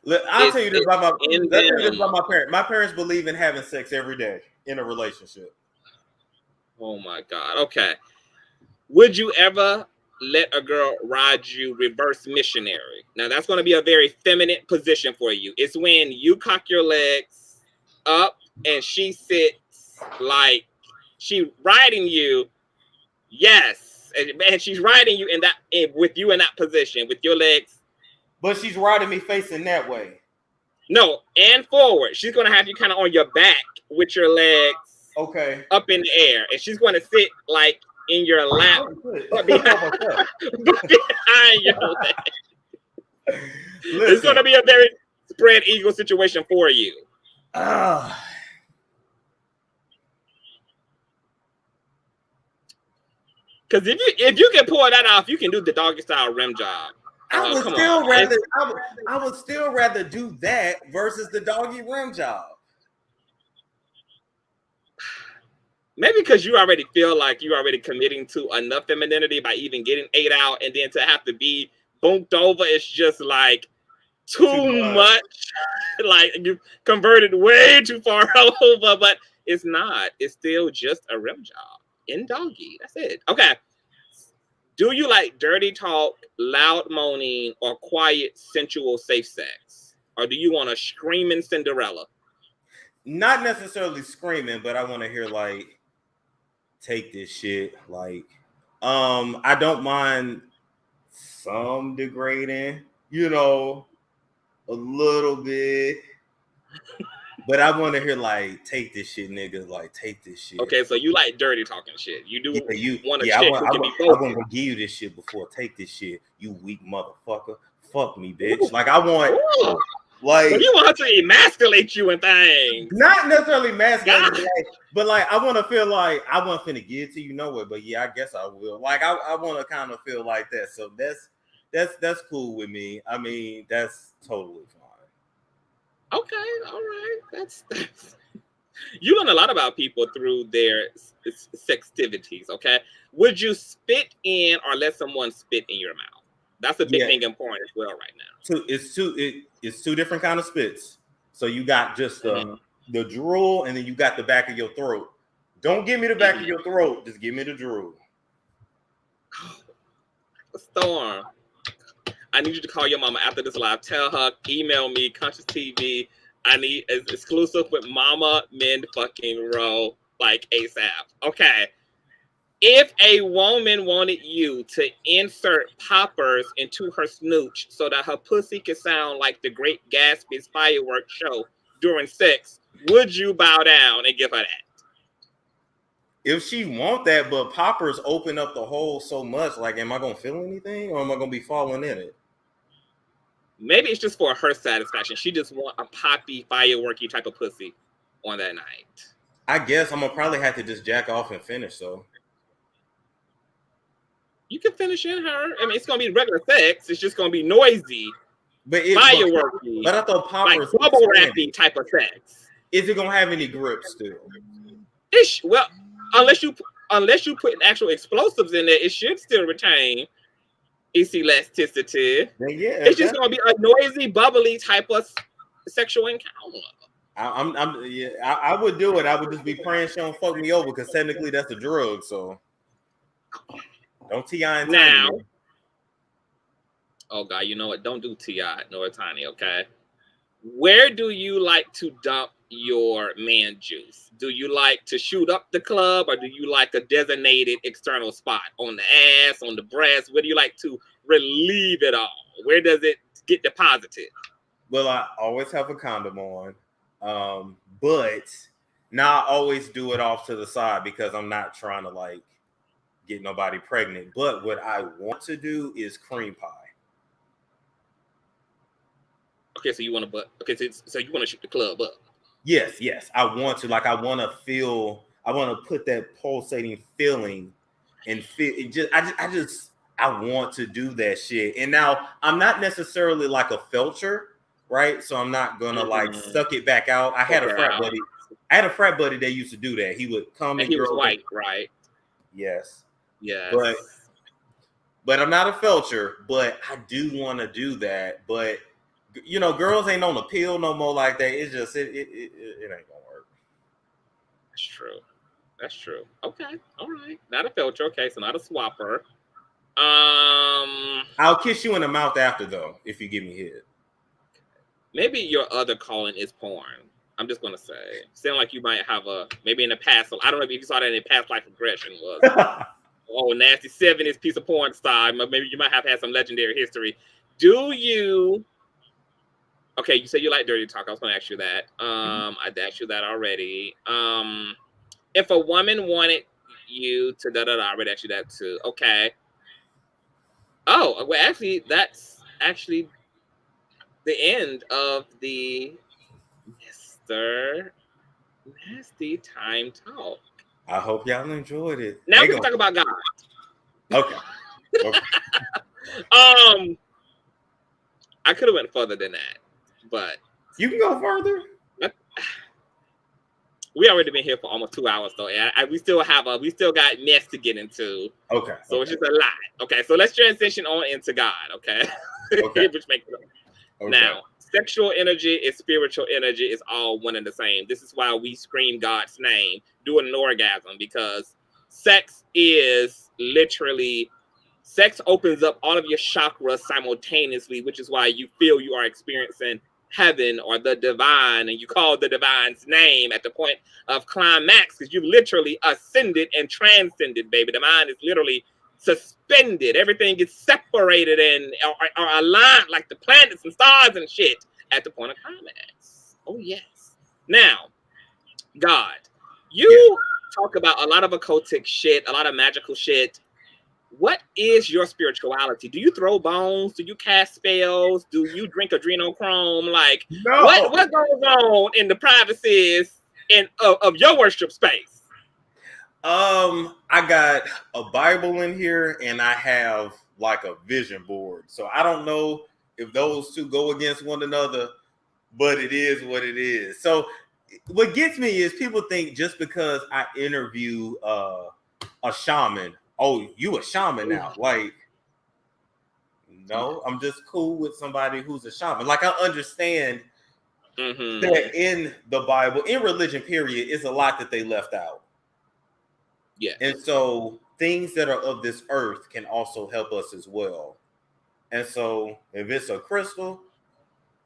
Look, I'll tell you this about my parents. My parents believe in having sex every day in a relationship. Oh my God. Okay. Would you ever let a girl ride you reverse missionary? Now that's going to be a very feminine position for you. It's when you cock your legs up and she sits like she riding you. Yes, and she's riding you with you in that position with your legs. But she's riding me facing that way. No, and forward. She's going to have you kind of on your back with your legs up in the air, and she's going to sit like in your lap behind your leg. It's going to be a very spread eagle situation for you. Because if you can pull that off, you can do the doggy style rim job. I would still rather do that versus the doggy rim job. Maybe because you already feel like you're already committing to enough femininity by even getting ate out, and then to have to be bumped over, it's just like too much. Like you converted way too far over, but it's not. It's still just a rim job in doggy. That's it. Okay. Do you like dirty talk, loud moaning, or quiet, sensual, safe sex? Or do you want a screaming Cinderella? Not necessarily screaming, but I want to hear like, take this shit. Like, I don't mind some degrading, a little bit. But I want to hear like, take this shit, nigga. Like, take this shit. Okay, so you like dirty talking shit. You do want a chick I who can be want to give you this shit before take this shit. You weak motherfucker. Fuck me, bitch. Ooh. Like I want, like you want her to emasculate you and things. Not necessarily emasculate, but like I want to feel like I wasn't finna give it to you nowhere. But yeah, I guess I will. Like I want to kind of feel like that. So that's cool with me. I mean, that's totally fine. Okay, all right. That's you learn a lot about people through their sextivities. Okay, would you spit in or let someone spit in your mouth? That's a big thing in porn as well right now. It's two different kind of spits. So you got just the drool, and then you got the back of your throat. Don't give me the back of your throat. Just give me the drool. Storm, I need you to call your mama after this live. Tell her, email me, Consciouztv. I need an exclusive with Mama Monroe, like ASAP. Okay. If a woman wanted you to insert poppers into her snooch so that her pussy could sound like the Great Gatsby's fireworks show during sex, would you bow down and give her that? If she want that, but poppers open up the hole so much, like, am I gonna feel anything, or am I gonna be falling in it? Maybe it's just for her satisfaction. She just want a poppy, fireworky type of pussy on that night. I guess I'm gonna probably have to just jack off and finish. So you can finish in her. I mean, it's gonna be regular sex. It's just gonna be noisy, fireworky. But I thought poppers like bubble wrappy type of sex. Is it gonna have any grip still? Well, unless you put actual explosives in there, it should still retain its elasticity. Then yeah, It's just gonna be a noisy, bubbly type of sexual encounter. I would do it. I would just be praying she don't fuck me over because technically that's a drug. So don't T.I. and Now, Tiny. oh God, you know what? Don't do T.I. nor Tiny, okay? Where do you like to dump your man juice? Do you like to shoot up the club, or do you like a designated external spot on the ass, on the breast? Where do you like to relieve it all? Where does it get deposited? Well, I always have a condom on, but now I always do it off to the side because I'm not trying to like get nobody pregnant. But what I want to do is cream pie. Okay, so you want to, so you want to shoot the club up? Yes, I want to. Like, I want to put that pulsating feeling and feel. I want to do that shit. And now I'm not necessarily like a felcher, right? So I'm not gonna like suck it back out. I had a frat buddy that used to do that. He would come and he was white, right? Yes. Yeah. But I'm not a felcher, but I do want to do that. But you know, girls ain't on the pill no more like that. It's just it ain't gonna work. That's true. Okay, all right. Not a filter. Okay, so not a swapper. I'll kiss you in the mouth after though, if you give me head. Maybe your other calling is porn. I'm just gonna say, sound like you might have maybe in the past. I don't know if you saw that in the past life regression was nasty 70s piece of porn style. Maybe you might have had some legendary history. Do you? Okay, you said you like dirty talk. I was going to ask you that. I asked you that already. If a woman wanted you to I already asked you that too. Okay. Oh, well, actually, that's actually the end of the Mr. Nasty Time Talk. I hope y'all enjoyed it. Now we can talk about God. Okay. I could have went further than that. But you can go further. We already been here for almost 2 hours though. We still got mess to get into. Okay. So it's just a lot. Okay, so let's transition on into God. Okay. Okay. Which makes it okay. Now, sexual energy is spiritual energy is all one and the same. This is why we scream God's name during an orgasm, because sex opens up all of your chakras simultaneously, which is why you feel you are experiencing heaven or the divine, and you call the divine's name at the point of climax because you've literally ascended and transcended, baby. The mind is literally suspended. Everything gets separated and are aligned like the planets and stars and shit at the point of climax. Oh, yes. Now, God, you talk about a lot of occultic shit, a lot of magical shit. What is your spirituality? Do you throw bones? Do you cast spells? Do you drink adrenochrome? Like, no. What goes on in the privacies of your worship space? I got a Bible in here and I have like a vision board. So I don't know if those two go against one another, but it is what it is. So what gets me is people think just because I interview a shaman, oh, you a shaman now. Like, no, I'm just cool with somebody who's a shaman. Like, I understand that in the Bible, in religion, period, is a lot that they left out. Yeah. And so things that are of this earth can also help us as well. And so if it's a crystal,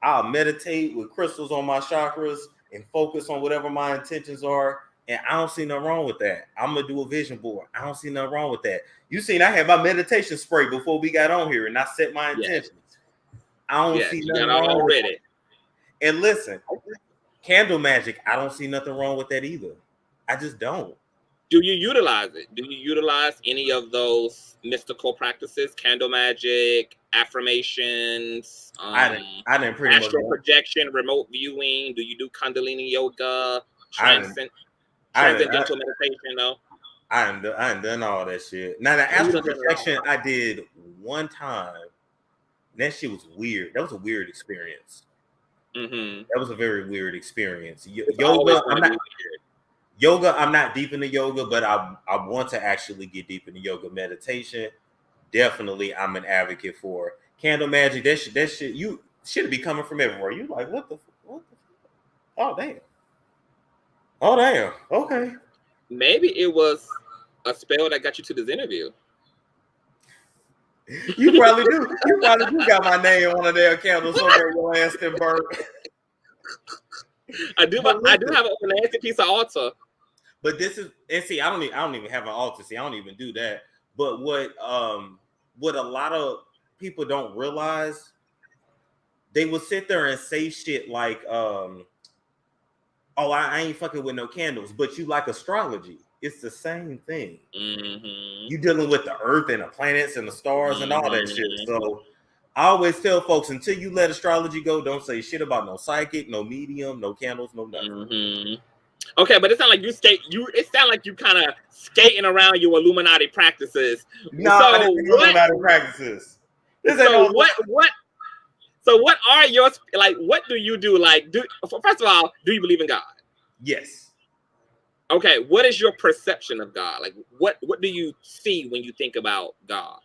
I'll meditate with crystals on my chakras and focus on whatever my intentions are. And I don't see nothing wrong with that. I'm going to do a vision board. I don't see nothing wrong with that. You seen I had my meditation spray before we got on here and I set my intentions. I don't see nothing wrong with it. And listen, candle magic, I don't see nothing wrong with that either. I just don't. Do you utilize it? Do you utilize any of those mystical practices? Candle magic, affirmations, I didn't pretty much astral projection, remote viewing. Do you do Kundalini yoga, transcendental meditation? No, I ain't done all that shit. Now the astral projection I did one time. That shit was weird. That was a weird experience. That was a very weird experience. Yoga, I'm not deep into yoga, but I want to actually get deep into yoga. Meditation, definitely I'm an advocate for. Candle magic, that shit, you should be coming from everywhere. You like, what the oh damn. Oh damn. Okay. Maybe it was a spell that got you to this interview. You probably do. You probably do got my name on a damn candle somewhere, your ass in burn. I do have a nasty piece of altar. But this is, and see, I don't even have an altar. See, I don't even do that. But what a lot of people don't realize, they will sit there and say shit like, oh, I ain't fucking with no candles, but you like astrology. It's the same thing. Mm-hmm. You dealing with the earth and the planets and the stars and all that shit. So I always tell folks, until you let astrology go, don't say shit about no psychic, no medium, no candles, no nothing. Mm-hmm. Okay, but it sounds like it sounds like you kind of skating around your Illuminati practices. No, so Illuminati practices. So what are your, like, what do you do? Like, first of all, do you believe in God? Yes. Okay, what is your perception of God? Like, what do you see when you think about God?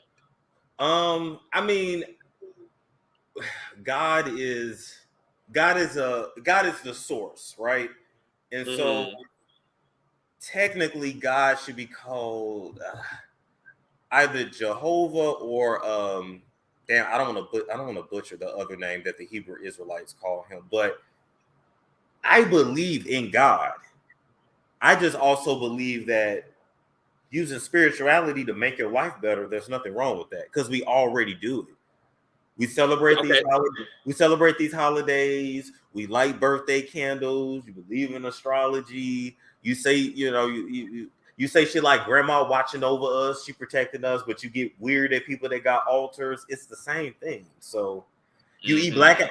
I mean, God is the source, right? And so technically God should be called either Jehovah or I don't want to butcher the other name that the Hebrew Israelites call him, but I believe in God. I just also believe that using spirituality to make your life better, there's nothing wrong with that, because we already do it. We celebrate these holidays. We light birthday candles. You believe in astrology. You say, you say shit like grandma watching over us, she protecting us, but you get weird at people that got altars. It's the same thing. So you eat black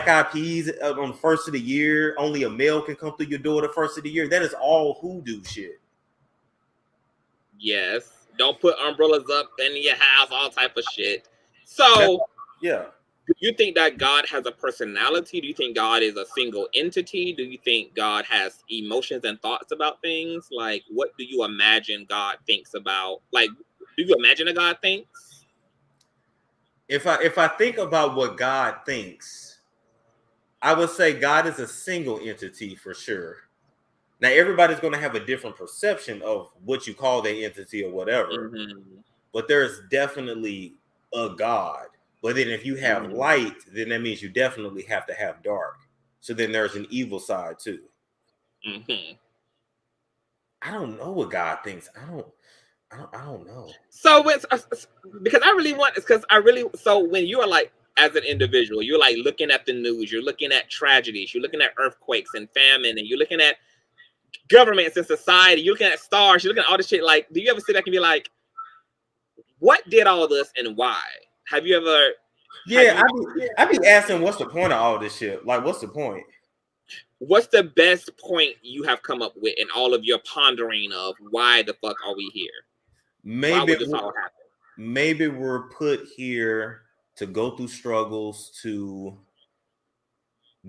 eyed peas on the first of the year. Only a male can come through your door the first of the year. That is all hoodoo shit. Yes. Don't put umbrellas up in your house, all type of shit. So yeah. Do you think that God has a personality? Do you think God is a single entity? Do you think God has emotions and thoughts about things? Like, what do you imagine God thinks about? Like, do you imagine a God thinks? If I think about what God thinks, I would say God is a single entity for sure. Now, everybody's going to have a different perception of what you call the entity or whatever, but there's definitely a God. But then if you have light, then that means you definitely have to have dark. So then there's an evil side too. I don't know what God thinks. I don't know. So it's so when you are like, as an individual, you're like looking at the news, you're looking at tragedies, you're looking at earthquakes and famine, and you're looking at governments and society, you're looking at stars, you're looking at all this shit. Like, do you ever sit back and be like, what did all this and why? Have you ever? Yeah, I be asking, what's the point of all this shit? Like, what's the point? What's the best point you have come up with in all of your pondering of why the fuck are we here? Maybe we're put here to go through struggles to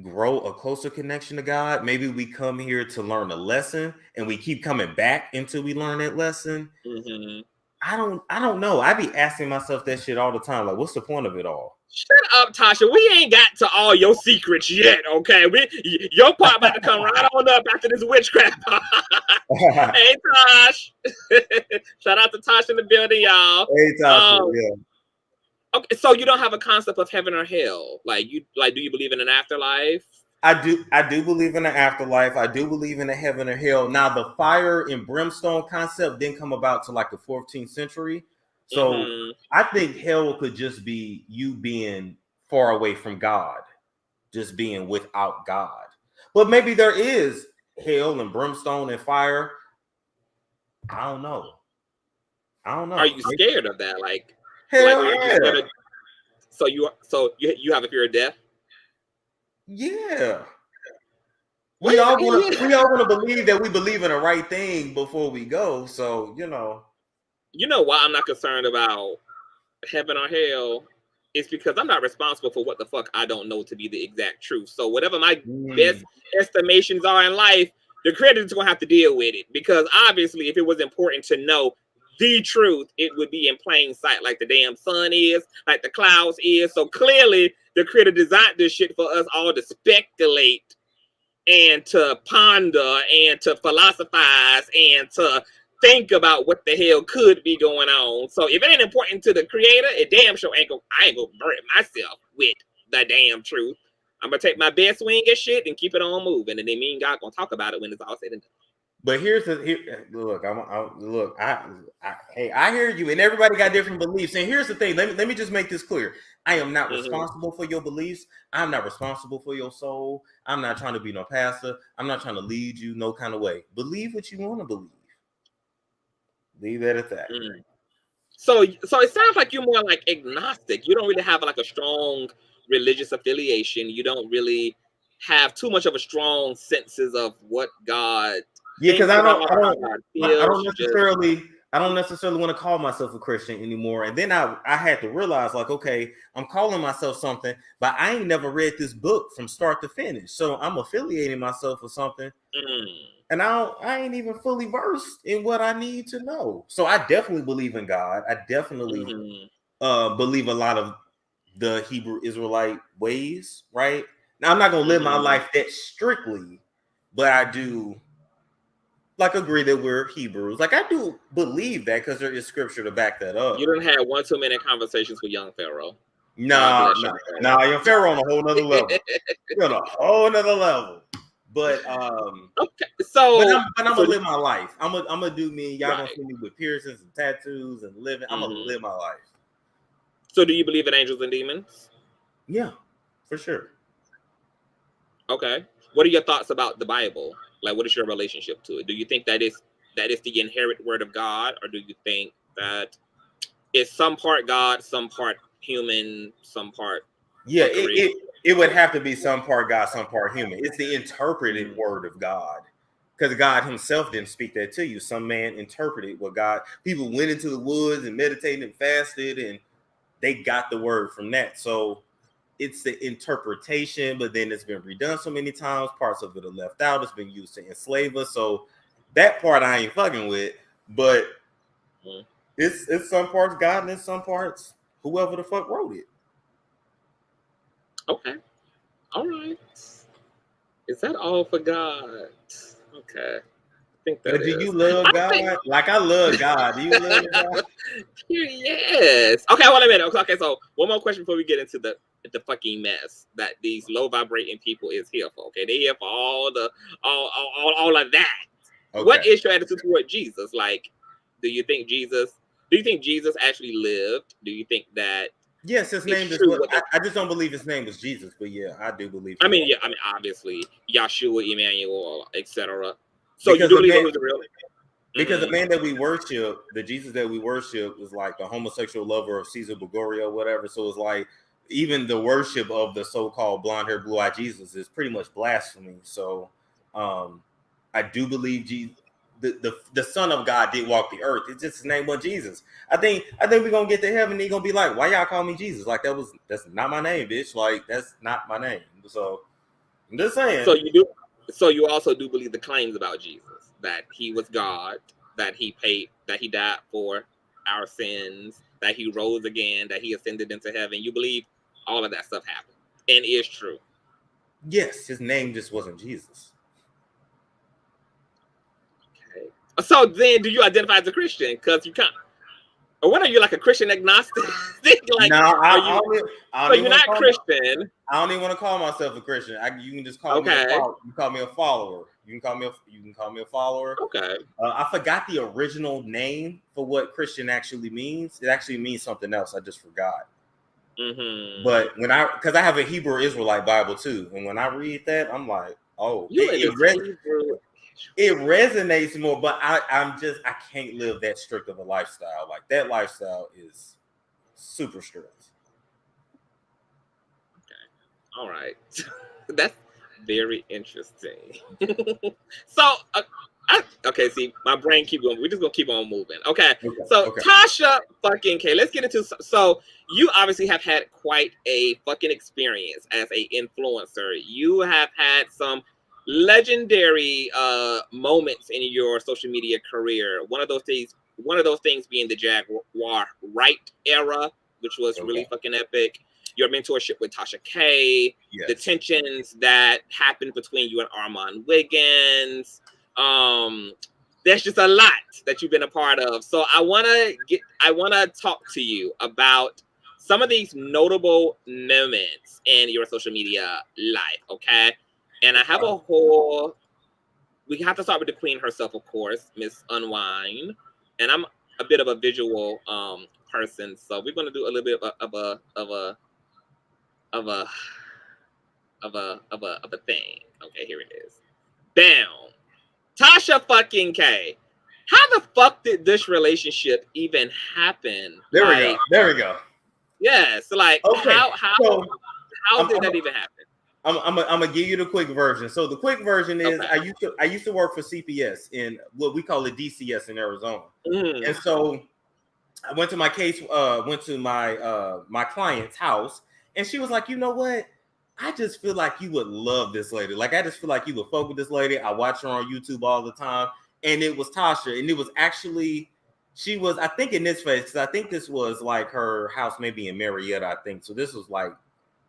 grow a closer connection to God. Maybe we come here to learn a lesson, and we keep coming back until we learn that lesson. I don't know. I be asking myself that shit all the time. Like, what's the point of it all? Shut up, Tasha. We ain't got to all your secrets yet, okay? Your part about to come right on up after this witchcraft. Hey, Tosh. Shout out to Tasha in the building, y'all. Hey, Tasha. Yeah. Okay, so you don't have a concept of heaven or hell. Do you believe in an afterlife? I do believe in an afterlife. I do believe in a heaven or hell. Now, the fire and brimstone concept didn't come about till like the 14th century. So I think hell could just be you being far away from God, just being without God. But maybe there is hell and brimstone and fire. I don't know. Are you scared of that? Like, hell yeah. So you have a fear of death? Yeah. We all want to believe that we believe in the right thing before we go. So, You know why I'm not concerned about heaven or hell? It's because I'm not responsible for what the fuck I don't know to be the exact truth. So whatever my best estimations are in life, the creator's gonna have to deal with it, because obviously if it was important to know the truth, it would be in plain sight, like the damn sun is, like the clouds is. So clearly the creator designed this shit for us all to speculate and to ponder and to philosophize and to think about what the hell could be going on. So if it ain't important to the creator, it damn sure ain't gonna, I ain't gonna burden myself with the damn truth. I'm gonna take my best swing at shit and keep it on moving, and then me and God gonna talk about it when it's all said and done. But here's the look. Hey, I hear you, and everybody got different beliefs. And here's the thing. Let me just make this clear. I am not responsible for your beliefs. I'm not responsible for your soul. I'm not trying to be no pastor. I'm not trying to lead you no kind of way. Believe what you want to believe. Leave that at that. So it sounds like you're more like agnostic. You don't really have like a strong religious affiliation. You don't really have too much of a strong senses of what God. Yeah, because I don't necessarily want to call myself a Christian anymore. And then I had to realize, like, okay, I'm calling myself something, but I ain't never read this book from start to finish. So I'm affiliating myself with something, and I ain't even fully versed in what I need to know. So I definitely believe in God. I definitely believe a lot of the Hebrew Israelite ways. Right now, I'm not gonna live my life that strictly, but I do. Like agree that we're Hebrews. Like I do believe that because there is scripture to back that up. You don't have 1 2 minute conversations with young Pharaoh. Nah, young Pharaoh on a whole nother level. You're on a whole nother level. But okay, so but I'm gonna live my life. I'm gonna do me. Y'all gonna see me with piercings and tattoos and living. I'm gonna live my life. So do you believe in angels and demons? Yeah, for sure. Okay. What are your thoughts about the Bible? Like, what is your relationship to it? Do you think that is the inherent word of God, or do you think that it's some part God, some part human, some part? Yeah, it would have to be some part God, some part human. It's the interpreted word of God, because God Himself didn't speak that to you. Some man interpreted what God. People went into the woods and meditated and fasted, and they got the word from that. So it's the interpretation, but then it's been redone so many times. Parts of it are left out. It's been used to enslave us. So that part I ain't fucking with. But it's some parts God and it's some parts whoever the fuck wrote it. Okay. All right. Is that all for God? Okay. I think that but do you love God? Like I love God. Do you love God? Yes. Okay, wait a minute. Okay, so one more question before we get into the fucking mess that these low vibrating people is here for. Okay, they're here for all of that. Okay. What is your attitude toward Jesus? Like, do you think Jesus actually lived? Do you think that? Yes, his name is. I just don't believe his name was Jesus, but yeah, I do believe. Obviously, Yahshua, Emmanuel, etc. So you do believe it was real? Because the man that we worship, the Jesus that we worship, is like the homosexual lover of Caesar Borgia, whatever. So it's like even the worship of the so-called blonde-haired, blue-eyed Jesus is pretty much blasphemy. So I do believe Jesus, the Son of God did walk the earth. It's just his name was Jesus. I think we're gonna get to heaven and he's gonna be like, why y'all call me Jesus? Like that's not my name, bitch. Like that's not my name. So I'm just saying. So you also do believe the claims about Jesus, that he was God, that he died for our sins, that he rose again, that he ascended into heaven. You believe all of that stuff happened and is true. Yes, his name just wasn't Jesus. Okay. So then do you identify as a Christian? Because you can't. Or what are you, like a Christian agnostic? Like, no, you're not Christian. I don't even want to call myself a Christian. You can just call me a follower. You call me a follower. You can call me a follower. Okay. I forgot the original name for what Christian actually means. It actually means something else. I just forgot. But because I have a Hebrew Israelite Bible too, and when I read that, I'm like, oh, it resonates more. But I can't live that strict of a lifestyle. Like that lifestyle is super strict. Okay, all right, that's very interesting. So, okay, see, my brain keep going. We're just gonna keep on moving. Okay. Tasha fucking K. Let's get into. So, you obviously have had quite a fucking experience as a influencer. You have had some legendary moments in your social media career. One of those things being the Jaguar Wright era, which was really fucking epic. Your mentorship with Tasha K, the tensions that happened between you and Armon Wiggins. There's just a lot that you've been a part of. So I wanna talk to you about some of these notable moments in your social media life, okay? And I have we have to start with the queen herself, of course, Miss Unwind. And I'm a bit of a visual person, so we're gonna do a little bit of a thing. Okay, here it is. Bam. Tasha fucking K. How the fuck did this relationship even happen? There we go. Yes, like how did that even happen? I'm gonna give you the quick version. So the quick version is I used to work for CPS in what we call it DCS in Arizona, and so I went to my my client's house, and she was like, you know what? I just feel like you would love this lady. Like I just feel like you would fuck with this lady. I watch her on YouTube all the time, and it was Tasha, and it was actually she was I think in this phase because I think this was like her house maybe in Marietta. I think so. This was like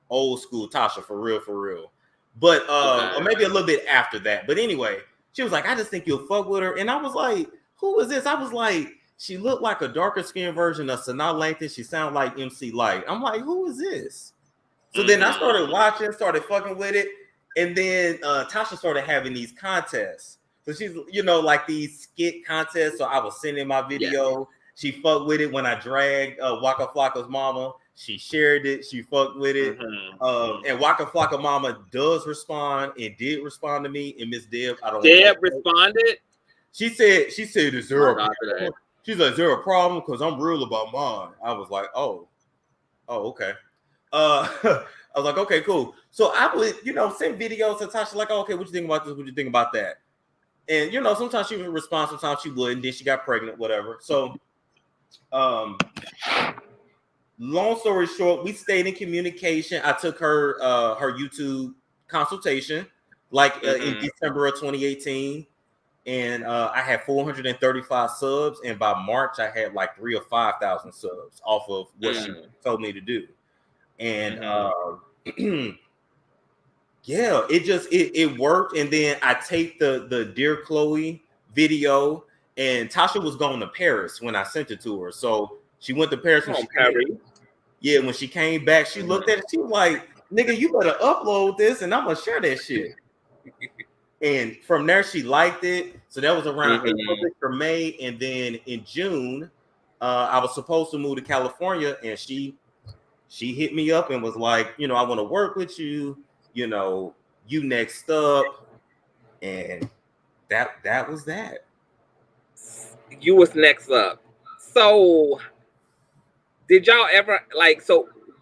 old school Tasha for real. But or maybe a little bit after that. But anyway, she was like, I just think you'll fuck with her. And I was like, who is this? I was like, she looked like a darker skinned version of Sanaa Lathan. She sounded like MC Light. I'm like, who is this? So then I started watching, started fucking with it. And then Tasha started having these contests. So she's, like these skit contests. So I was sending my video. Yeah. She fucked with it when I dragged Waka Flocka's mama. She shared it. She fucked with it. And Waka Flocka Mama does respond and did respond to me. And Miss Deb, I don't know. Deb responded? She said, is there a problem? She's like, is there a problem? Because I'm real about mine. I was like, oh, okay. I was like, okay, cool. So I would, send videos to Tasha like, oh, okay, what you think about this? What you think about that? And, sometimes she would respond, sometimes she wouldn't. Then she got pregnant, whatever. So, long story short, we stayed in communication. I took her her YouTube consultation in December of 2018, and I had 435 subs, and by March I had like 3,000 or 5,000 subs off of what she told me to do, and it worked. And then I taped the Dear Chloe video, and Tasha was going to Paris when I sent it to her, so she went to Paris when when she came back, she looked at it. She was like, nigga, you better upload this and I'm going to share that shit. And from there, she liked it. So that was around April or May. And then in June, I was supposed to move to California. And she hit me up and was like, I want to work with you. You next up. And that was that. You was next up. So... did y'all ever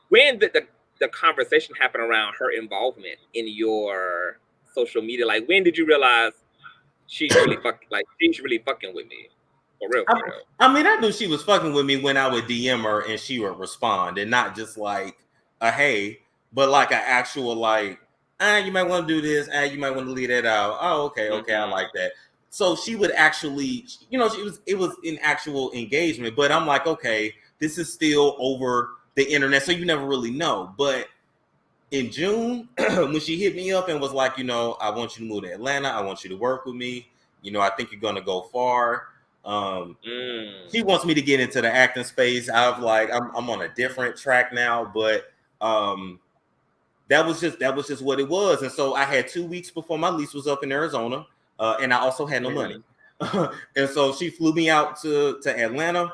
when did the conversation happen around her involvement in your social media? Like, when did you realize she's really fucking with me? For real. I mean, I knew she was fucking with me when I would DM her and she would respond, and not just like a hey, but like an actual you might want to do this, you might want to leave that out. Oh, okay, I like that. So she would actually, it was an actual engagement, but I'm like, okay, this is still over the internet, so you never really know. But in June, when she hit me up and was like, I want you to move to Atlanta. I want you to work with me. I think you're going to go far. She wants me to get into the acting space. I'm on a different track now, but that was just what it was. And so I had 2 weeks before my lease was up in Arizona, and I also had no money. And so she flew me out to Atlanta,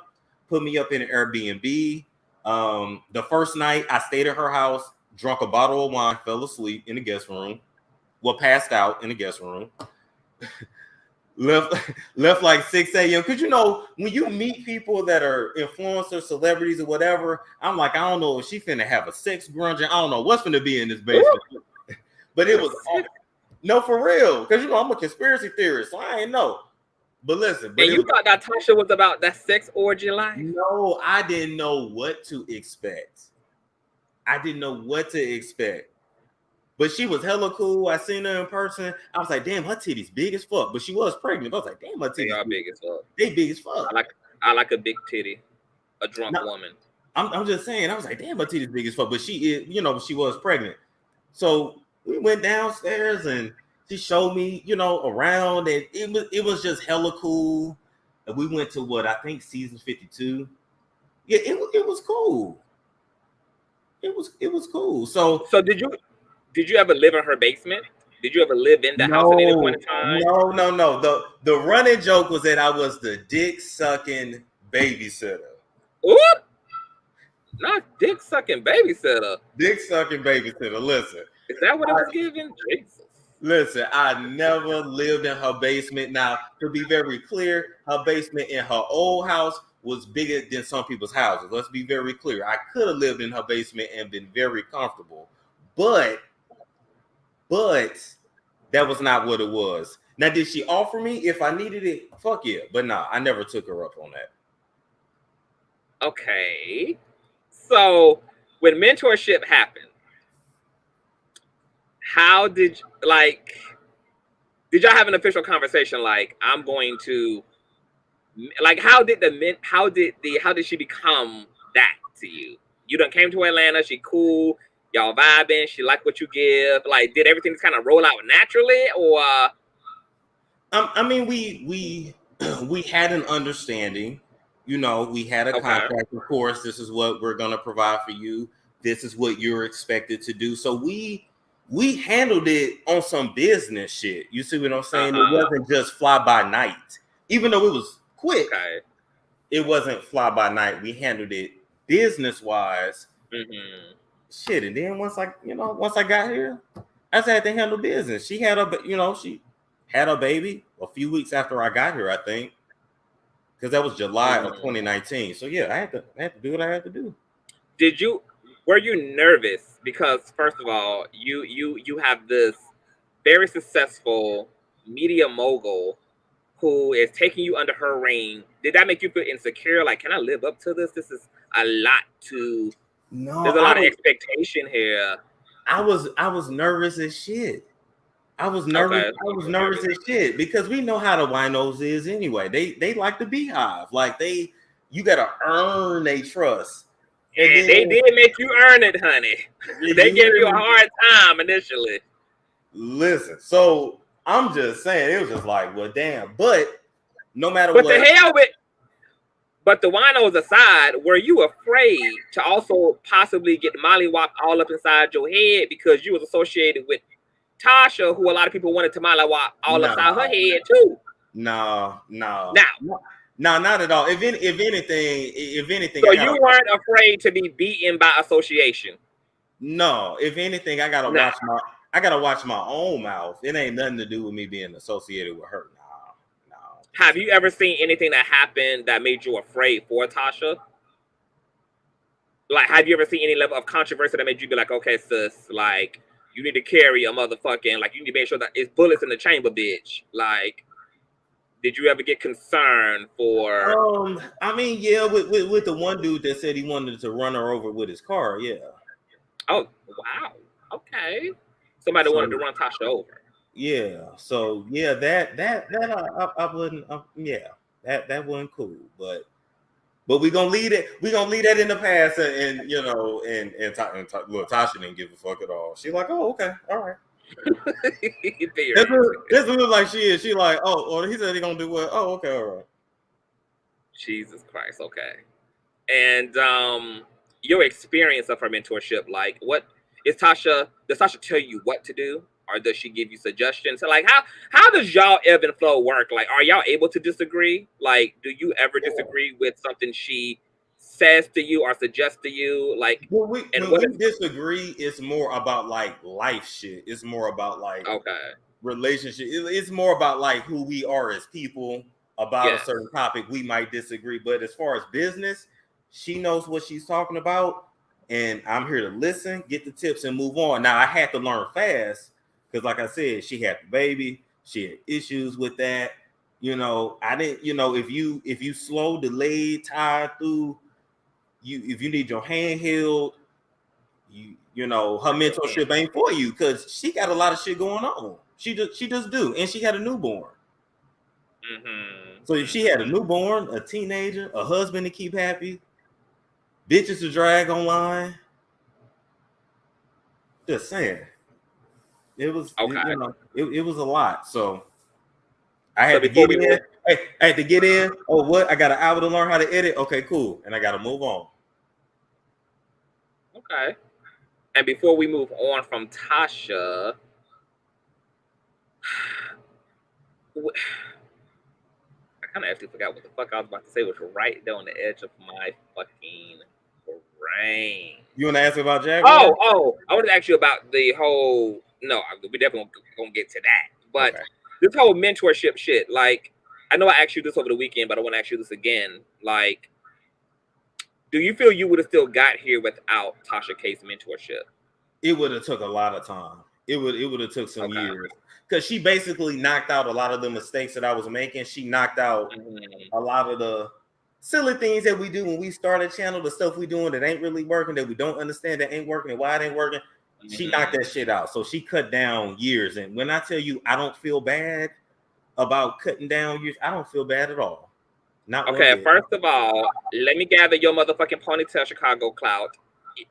put me up in an Airbnb. The first night I stayed at her house, drunk a bottle of wine, fell asleep in the guest room. Well, passed out in the guest room. left like 6 a.m. Because when you meet people that are influencers, celebrities, or whatever, I'm like, I don't know if she finna have a sex grunge. I don't know what's finna be in this basement. But it was no, for real. Because I'm a conspiracy theorist, so I ain't know. But listen, and you thought that Tasha was about that sex orgy life? No, I didn't know what to expect. But she was hella cool. I seen her in person. I was like, damn, her titties big as fuck. But she was pregnant. I was like, damn, her titties They are big as fuck. They big as fuck. I like a big titty, a drunk No, woman. I'm just saying. I was like, damn, her titties big as fuck. But she is, she was pregnant. So we went downstairs and she showed me, around, and it was just hella cool. And we went to what I think season 52. Yeah, it was cool. It was cool. So did you ever live in her basement? Did you ever live in the house at any point in time? No. The running joke was that I was the dick sucking babysitter. Whoop! Not dick sucking babysitter. Dick sucking babysitter. Listen. Is that what it was given? Jesus. Listen, I never lived in her basement. Now, to be very clear, her basement in her old house was bigger than some people's houses. Let's be very clear. I could have lived in her basement and been very comfortable. But that was not what it was. Now, did she offer me if I needed it? Fuck yeah. But nah, I never took her up on that. Okay. So when mentorship happened, how did y'all have an official conversation? Like, I'm going to, like, how did she become that to you? You done came to Atlanta, she cool, y'all vibing, she liked what you give. Like, did everything just kind of roll out naturally, or? I mean, we had an understanding. We had a contract. Of course, this is what we're gonna provide for you. This is what you're expected to do. So we handled it on some business shit. You see what I'm saying? It wasn't just fly by night. Even though it was quick, it wasn't fly by night. We handled it business wise. Mm-hmm. Shit, and then once I got here, I just had to handle business. She had she had a baby a few weeks after I got here, I think, because that was July of 2019. So yeah, I had to do what I had to do. Were you nervous? Because first of all, you have this very successful media mogul who is taking you under her reign. Did that make you feel insecure? Like, can I live up to this? This is a lot to. No, there's a lot of expectation here. I was nervous as shit. I was nervous. Okay. I was nervous as shit because we know how the winos is anyway. They like the beehive. Like you gotta earn their trust. And they did make you earn it, honey. They gave you a hard time initially. Listen, so I'm just saying it was just like, well, damn. But no matter what. But the hell with. But the winos aside, were you afraid to also possibly get mollywop all up inside your head because you was associated with Tasha, who a lot of people wanted to mollywop all inside her head too? No. No, not at all. If anything. So you weren't afraid to be beaten by association? No. If anything, I gotta watch my own mouth. It ain't nothing to do with me being associated with her. No. Have you ever seen anything that happened that made you afraid for Tasha? Like, have you ever seen any level of controversy that made you be like, okay, sis, like, you need to carry a motherfucking, like, you need to make sure that it's bullets in the chamber, bitch. Like, did you ever get concerned for? I mean, yeah, with the one dude that said he wanted to run her over with his car, yeah. Oh, wow. Okay. Somebody wanted to run Tasha over. Yeah. So yeah, that I wouldn't. Yeah, that wasn't cool. But we're gonna leave it. We're gonna leave that in the past, and look, Tasha didn't give a fuck at all. She like, oh, okay, all right. This looks like she is. She like, oh, he said he gonna do what? Oh, okay, all right. Jesus Christ, okay. And your experience of her mentorship, like, what is Tasha? Does Tasha tell you what to do, or does she give you suggestions? So, like, how does y'all ebb and flow work? Like, are y'all able to disagree? Like, do you ever disagree with something she says to you or suggests to you? Like, when we disagree, it's more about like life shit. It's more about like relationship. It's more about like who we are as people. About a certain topic, we might disagree, but as far as business, she knows what she's talking about, and I'm here to listen, get the tips, and move on. Now, I had to learn fast because, like I said, she had the baby, she had issues with that. I didn't. If you slow, delayed, tied through, if you need your hand held, you know, her mentorship ain't for you because she got a lot of shit going on. She just do, and she had a newborn. So if she had a newborn, a teenager, a husband to keep happy, bitches to drag online, just saying, it was it was a lot. So I had to get in. Hey, I had to get in. Oh, what? I got an hour to learn how to edit. Okay, cool, and I got to move on. Okay. And before we move on from Tasha, I kind of actually forgot what the fuck I was about to say, which was right there on the edge of my fucking brain. You want to ask about Jaguar? Oh, I wanted to ask you about the whole. No, we definitely gonna get to that. But this whole mentorship shit, like, I know I asked you this over the weekend, but I want to ask you this again. Like, do you feel you would have still got here without Tasha K's mentorship? It would have took a lot of time. It would have took some years because she basically knocked out a lot of the mistakes that I was making. She knocked out a lot of the silly things that we do when we start a channel, the stuff we doing that ain't really working, that we don't understand, that ain't working, and why it ain't working. She knocked that shit out. So she cut down years. And when I tell you I don't feel bad about cutting down years, I don't feel bad at all. Not okay. First of all, let me gather your motherfucking ponytail Chicago clout.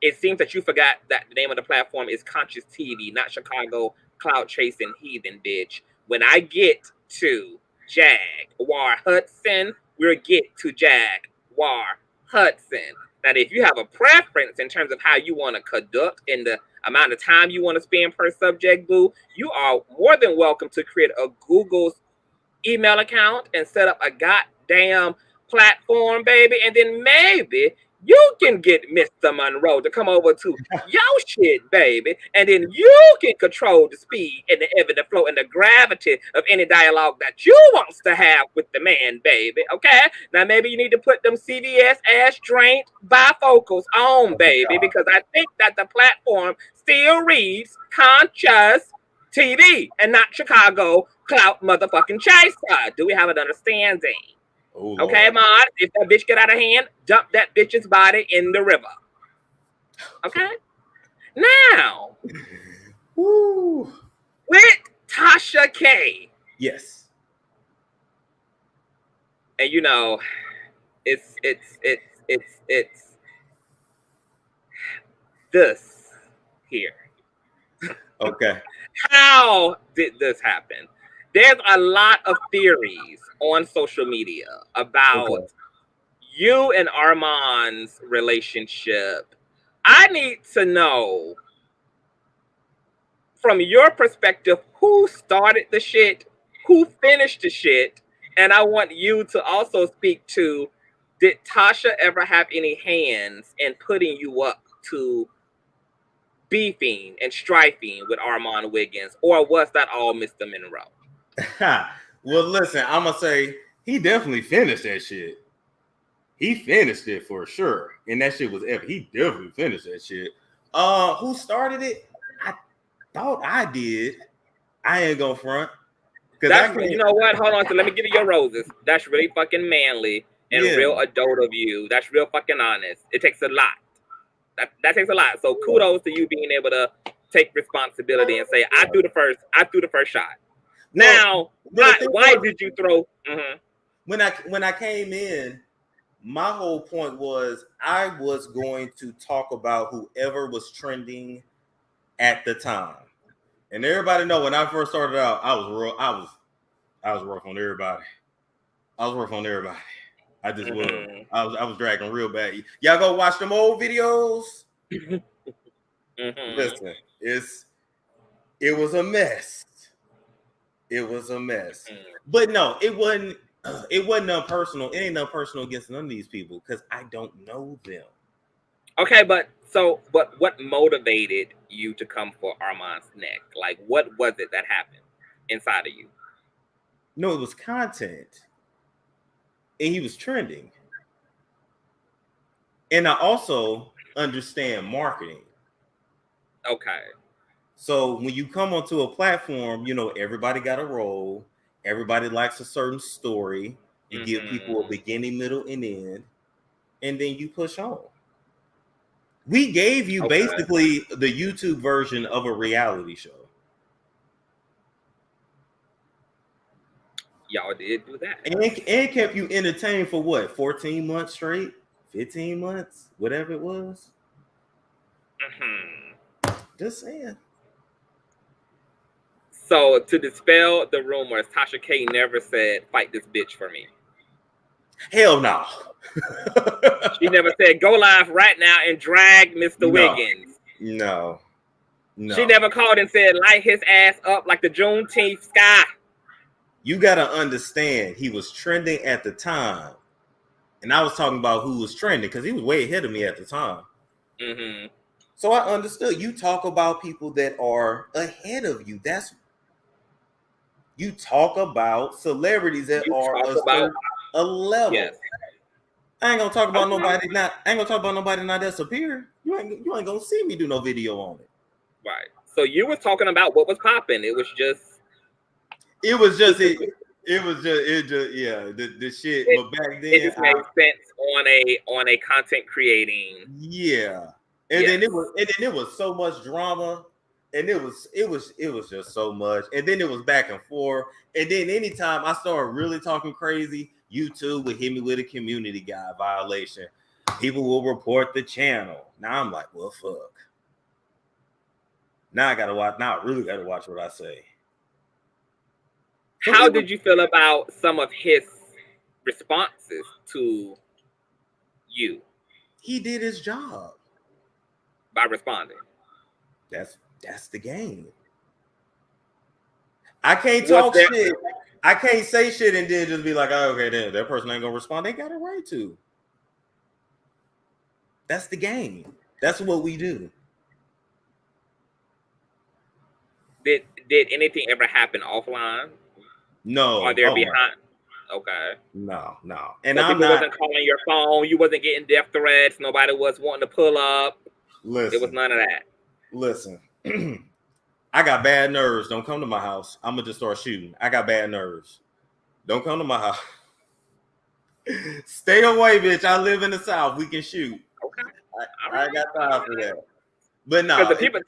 It seems that you forgot that the name of the platform is Consciouztv, not Chicago clout chasing heathen bitch. When I get to Jaguar Hudson, we'll get to Jaguar Hudson. Now, if you have a preference in terms of how you want to conduct and the amount of time you want to spend per subject, boo, you are more than welcome to create a Google's email account and set up a goddamn platform, baby, and then maybe you can get Mr. Monroe to come over to your shit, baby, and then you can control the speed and the ebb and the flow and the gravity of any dialogue that you wants to have with the man, baby, okay? Now, maybe you need to put them CVS ass drained bifocals on, baby, because I think that the platform still reads Consciouztv and not Chicago clout motherfucking chaser. Do we have an understanding? Oh, okay, Mod, if that bitch get out of hand, dump that bitch's body in the river. Okay? Now, woo. With Tasha K. Yes. And you know, it's this here. Okay. How did this happen? There's a lot of theories on social media about you and Armon's relationship. I need to know, from your perspective, who started the shit, who finished the shit, and I want you to also speak to, did Tasha ever have any hands in putting you up to beefing and strifing with Armon Wiggins, or was that all Mr. Monroe? Well, listen, I'm gonna say he definitely finished that shit. He finished it for sure, and that shit was epic. He definitely finished that shit. Who started it? I thought I did. I ain't gonna front. You know what? Hold on. So let me give you your roses. That's really fucking manly and real adult of you. That's real fucking honest. It takes a lot. That takes a lot. So kudos to you being able to take responsibility and say, I threw the first shot. Now, why did you throw? When I came in, my whole point was I was going to talk about whoever was trending at the time, and everybody know when I first started out, I was rough on everybody. I just was. I was dragging real bad. Y'all go watch them old videos. Listen, it was a mess. It was a mess. But no, it wasn't nothing personal. It ain't nothing personal against none of these people because I don't know them. Okay, but what motivated you to come for Armon's neck? Like, what was it that happened inside of you? No, it was content. And he was trending. And I also understand marketing. Okay. So when you come onto a platform, you know, everybody got a role. Everybody likes a certain story. You give people a beginning, middle, and end. And then you push on. We gave you Okay. basically the YouTube version of a reality show. Y'all did do that. And kept you entertained for what? 14 months straight? 15 months? Whatever it was. Mm-hmm. Just saying. So to dispel the rumors, Tasha K never said, "Fight this bitch for me." Hell no. She never said, "Go live right now and drag Mr. No. Wiggins." No. She never called and said, "Light his ass up like the Juneteenth sky." You got to understand, he was trending at the time. And I was talking about who was trending because he was way ahead of me at the time. Mm-hmm. So I understood. You talk about people that are ahead of you. You talk about celebrities that are a level. Yes. I ain't gonna talk about nobody not. I ain't gonna talk about nobody not that superior. You ain't gonna see me do no video on it. Right. So you was talking about what was popping. It was just yeah, the shit. But back then it just made sense on a content creating. Yeah. And then it was so much drama. And it was just so much. And then it was back and forth. And then anytime I started really talking crazy, YouTube would hit me with a community guide violation. People will report the channel. Now I'm like, well, fuck. Now I really gotta watch what I say. How did you feel about some of his responses to you? He did his job by responding. That's the game. I can't talk shit. I can't say shit and then just be like, oh, okay, then that person ain't gonna respond. They got a right to. That's the game. That's what we do. Did anything ever happen offline? No. Are there behind? Okay. No. And so people wasn't calling your phone. You wasn't getting death threats. Nobody was wanting to pull up. Listen. There was none of that. Listen. I got bad nerves. Don't come to my house. I'm gonna just start shooting. I got bad nerves. Don't come to my house. Stay away, bitch. I live in the South. We can shoot. Okay. I got time for that. But no. Because the people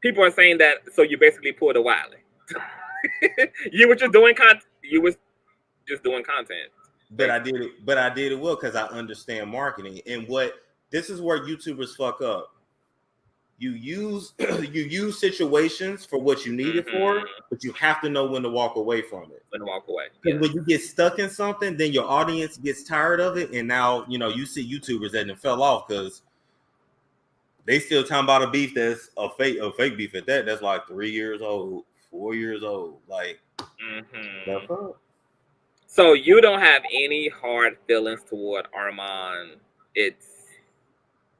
people are saying that, so you basically pulled a Wiley. You were just doing content. You was just doing content. But I did it well because I understand marketing. And this is where YouTubers fuck up. You use situations for what you need it for, but you have to know when to walk away from it. When to walk away. Because when you get stuck in something, then your audience gets tired of it, and now you see YouTubers that fell off because they still talking about a beef that's a fake beef at that. That's like 3 years old, 4 years old. Like, that's up. So you don't have any hard feelings toward Armon.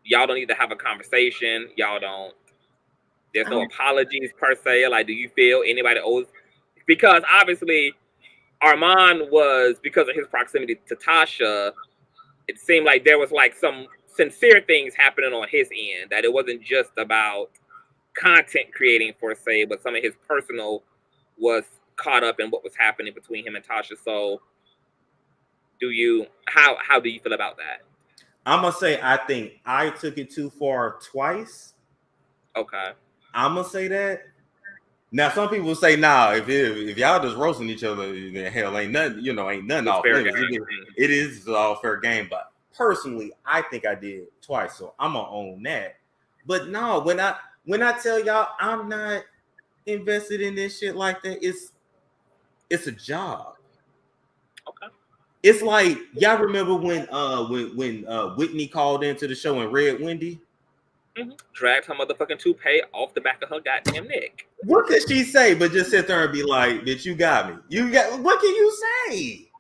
Y'all don't need to have a conversation. Y'all don't. There's no apologies per se. Like, do you feel anybody owes? Because obviously, Armon was, because of his proximity to Tasha, it seemed like there was like some sincere things happening on his end. That it wasn't just about content creating per se, but some of his personal was caught up in what was happening between him and Tasha. So, how do you feel about that? I'm gonna say I think I took it too far twice. Okay. I'm gonna say that. Now some people say, nah, if y'all just roasting each other, then hell ain't nothing, ain't nothing off limits. It is all fair game. But personally, I think I did twice. So I'm gonna own that. But no, when I tell y'all I'm not invested in this shit like that, it's a job. Okay. It's like, y'all remember when Whitney called into the show and read Wendy? Dragged her motherfucking toupee off the back of her goddamn neck. What could she say but just sit there and be like, bitch, you got me. What can you say?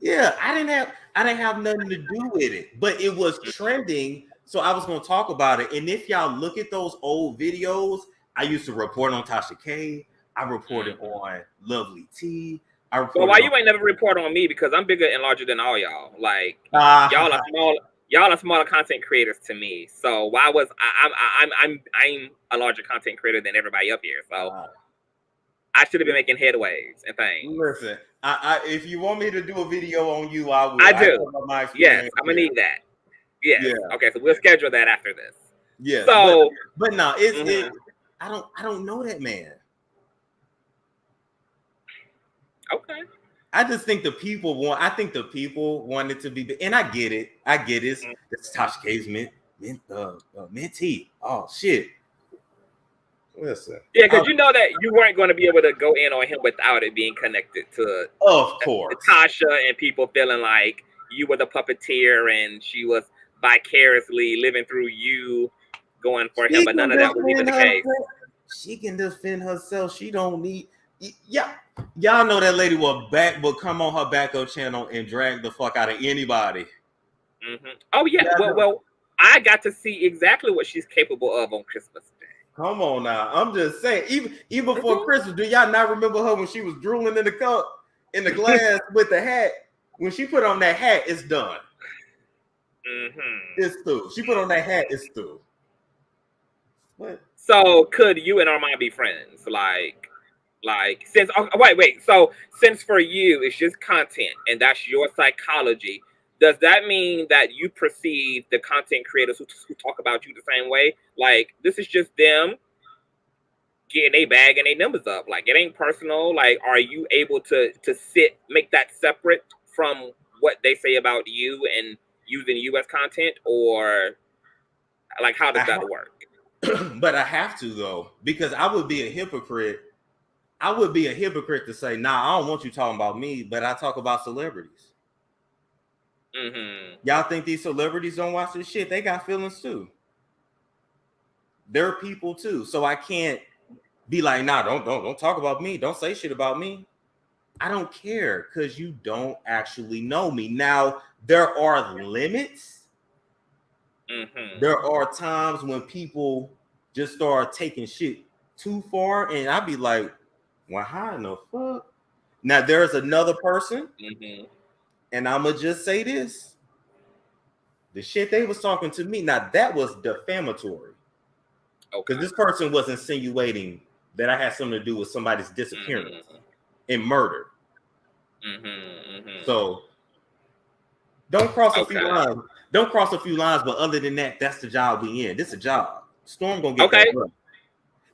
Yeah, I didn't have nothing to do with it, but it was trending, so I was gonna talk about it. And if y'all look at those old videos, I used to report on Tasha K. I reported on Lovely T. Well, why you ain't never report on me? Because I'm bigger and larger than all y'all. Like, y'all are small. Y'all are smaller content creators to me. So why was I'm a larger content creator than everybody up here? So I should have been making headways and things. Listen, I if you want me to do a video on you, I will. I do. talk about my Yes, experience I'm gonna here. need that. Yes. Yeah. Okay, so we'll schedule that after this. Yes. So, but no, it's Mhm. I don't know that man. Okay. I just think the people want it to be, and I get it. It's Tasha K's mentee. Oh shit. Listen. Yeah, because you know that you weren't going to be able to go in on him without it being connected to Of course. Tasha and people feeling like you were the puppeteer and she was vicariously living through you going for him, but none of that was even the case. She can defend herself. She don't need. Yeah, y'all know that lady will come on her backup channel and drag the fuck out of anybody. Mm-hmm. Oh yeah. Well, I got to see exactly what she's capable of on Christmas Day. Come on now. I'm just saying, even before Christmas, do y'all not remember her when she was drooling in the cup, in the glass with the hat? When she put on that hat, it's done. Mm-hmm. It's through. She put on that hat, it's through. What? So could you and Armon be friends? Like since wait. So since for you it's just content and that's your psychology, does that mean that you perceive the content creators who talk about you the same way? Like this is just them getting a bag and their numbers up. Like it ain't personal. Like are you able to make that separate from what they say about you and using you as content, or like how does that work? But I have to though, because I would be a hypocrite. I would be a hypocrite to say, nah, I don't want you talking about me, but I talk about celebrities. Mm-hmm. Y'all think these celebrities don't watch this shit? They got feelings too. They're people too. So I can't be like, nah, don't talk about me. Don't say shit about me. I don't care because you don't actually know me. Now, there are limits. Mm-hmm. There are times when people just start taking shit too far, and I'd be like, well, how in the fuck? Now, there's another person, and I'm going to just say this. The shit they was talking to me, now that was defamatory. Because this person was insinuating that I had something to do with somebody's disappearance and murder. So don't cross a few lines. Don't cross a few lines, but other than that, that's the job we in. This is a job. Storm gonna get that money.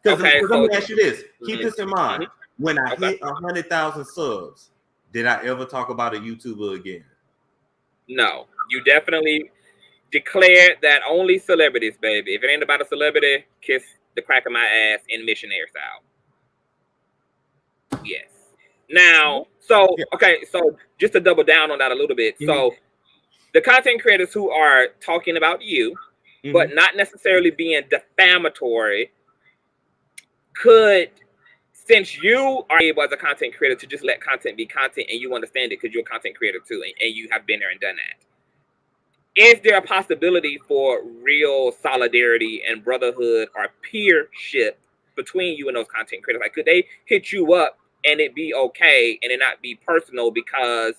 Because let me ask you this. Keep this in mind. When I hit 100,000 subs, did I ever talk about a YouTuber again? No. You definitely declared that only celebrities, baby. If it ain't about a celebrity, kiss the crack of my ass in missionary style. Yes. Now, so just to double down on that a little bit. So the content creators who are talking about you, but not necessarily being defamatory, could, since you are able as a content creator to just let content be content and you understand it because you're a content creator too and you have been there and done that, is there a possibility for real solidarity and brotherhood or peership between you and those content creators? Like, could they hit you up and it be okay and it not be personal because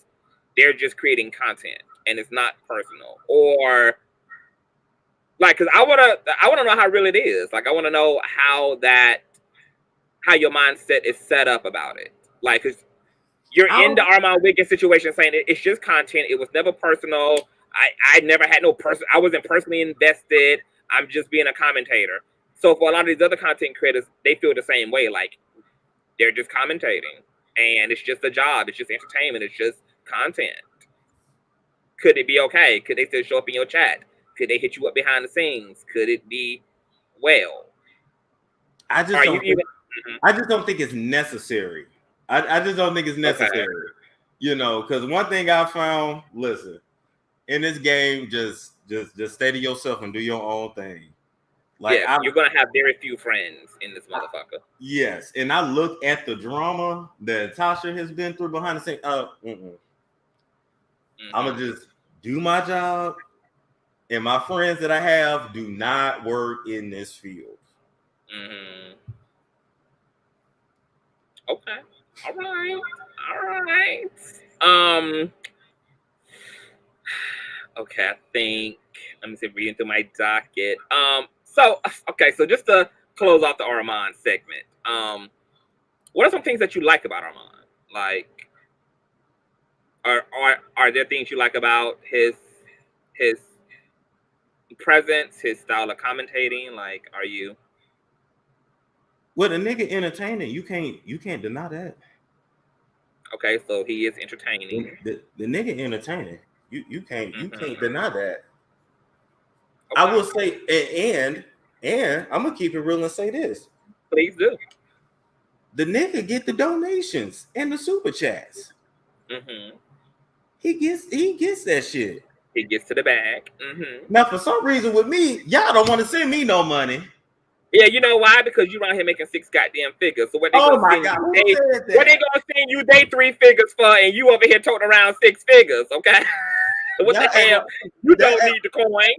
they're just creating content and it's not personal? Or like, because I wanna know how real it is. Like, I want to know how your mindset is set up about it. Like, cause you're in the Armon Wiggins situation saying it's just content. It was never personal. I never had no person. I wasn't personally invested. I'm just being a commentator. So for a lot of these other content creators, they feel the same way. Like they're just commentating and it's just a job. It's just entertainment. It's just content. Could it be okay? Could they still show up in your chat? Could they hit you up behind the scenes? Could it be well? I just don't think it's necessary. I just don't think it's necessary. Okay. You know, because one thing I found, listen, in this game, just stay to yourself and do your own thing. Like, yeah, you're gonna have very few friends in this motherfucker. Yes, and I look at the drama that Tasha has been through behind the scenes. I'm gonna just do my job, and my friends that I have do not work in this field. Okay. All right. Okay, I think let me see, reading through my docket. So just to close off the Armon segment. What are some things that you like about Armon? Like, are there things you like about his presence, his style of commentating? Like, are you? Well, the nigga entertaining, you can't deny that. Okay, so he is entertaining. The nigga entertaining. You can't deny that. Okay. I will say, and I'm gonna keep it real and say this. Please do. The nigga get the donations and the super chats. Mm-hmm. He gets that shit. He gets to the bag. Mm-hmm. Now, for some reason with me, y'all don't want to send me no money. Yeah, you know why? Because you around here making 6 goddamn figures. So what they Oh gonna my send God, you? What they gonna send you? Day 3 figures for, and you over here toting around 6 figures. Okay. What the hell? You don't need the coin.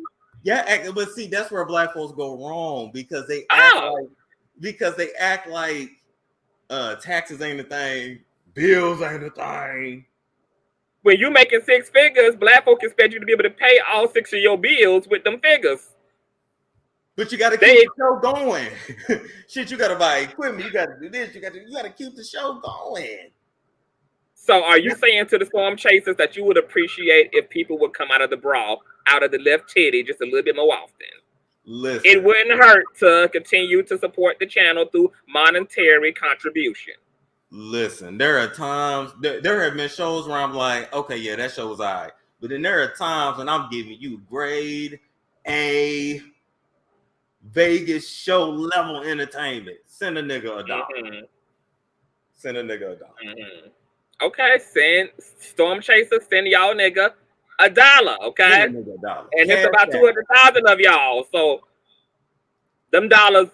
Yeah, but see, that's where black folks go wrong because they act like taxes ain't a thing, bills ain't a thing. When you making 6 figures, black folk expect you to be able to pay all 6 of your bills with them figures. But you got to keep the show going. Shit, you got to buy equipment. You got to do this. You got to keep the show going. So, are you saying to the storm chasers that you would appreciate if people would come out of the bra, out of the left titty, just a little bit more often? Listen, it wouldn't hurt to continue to support the channel through monetary contribution. Listen, there are times there have been shows where I'm like, okay, yeah, that show was all right. But then there are times when I'm giving you grade A Vegas show level entertainment. Send a nigga $1. Mm-hmm. Send a nigga $1. Mm-hmm. Okay, send storm chasers, send y'all nigga $1. Okay, send a nigga $1. And it's about 200,000 of y'all. So them dollars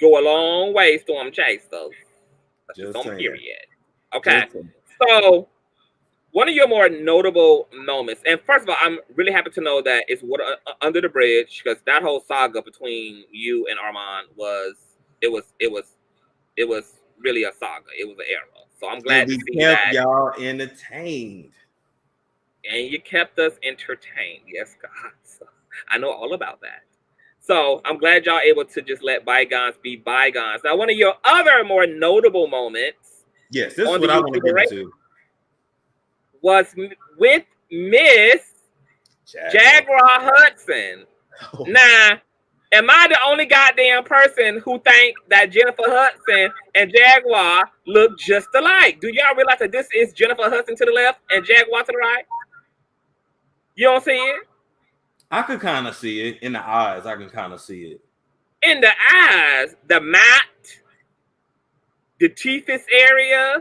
go a long way, storm chasers. Just on period. Okay, so one of your more notable moments, and first of all, I'm really happy to know that it's Water Under the Bridge, because that whole saga between you and Armon was really a saga. It was an era. So I'm glad to see that y'all entertained, and you kept us entertained. Yes, God. So I know all about that. So I'm glad y'all able to just let bygones be bygones. Now, one of your other more notable moments, yes, this is what I want to get into, was with Miss Jaguar Hudson. Oh. Now, am I the only goddamn person who think that Jennifer Hudson and Jaguar look just alike? Do y'all realize that this is Jennifer Hudson to the left and Jaguar to the right? You don't see it? I could kind of see it in the eyes. I can kind of see it in the eyes. The matte, the teethis area,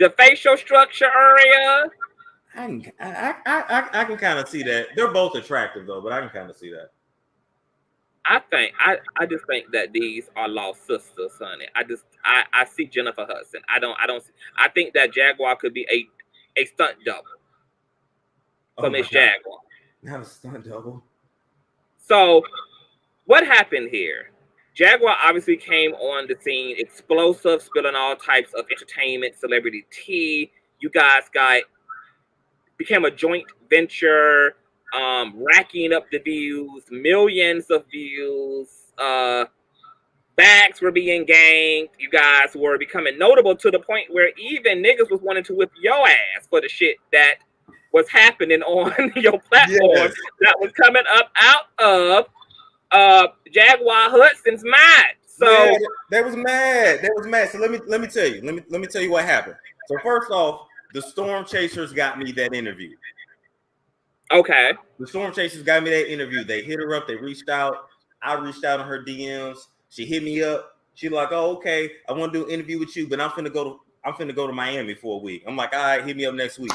the facial structure area. I can kind of see that. They're both attractive though, but I can kind of see that. I just think that these are lost sisters, honey. I see Jennifer Hudson. I think that Jaguar could be a stunt double for Miss Jaguar. Not a stunt double. So what happened here? Jaguar obviously came on the scene, explosive, spilling all types of entertainment, celebrity tea. You guys became a joint venture, racking up the views, millions of views. Bags were being ganked. You guys were becoming notable to the point where even niggas was wanting to whip your ass for the shit that was happening on your platform that was coming up out of Jaguar Hudson's mind. So they was mad. So let me tell you. Let me tell you what happened. So first off, the Storm Chasers got me that interview. Okay. The Storm Chasers got me that interview. They hit her up. They reached out. I reached out on her DMs. She hit me up. She like, oh, okay, I want to do an interview with you, but I'm finna go to Miami for a week. I'm like, all right, hit me up next week.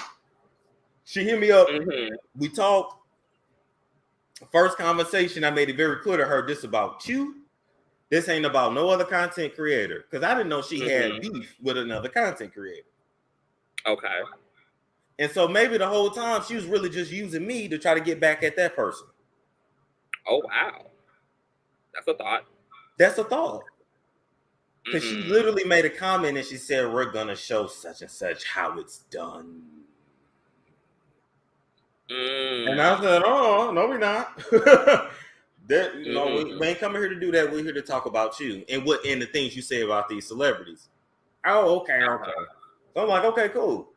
She hit me up. Mm-hmm. We talked. First conversation, I made it very clear to her, this about you. This ain't about no other content creator. Because I didn't know she had beef with another content creator. Okay. And so maybe the whole time she was really just using me to try to get back at that person. Oh, wow. That's a thought. That's a thought. Because she literally made a comment and she said, we're going to show such and such how it's done. And I said, oh, no, we're not. That we ain't coming here to do that. We're here to talk about you and the things you say about these celebrities. Oh, okay. So I'm like, okay, cool.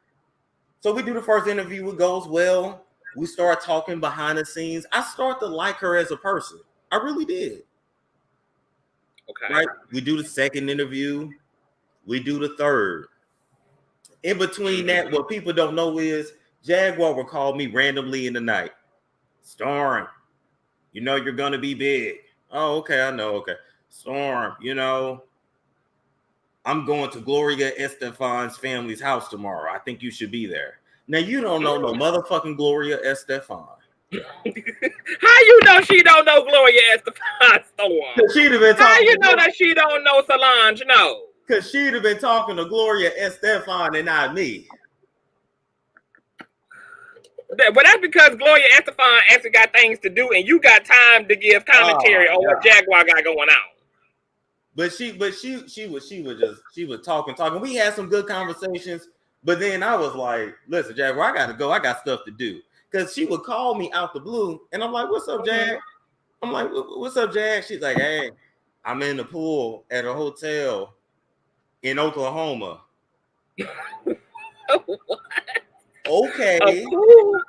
So we do the first interview. It goes well. We start talking behind the scenes. I start to like her as a person. I really did. Okay. Right. We do the second interview. We do the third. In between that, what people don't know is Jaguar will call me randomly in the night. Storm, you know you're gonna be big. Oh, okay, I know. Okay, Storm, I'm going to Gloria Estefan's family's house tomorrow. I think you should be there. Now you don't know no motherfucking Gloria Estefan. How you know she don't know Gloria Estefan Storm? She'd have been talking. How you know that she don't know Solange? No. Because she'd have been talking to Gloria Estefan and not me. But that's because Gloria Estefan actually got things to do, and you got time to give commentary on what Jaguar got going on. But she was talking. We had some good conversations, but then I was like, "Listen, Jaguar, I gotta go. I got stuff to do." Because she would call me out the blue, and I'm like, "What's up, Jag?" I'm like, "What's up, Jag?" She's like, "Hey, I'm in the pool at a hotel in Oklahoma." What? Okay. A pool?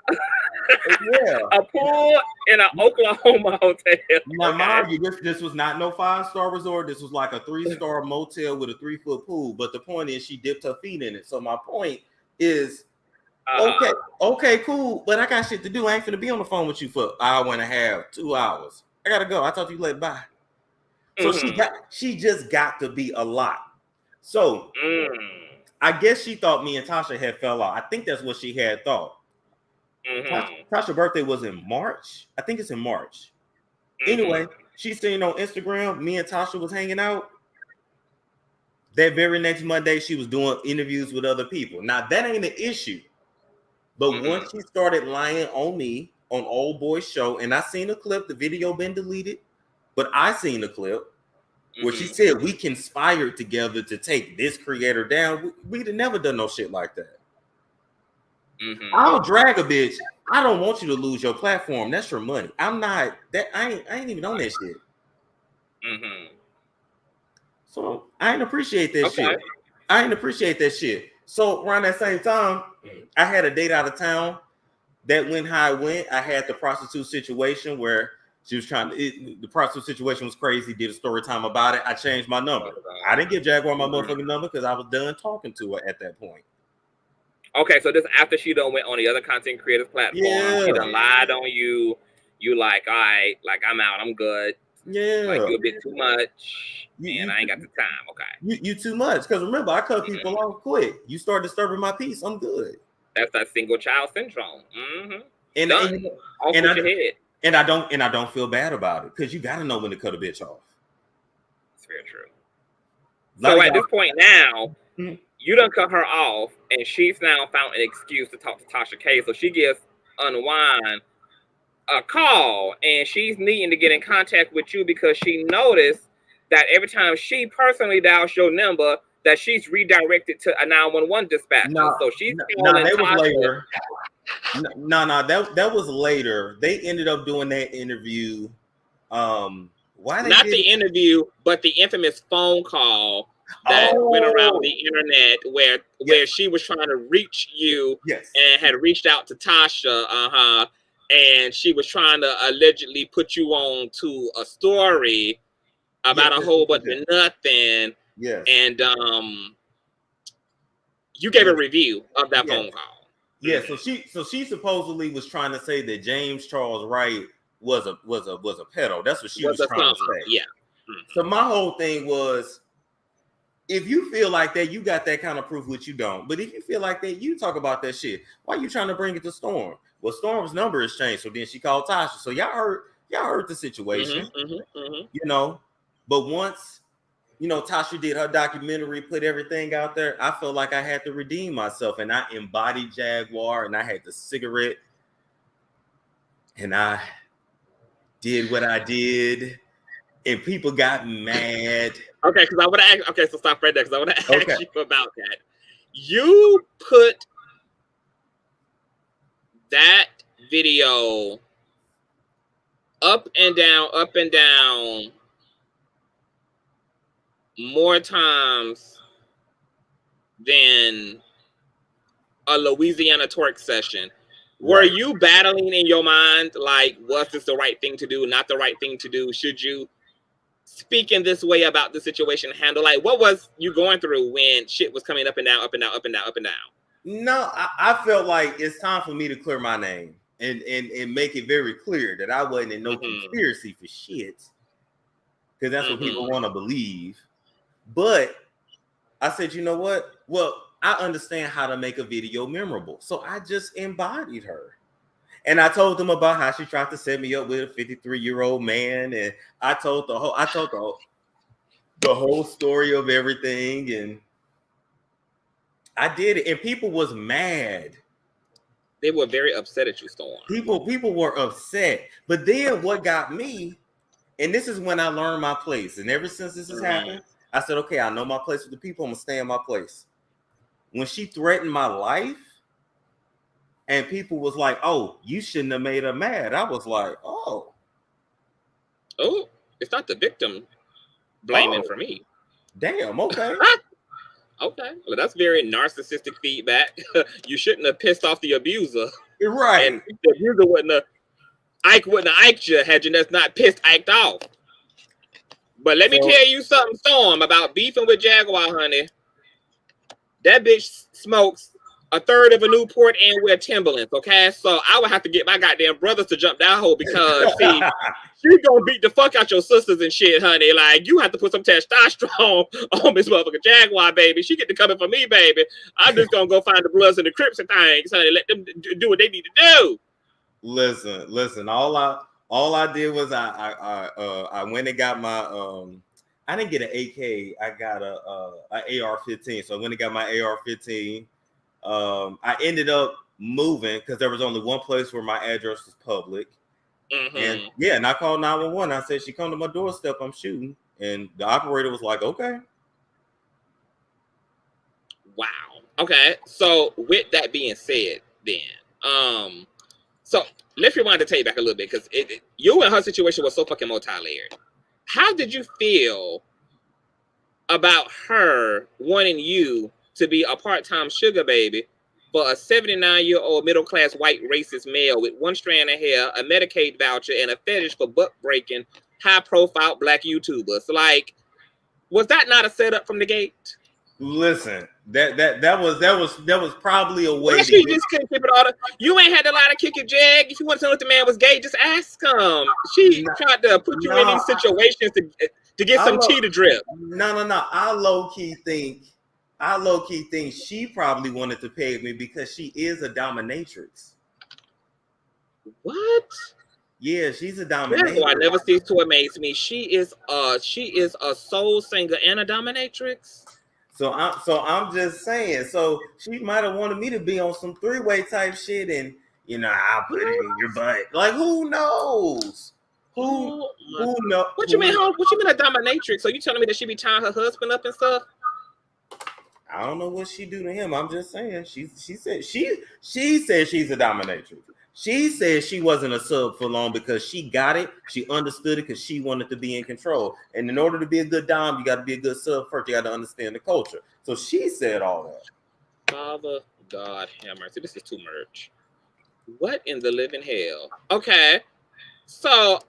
Yeah. A pool in an Oklahoma hotel. Now, mind you, this was not no 5-star resort. This was like a 3-star motel with a 3-foot pool. But the point is, she dipped her feet in it. So my point is, okay, cool. But I got shit to do. I ain't finna be on the phone with you for an hour and a half, 2 hours. I gotta go. I talk to you later. Bye. So she just got to be a lot. So I guess she thought me and Tasha had fell out. I think that's what she had thought. Tasha's birthday was in March. I think it's in March. Anyway, she's seen on Instagram, me and Tasha was hanging out. That very next Monday, she was doing interviews with other people. Now, that ain't an issue. But once she started lying on me on Old Boy Show, and I seen a clip, the video been deleted, but I seen the clip where she said we conspired together to take this creator down. We'd have never done no shit like that. I'll drag a bitch. I don't want you to lose your platform. That's your money. I'm not that. I ain't even on that shit. So I ain't appreciate that shit. I ain't appreciate that shit. So around that same time, I had a date out of town that went how it went. I had the prostitute situation where she was the prostitute situation was crazy. Did a story time about it. I changed my number. I didn't give Jaguar my motherfucking number because I was done talking to her at that point. Okay, so this after she done went on the other content creators platform, she done lied on you. You like, all right, like I'm out, I'm good. Yeah, like you a bit too much, and I ain't got the time. Okay, you too much because remember I cut people off quick. You start disturbing my peace, I'm good. That's that single child syndrome. And your head. And I don't feel bad about it because you got to know when to cut a bitch off. It's very true. So at this point now. You done cut her off, and she's now found an excuse to talk to Tasha K. So she gives Unwind a call, and she's needing to get in contact with you because she noticed that every time she personally dials your number, that she's redirected to a 911 dispatcher. So she's calling that Tasha. Was later. That was later. They ended up doing that interview. The interview, but the infamous phone call that went around the internet where she was trying to reach you and had reached out to Tasha, and she was trying to allegedly put you on to a story about a whole bunch of nothing. And you gave a review of that phone call. Yeah, so she supposedly was trying to say that James Charles Wright was a pedo. That's what she was trying to say. Yeah. So my whole thing was, if you feel like that, you got that kind of proof, which you don't. But if you feel like that, you talk about that shit. Why are you trying to bring it to Storm? Well, Storm's number has changed, so then she called Tasha. So y'all heard the situation, you know. But once, you know, Tasha did her documentary, put everything out there, I felt like I had to redeem myself, and I embodied Jaguar, and I had the cigarette, and I did what I did, and people got mad. Okay, because I want to ask. Okay, so stop right there, because I want to ask you about that. You put that video up and down, more times than a Louisiana twerk session. Were you battling in your mind, like, was this the right thing to do, not the right thing to do? Should you speak in this way about the situation, handle? Like, what was you going through when shit was coming up and down, up and down, up and down, up and down? No, I felt like it's time for me to clear my name and make it very clear that I wasn't in no conspiracy for shit. Because that's what people want to believe. But I said, you know what? Well, I understand how to make a video memorable. So I just embodied her. And I told them about how she tried to set me up with a 53-year-old man. And I told the whole story of everything. And I did it. And people was mad. They were very upset at you, Storm. People were upset. But then what got me, and this is when I learned my place. And ever since this has happened, I said, okay, I know my place with the people. I'm going to stay in my place. When she threatened my life and people was like, oh, you shouldn't have made her mad. I was like, oh, it's not the victim blaming for me. Damn, okay. Okay. Well, that's very narcissistic feedback. You shouldn't have pissed off the abuser. You're right. And the abuser Ike wouldn't have Iked you had you just not pissed Iked off. But let me tell you something, Storm, about beefing with Jaguar, honey. That bitch smokes a third of a Newport and wear Timberlands, okay? So I would have to get my goddamn brothers to jump that hole because, see, she gonna beat the fuck out your sisters and shit, honey. Like, you have to put some testosterone on this motherfucking Jaguar, baby. She get to coming for me, baby. I'm just gonna go find the Bloods and the Crips and things, honey. Let them do what they need to do. Listen. All I did was I went and got my I didn't get an AK. I got a AR-15. So I went and got my AR-15. I ended up moving because there was only one place where my address was public. And I called 911. I said, she come to my doorstep, I'm shooting. And the operator was like, okay. Wow. Okay. So with that being said, then, so let's rewind the tape back a little bit because you and her situation was so fucking multi-layered. How did you feel about her wanting you to be a part-time sugar baby for a 79-year-old middle-class white racist male with one strand of hair, a Medicaid voucher, and a fetish for butt-breaking, high-profile black YouTubers? Like, was that not a setup from the gate? Listen, that was probably a way. She just couldn't keep it all. You ain't had to lie to kick it, Jag. If you want to know if the man was gay, just ask him. She tried to put you in these situations to get some tea to drip. No. I low key think she probably wanted to pay me because she is a dominatrix. What? Yeah, she's a dominatrix. I never cease to amaze me. She is a soul singer and a dominatrix. So I'm just saying. So she might have wanted me to be on some three-way type shit, and I'll put it in your butt. Like, who knows? Who knows? What you mean a dominatrix? So you telling me that she be tying her husband up and stuff? I don't know what she do to him. I'm just saying. She said she's a dominatrix. She said she wasn't a sub for long because she got it. She understood it because she wanted to be in control. And in order to be a good dom, you got to be a good sub first. You got to understand the culture. So she said all that. Father God have mercy. This is too much. What in the living hell? Okay. So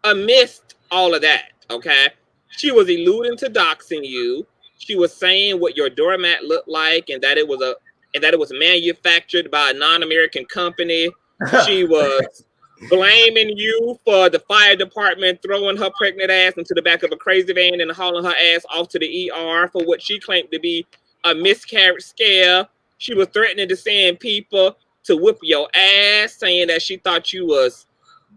amidst all of that, okay, she was alluding to doxing you. She was saying what your doormat looked like and that it was manufactured by a non-American company. She was blaming you for the fire department throwing her pregnant ass into the back of a crazy van and hauling her ass off to the ER for what she claimed to be a miscarriage scare. She was threatening to send people to whip your ass, saying that she thought you was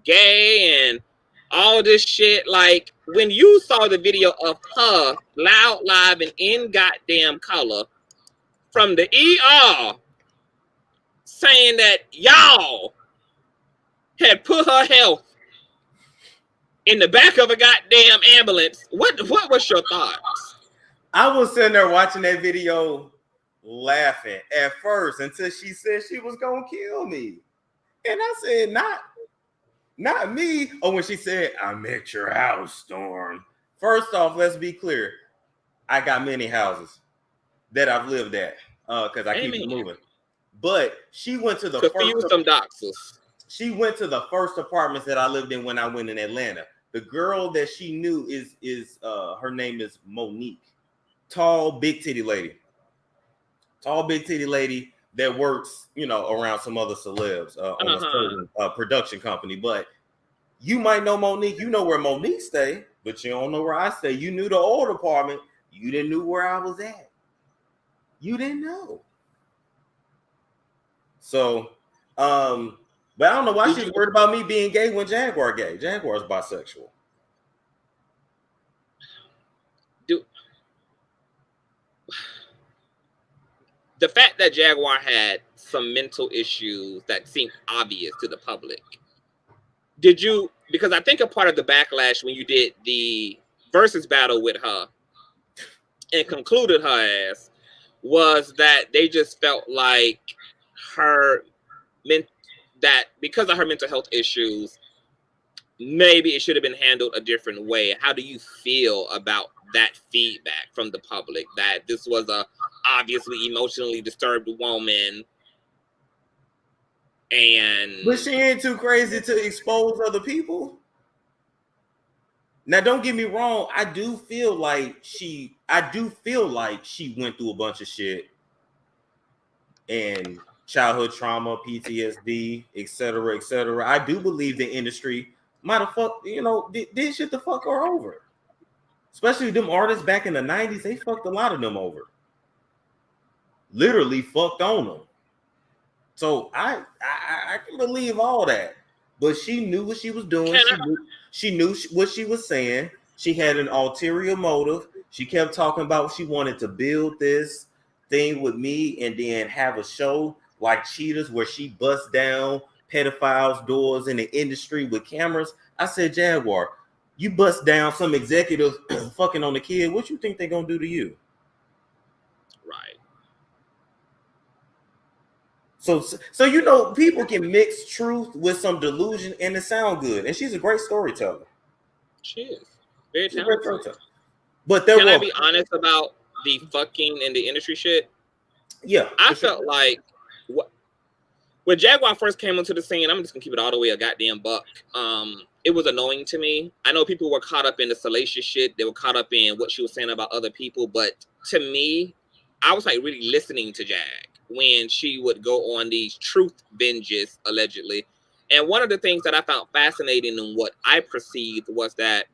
gay and all this shit. Like, when you saw the video of her loud, live, and in goddamn color from the ER saying that y'all had put her health in the back of a goddamn ambulance, what was your thoughts? I was sitting there watching that video laughing at first until she said she was gonna kill me. And I said, not me. Oh, when she said, I'm at your house, Storm. First off, let's be clear. I got many houses that I've lived at because I keep it moving. But she went to the first. Some doxers. She went to the first apartments that I lived in when I went in Atlanta. The girl that she knew is her name is Monique. Tall, big titty lady. Tall, big titty lady that works, around some other celebs on a certain production company. But you might know Monique. You know where Monique stay, but you don't know where I stay. You knew the old apartment. You didn't know where I was at. You didn't know. So, but I don't know why she's worried about me being gay when Jaguar gay. Jaguar's bisexual. The fact that Jaguar had some mental issues that seemed obvious to the public. Because I think a part of the backlash when you did the versus battle with her and concluded her ass was that they just felt like that because of her mental health issues, maybe it should have been handled a different way. How do you feel about that feedback from the public that this was a obviously emotionally disturbed woman but she ain't too crazy to expose other people? Now don't get me wrong, I do feel like she went through a bunch of shit and childhood trauma, PTSD, etc., etc. I do believe the industry might have did shit to fuck her over. Especially them artists back in the 90s, they fucked a lot of them over. Literally fucked on them. So I can believe all that. But she knew what she was doing. She knew what she was saying. She had an ulterior motive. She kept talking about she wanted to build this thing with me and then have a show like Cheaters where she busts down pedophiles' doors in the industry with cameras. I said, Jaguar, you bust down some executive fucking on the kid, what you think they're gonna do to you? Right. So people can mix truth with some delusion and it sound good. And she's a great storyteller. She is. Very talented. But can I be honest about the fucking in the industry shit? Yeah. I felt like when Jaguar first came onto the scene, I'm just gonna keep it all the way a goddamn buck. It was annoying to me. I know people were caught up in the salacious shit. They were caught up in what she was saying about other people. But to me, I was like really listening to Jag when she would go on these truth binges, allegedly. And one of the things that I found fascinating and what I perceived was that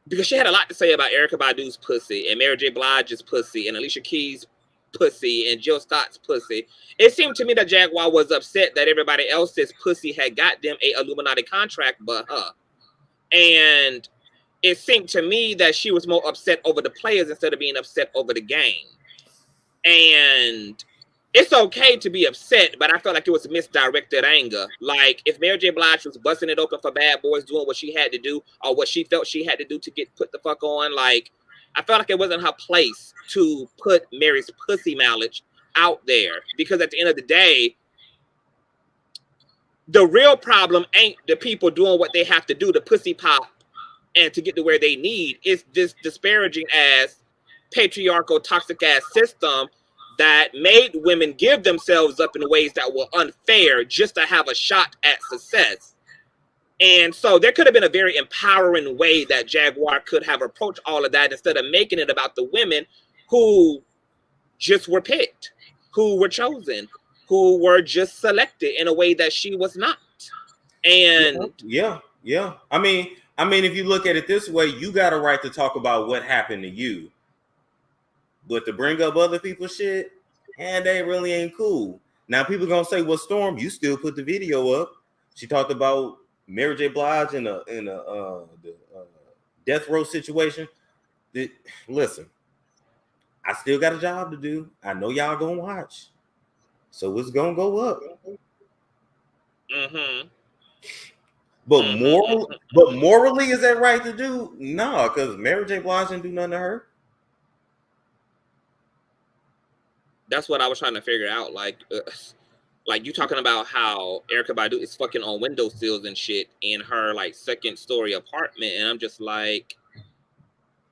because she had a lot to say about Erykah Badu's pussy and Mary J. Blige's pussy and Alicia Keys' pussy and Jill Scott's pussy, it seemed to me that Jaguar was upset that everybody else's pussy had got them a Illuminati contract but her. And it seemed to me that she was more upset over the players instead of being upset over the game. And it's okay to be upset, but I felt like it was misdirected anger. Like if Mary J. Blige was busting it open for Bad Boys doing what she had to do or what she felt she had to do to get put the fuck on, like I felt like it wasn't her place to put Mary's pussy mileage out there. Because at the end of the day, the real problem ain't the people doing what they have to do to pussy pop and to get to where they need. It's this disparaging ass, patriarchal, toxic ass system that made women give themselves up in ways that were unfair just to have a shot at success. And so there could have been a very empowering way that Jaguar could have approached all of that instead of making it about the women who just were picked, who were chosen, who were just selected in a way that she was not. And yeah. I mean, if you look at it this way, you got a right to talk about what happened to you. But to bring up other people's shit, and they really ain't cool. Now people gonna say, well, Storm, you still put the video up. She talked about Mary J. Blige in the death row situation. Listen, I still got a job to do. I know y'all gonna watch, so it's gonna go up. Mm-hmm. But morally, is that right to do? No, because Mary J. Blige didn't do nothing to her. That's what I was trying to figure out. Like, Like, you talking about how Erykah Badu is fucking on windowsills and shit in her like second story apartment, and I'm just like,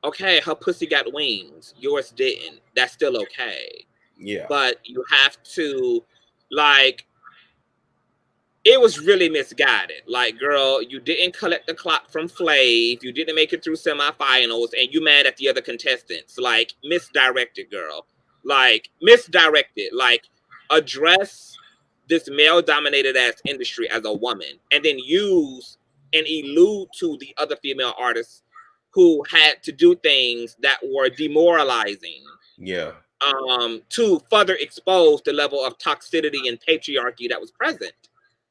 okay, her pussy got wings, yours didn't. That's still okay. Yeah. But you have to, like, it was really misguided. Like, girl, you didn't collect the clock from Flav, you didn't make it through semifinals, and you mad at the other contestants. Like, misdirected, girl. Like, misdirected. Like, address this male-dominated ass industry as a woman, and then use and allude to the other female artists who had to do things that were demoralizing. Yeah. To further expose the level of toxicity and patriarchy that was present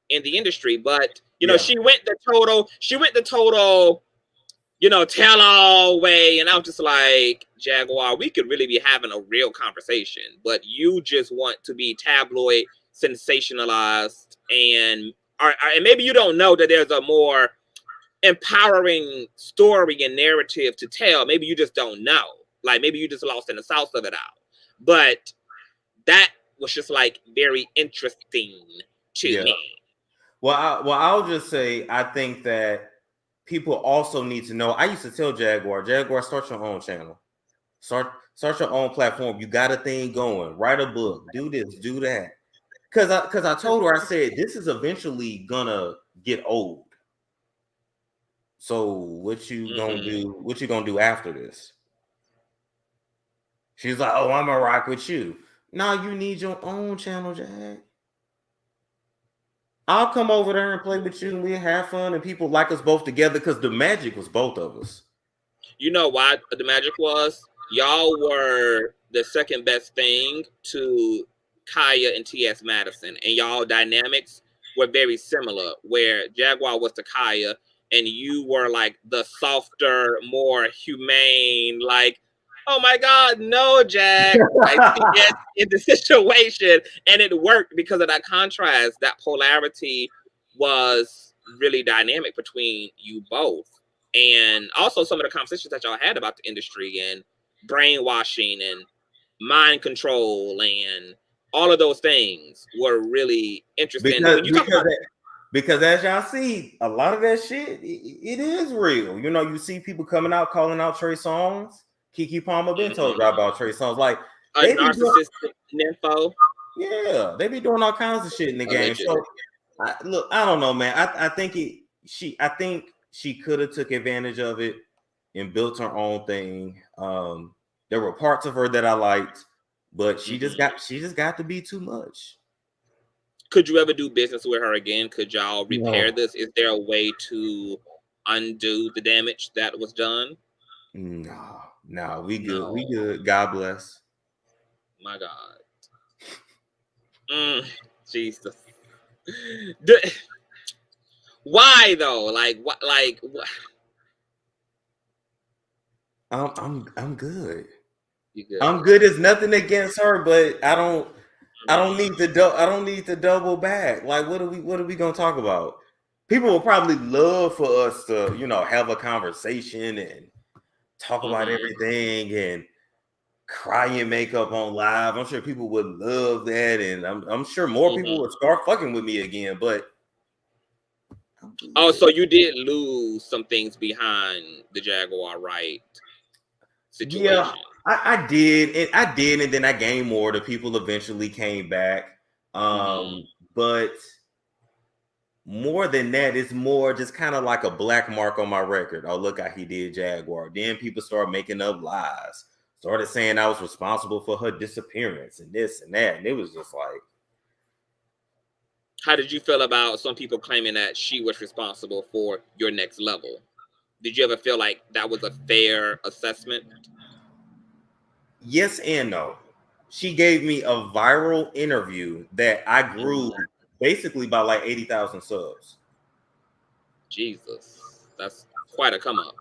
in the industry. But you know, she went the total, you know, tell all way, and I was just like, Jaguar, we could really be having a real conversation, but you just want to be tabloid sensationalized, and maybe you don't know that there's a more empowering story and narrative to tell. Maybe you just don't know. Like, maybe you just lost in the sauce of it all. But that was just like very interesting to me. Well, I'll just say, I think that people also need to know. I used to tell Jaguar, start your own channel, start your own platform. You got a thing going. Write a book. Do this. Do that. Because I told her, I said, this is eventually gonna get old. So what you gonna do? What you gonna do after this? She's like, oh, I'm gonna rock with you. No, you need your own channel, Jag. I'll come over there and play with you, and we'll have fun, and people like us both together, because the magic was both of us. You know why the magic was? Y'all were the second best thing to Kaya and T.S. Madison, and y'all dynamics were very similar, where Jaguar was to Kaya, and you were like the softer, more humane, like, oh my God, no, Jag. Like, yes, in the situation, and it worked because of that contrast. That polarity was really dynamic between you both, and also some of the conversations that y'all had about the industry and brainwashing and mind control and all of those things were really interesting. Because as y'all see, a lot of that shit, it is real. You know, you see people coming out calling out Trey Songz. Kiki Palmer been told about Trey Songz. Like, a narcissistic nympho. Yeah, they be doing all kinds of shit in the game. So, look, I don't know, man. I think she could have took advantage of it and built her own thing. There were parts of her that I liked, but she just got to be too much. Could you ever do business with her again? Could y'all repair this? Is there a way to undo the damage that was done? No, we good. We good. God bless. My God. Jesus. Why though? Like what? Like what? I'm good. You good? I'm good. It's nothing against her, but I don't need to double back. Like, what are we gonna talk about? People will probably love for us to, you know, have a conversation and talk about everything and cry in makeup on live. I'm sure people would love that, and I'm sure more people would start fucking with me again. But so you did lose some things behind the Jaguar Wright situation. Yeah, I did, and then I gained more. The people eventually came back, but more than that, it's more just kind of like a black mark on my record. Oh, look how he did Jaguar. Then people started making up lies, started saying I was responsible for her disappearance and this and that, and it was just like. How did you feel about some people claiming that she was responsible for your next level? Did you ever feel like that was a fair assessment? Yes and no. She gave me a viral interview that I grew basically by like 80,000 subs. Jesus, that's quite a come up.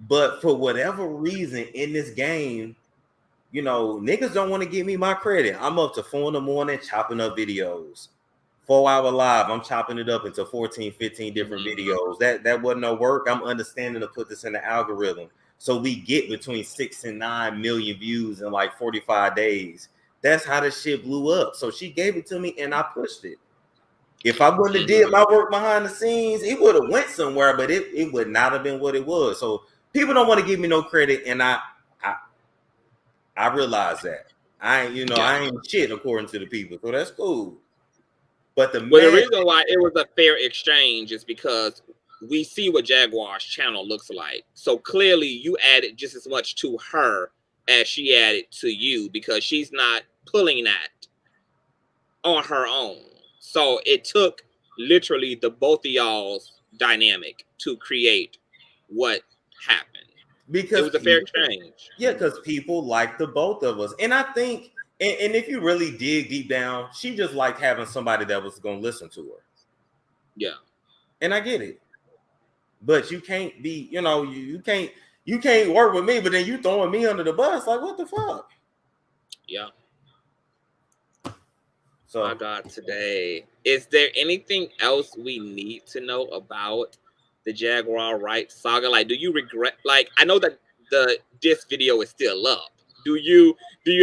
But for whatever reason in this game, you know, niggas don't want to give me my credit. I'm up to 4 a.m. chopping up videos. 4-hour live, I'm chopping it up into 14, 15 different videos. That wasn't no work. I'm understanding to put this in the algorithm. So we get between 6 and 9 million views in like 45 days. that's how the shit blew up. So she gave it to me and I pushed it. If I wouldn't have did my work behind the scenes, it would have went somewhere, but it would not have been what it was. So people don't want to give me no credit, and I realize that. I ain't shit according to the people, so that's cool. But the reason why it was a fair exchange is because we see what Jaguar's channel looks like. So clearly you added just as much to her as she added to you, because she's not pulling that on her own. So it took literally the both of y'all's dynamic to create what happened. Because it was a fair exchange. Yeah, because people like the both of us. And I think, and if you really dig deep down, she just liked having somebody that was going to listen to her. Yeah. And I get it. But you can't be, you can't work with me, but then you throwing me under the bus. Like, what the fuck? Yeah. So my God, today. Is there anything else we need to know about the Jaguar Wright saga? Like, do you regret, like, I know that this video is still up. Do you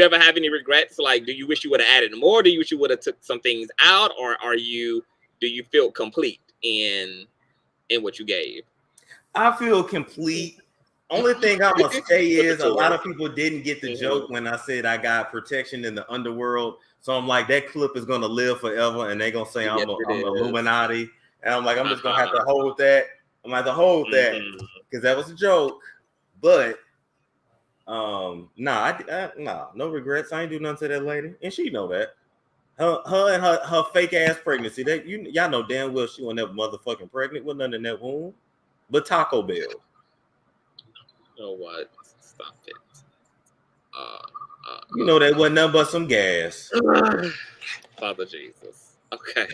ever have any regrets? Like, do you wish you would have added more? Do you wish you would have took some things out? Or do you feel complete in what you gave? I feel complete. Only thing I'm gonna say is a lot of people didn't get the joke when I said I got protection in the underworld. So I'm like, that clip is gonna live forever, and they're gonna say I'm Illuminati. And I'm like, I'm just gonna have to hold that. I'm gonna have to hold that because that was a joke. But no regrets. I ain't do nothing to that lady, and she know that. Her and her fake ass pregnancy. That y'all know damn well she wasn't never motherfucking pregnant with nothing in that womb, but Taco Bell. You know what? Stop it. You know that wasn't nothing but some gas. Father Jesus. Okay.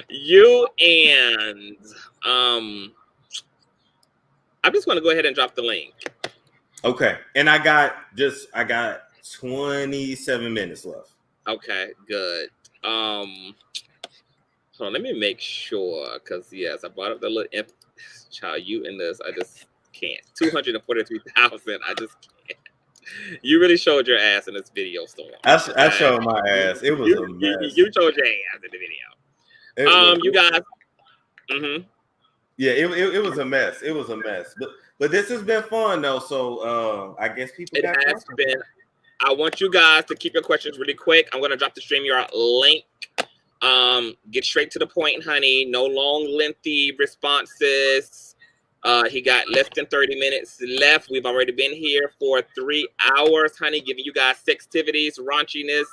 You and I'm just gonna go ahead and drop the link. Okay. And I got 27 minutes left. Okay, good. So let me make sure, because yes, I brought up the little child, you in this, I just can't. 243,000, I just can't. You really showed your ass in this video, Storm. I showed my ass. It was a mess. You showed your ass in the video. You guys. Yeah, it was a mess. It was a mess. But this has been fun though. So I guess people. It has been. I want you guys to keep your questions really quick. I'm gonna drop the StreamYard link. Get straight to the point, honey. No long, lengthy responses. He got less than 30 minutes left. We've already been here for 3 hours, honey, giving you guys sextivities, raunchiness,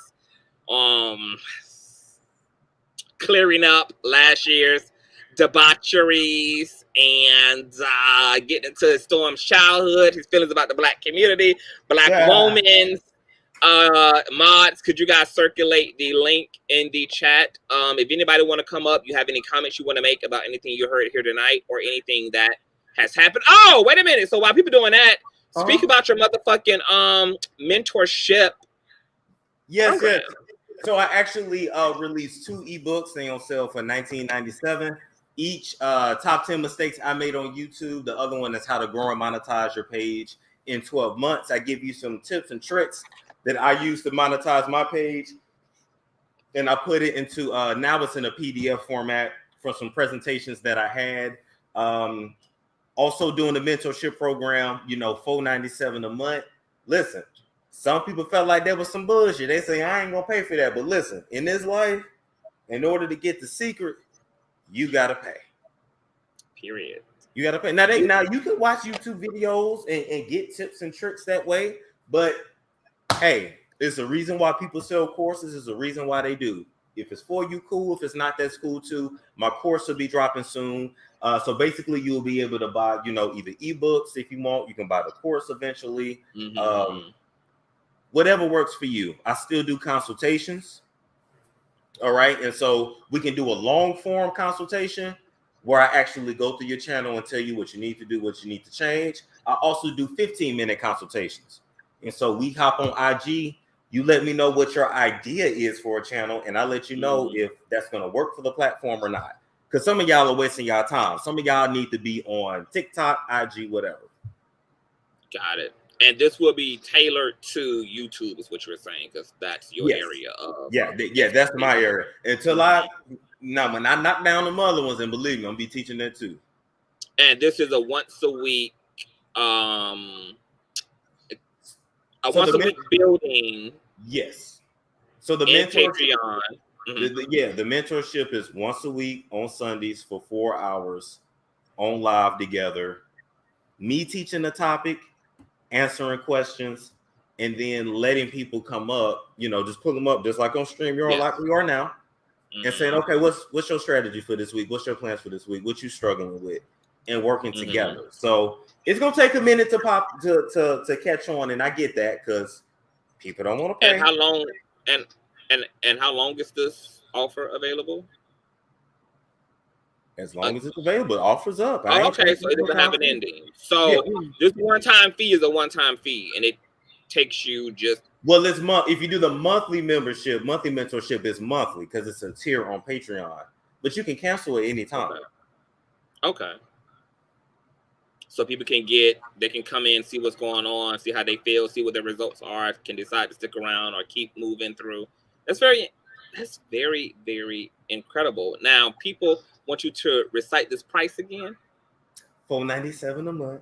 clearing up last year's debaucheries, and getting into Storm's childhood, his feelings about the Black community, Black women. Mods, could you guys circulate the link in the chat? If anybody want to come up, you have any comments you want to make about anything you heard here tonight or anything that has happened. Oh, wait a minute. So while people doing that, speak about your motherfucking mentorship. Yes, yes. So I actually released 2 ebooks. They on sale for $19.97 each. Top 10 mistakes I made on YouTube. The other one is how to grow and monetize your page in 12 months. I give you some tips and tricks that I use to monetize my page, and I put it into now it's in a PDF format for some presentations that I had. Also doing the mentorship program, $4.97 a month. Listen, some people felt like that was some bullshit. They say I ain't gonna pay for that, but listen, in this life, in order to get the secret, you gotta pay. Period. You gotta pay. Now you can watch YouTube videos and get tips and tricks that way, but hey, there's a reason why people sell courses. There's a reason why they do. If it's for you, cool. If it's not, that's cool too. My course will be dropping soon. So basically, you'll be able to buy, either ebooks if you want. You can buy the course eventually. Whatever works for you. I still do consultations. All right, and so we can do a long form consultation where I actually go through your channel and tell you what you need to do, what you need to change. I also do 15-minute consultations. And so we hop on IG, you let me know what your idea is for a channel, and I let you know if that's going to work for the platform or not. Because some of y'all are wasting y'all time. Some of y'all need to be on TikTok, IG, whatever. Got it. And this will be tailored to YouTube, is what you're saying, because that's your Yes. area of. Yeah, that's my area. Until when I knock down the other ones, and believe me, I'm gonna be teaching that too. And this is a once a week, once a week building. Yes. So the Patreon. The mentorship is once a week on Sundays for 4 hours on live together. Me teaching the topic, answering questions, and then letting people come up, just pull them up just like on StreamYard, like we are now, and saying, okay, what's your strategy for this week? What's your plans for this week? What you struggling with? And working together. So it's gonna take a minute to pop to catch on, and I get that because people don't want to pay. And how long and how long is this offer available? As long as it's available, offers up. Okay, so it doesn't have an ending. So this one-time fee is a one-time fee, and it takes you just it's if you do the monthly mentorship is monthly because it's a tier on Patreon, but you can cancel it anytime. Okay. So people they can come in, see what's going on, see how they feel, see what their results are, can decide to stick around or keep moving through. That's very, very incredible. Now, people want you to recite this price again. $4.97 a month.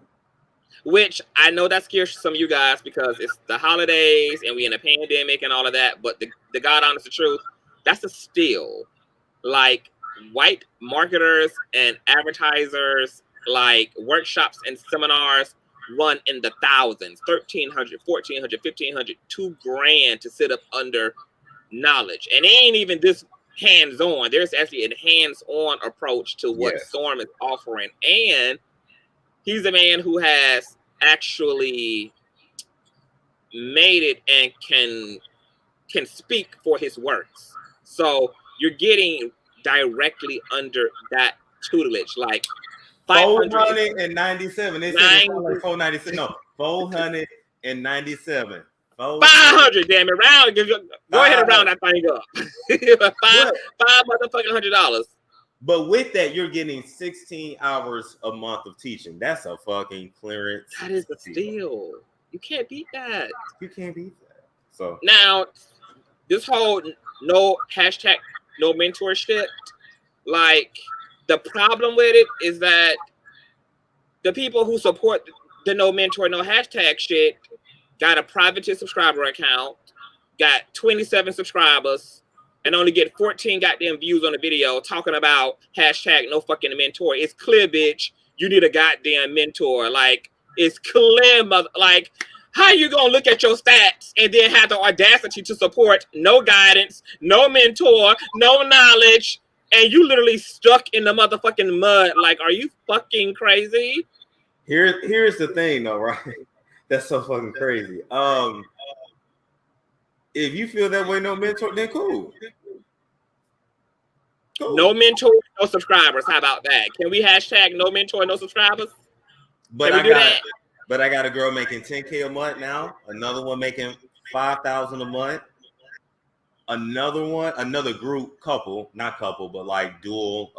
Which I know that scares some of you guys because it's the holidays and we in a pandemic and all of that. But the God honest truth, that's a steal. Like white marketers and advertisers, like workshops and seminars run in the thousands, $1,300, $1,400, $1,500, $2,000 to sit up under knowledge. And it ain't even this hands-on. There's actually a hands-on approach to what Storm is offering. And he's a man who has actually made it and can speak for his works. So you're getting directly under that tutelage, like 497. They said it's like 497. No, 497. 500. Damn it! Round. Go ahead and round that thing up. five motherfucking $100. But with that, you're getting 16 hours a month of teaching. That's a fucking clearance. That is a steal. You can't beat that. You can't beat that. So now, this whole no mentorship, like the problem with it is that the people who support the no mentor, no hashtag shit got a private subscriber account, got 27 subscribers, and only get 14 goddamn views on the video talking about hashtag no fucking mentor. It's clear, bitch. You need a goddamn mentor. Like, it's clear, like, how you gonna look at your stats and then have the audacity to support no guidance, no mentor, no knowledge, and you literally stuck in the motherfucking mud? Like, are you fucking crazy? Here's the thing, though, right? That's so fucking crazy. If you feel that way, no mentor, then cool. No mentor, no subscribers. How about that? Can we hashtag no mentor, no subscribers? But I got a girl making $10K a month now. Another one making $5,000 a month. Another group, not couple, but like dual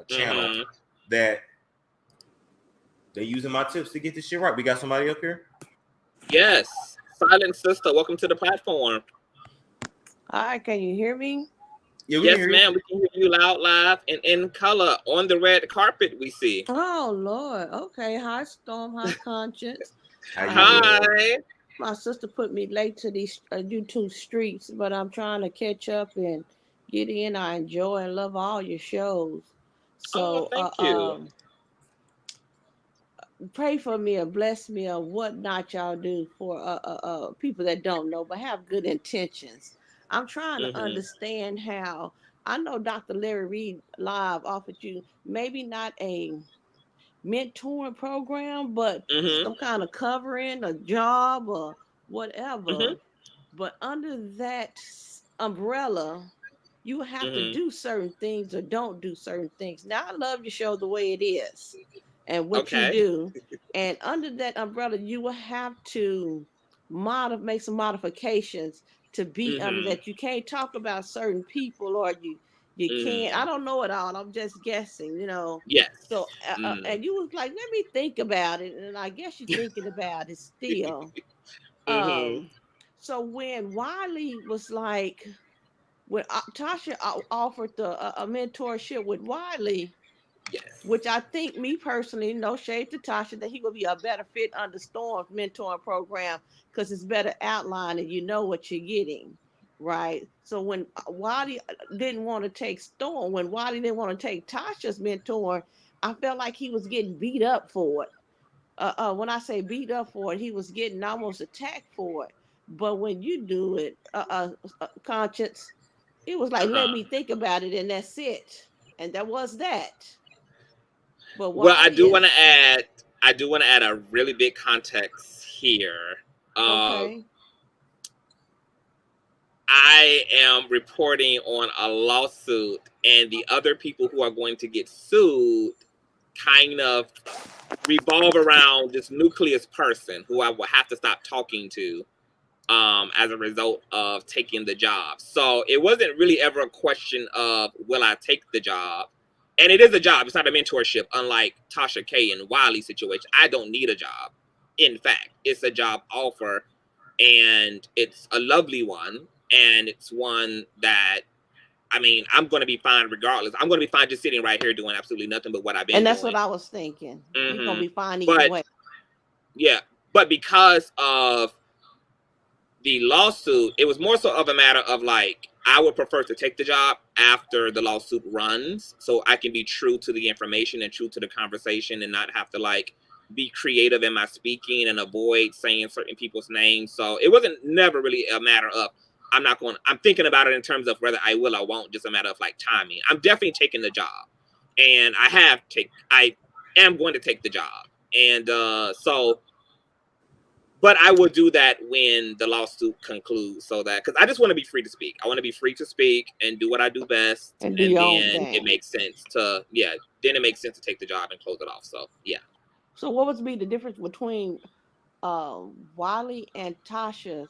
channel that they using my tips to get this shit right. We got somebody up here? Yes. Silent Sister, welcome to the platform. Hi, can you hear me? Yeah, yes, ma'am. We can hear you loud, live, and in color on the red carpet we see. Oh, Lord. Okay. Hi, Storm. Hi, Conscience. Hi. My sister put me late to these YouTube streets, but I'm trying to catch up and get in. I enjoy and love all your shows. So, thank you. Pray for me or bless me or whatnot y'all do for people that don't know but have good intentions. I'm trying to understand how. I know Dr. Larry Reed Live offered you maybe not a mentoring program, but some kind of covering, a job or whatever. But under that umbrella, you have to do certain things or don't do certain things. Now, I love your show the way it is and what you do. And under that umbrella, you will have to make some modifications to be under that. You can't talk about certain people or You can't. I don't know it all. I'm just guessing, Yes. So, and you was like, let me think about it, and I guess you're thinking about it still. So when Wiley was like, when Tasha offered a mentorship with Wiley, Yes. which I think, me personally, no shade to Tasha, that he would be a better fit under Storm's mentoring program because it's better outlined and you know what you're getting, right? So when Wiley didn't want to take Storm, when Wiley didn't want to take Tasha's mentor, I felt like he was getting beat up for it. When I say beat up for it, he was getting almost attacked for it. But when you do it, Conscience, it was like, let me think about it, and that's it. And that was that. But well, I do want to add a really big context here. Okay. I am reporting on a lawsuit, and the other people who are going to get sued kind of revolve around this nucleus person who I will have to stop talking to as a result of taking the job. So it wasn't really ever a question of will I take the job? And it is a job. It's not a mentorship, unlike Tasha K and Wiley's situation. I don't need a job. In fact, it's a job offer, and it's a lovely one. And it's one that, I mean, I'm going to be fine regardless. I'm going to be fine just sitting right here doing absolutely nothing but what I've been doing. And that's what I was thinking. You're going to be fine either way. Yeah. But because of the lawsuit, it was more so of a matter of like, I would prefer to take the job after the lawsuit runs so I can be true to the information and true to the conversation and not have to like be creative in my speaking and avoid saying certain people's names. So it wasn't never really a matter of I'm thinking about it in terms of whether I will or won't, just a matter of like timing. I'm definitely taking the job, and I am going to take the job. And but I will do that when the lawsuit concludes, so that, because I just want to be free to speak. I want to be free to speak and do what I do best. And then it makes sense to, then it makes sense to take the job and close it off. So, yeah. So what would be the difference between Wiley and Tasha's?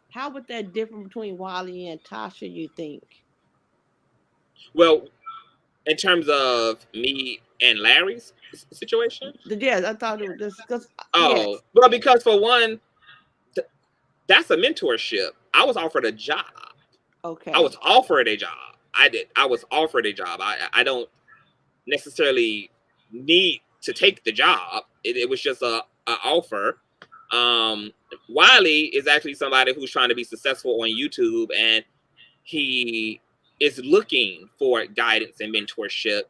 How would that differ between Wiley and Tasha, you think? Well, in terms of me and Larry's situation? Yes, I thought it was just because. Oh, well, because for one, that's a mentorship. I was offered a job. Okay. I was offered a job. I was offered a job. I don't necessarily need to take the job. It was just a offer. Wiley is actually somebody who's trying to be successful on YouTube, and he is looking for guidance and mentorship,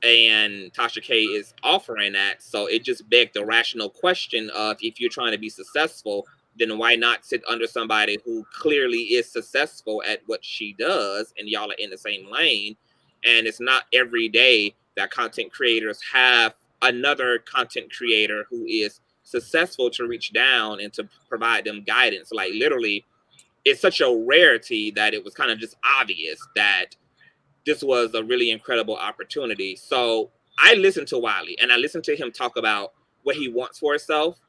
and Tasha K is offering that. So it just begged the rational question of, if you're trying to be successful, then why not sit under somebody who clearly is successful at what she does, and y'all are in the same lane. And it's not every day that content creators have another content creator who is successful to reach down and to provide them guidance. Like, literally, it's such a rarity that it was kind of just obvious that this was a really incredible opportunity. So I listened to Wiley, and I listened to him talk about what he wants for himself.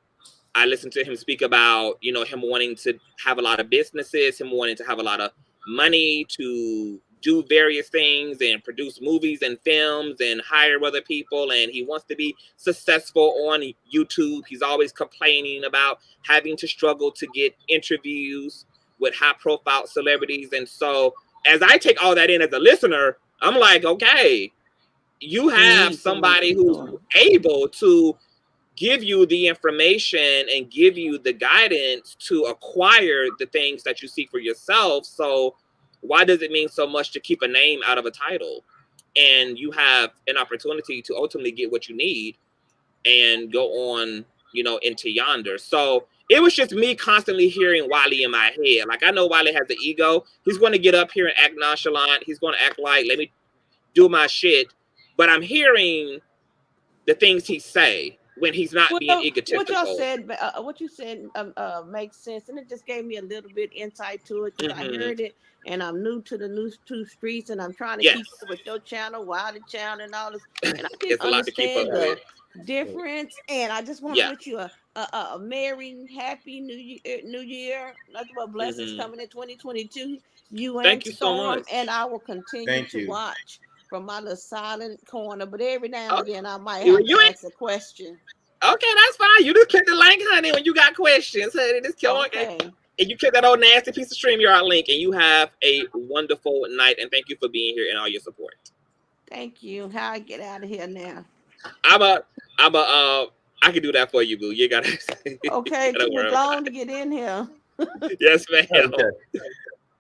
I listened to him speak about, him wanting to have a lot of businesses, him wanting to have a lot of money to do various things and produce movies and films and hire other people. And he wants to be successful on YouTube. He's always complaining about having to struggle to get interviews with high profile celebrities. And so as I take all that in as a listener, I'm like, okay, you have somebody who's able to give you the information and give you the guidance to acquire the things that you seek for yourself. So why does it mean so much to keep a name out of a title? And you have an opportunity to ultimately get what you need and go on, into yonder. So it was just me constantly hearing Wiley in my head. Like, I know Wiley has the ego. He's going to get up here and act nonchalant. He's going to act like, let me do my shit. But I'm hearing the things he say when he's not being egotistical. What you said makes sense, and it just gave me a little bit insight to it, because I heard it, and I'm new to the news two streets, and I'm trying to keep up with your channel, Wiley channel, and all this. And I didn't understand difference. And I just want to Yeah. wish you a merry, happy New Year. Nothing but blessings coming in 2022. You and Thank you so Storm, much. and I will continue Thank to you. watch from my little silent corner. But every now and Oh, again, I might you have to ain't ask a question. okay. That's fine. You just click the link, honey, when you got questions, honey. Just kill it. Okay. And you click that old nasty piece of StreamYard link, and you have a wonderful night. And thank you for being here and all your support. Thank you. How I get out of here now? I can do that for you, boo. You gotta. Okay, you gotta took me worry long to get in here. Yes, ma'am. Okay.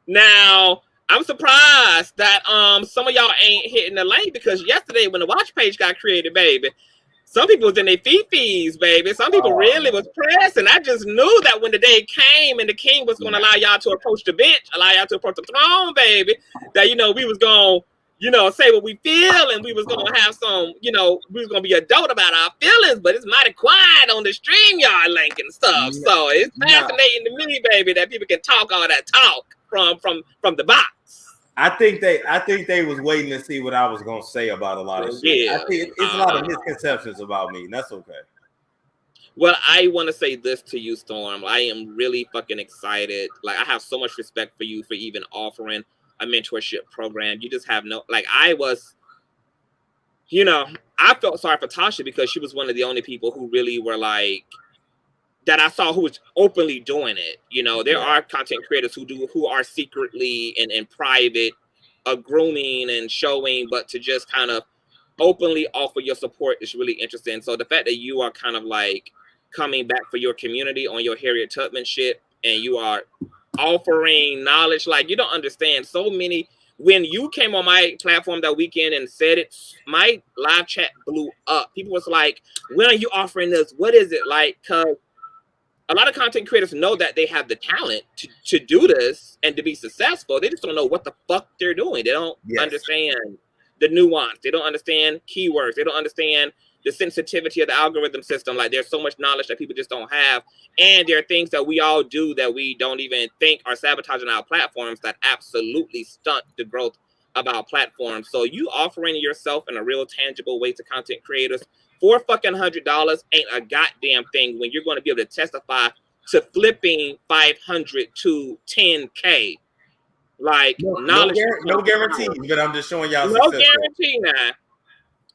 Now, I'm surprised that some of y'all ain't hitting the link, because yesterday when the watch page got created, baby, some people was in their fees, baby. Some people really was pressing. I just knew that when the day came and the king was going to allow y'all to approach the bench, allow y'all to approach the throne, baby, that, we was going to, say what we feel, and we was going to have some, we was going to be adult about our feelings, but it's mighty quiet on the StreamYard link and stuff. So it's fascinating to me, baby, that people can talk all that talk from the box. I think they was waiting to see what I was gonna say about a lot of shit. Yeah. I think it's a lot of misconceptions about me, and that's okay. Well, I want to say this to you, Storm. I am really fucking excited. Like, I have so much respect for you for even offering a mentorship program. You just have no, like, I felt sorry for Tasha, because she was one of the only people who really were like, that I saw who was openly doing it. There are content creators who are secretly and in private grooming and showing, but to just kind of openly offer your support is really interesting. So the fact that you are kind of like coming back for your community on your Harriet Tubman shit, and you are offering knowledge, like, you don't understand. So many, when you came on my platform that weekend and said it, my live chat blew up. People was like, when are you offering this? What is it like? Because a lot of content creators know that they have the talent to do this and to be successful. They just don't know what the fuck they're doing. They don't understand the nuance. They don't understand keywords. They don't understand the sensitivity of the algorithm system. Like, there's so much knowledge that people just don't have. And there are things that we all do that we don't even think are sabotaging our platforms that absolutely stunt the growth of our platforms. So you offering yourself in a real tangible way to content creators for fucking $100 ain't a goddamn thing when you're going to be able to testify to flipping 500 to 10K. Like, knowledge. No guarantees, but I'm just showing y'all. No guarantee now.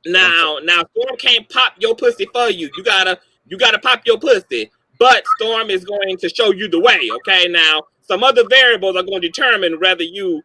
Now, Storm can't pop your pussy for you. You gotta pop your pussy. But Storm is going to show you the way. Okay. Now, some other variables are going to determine whether you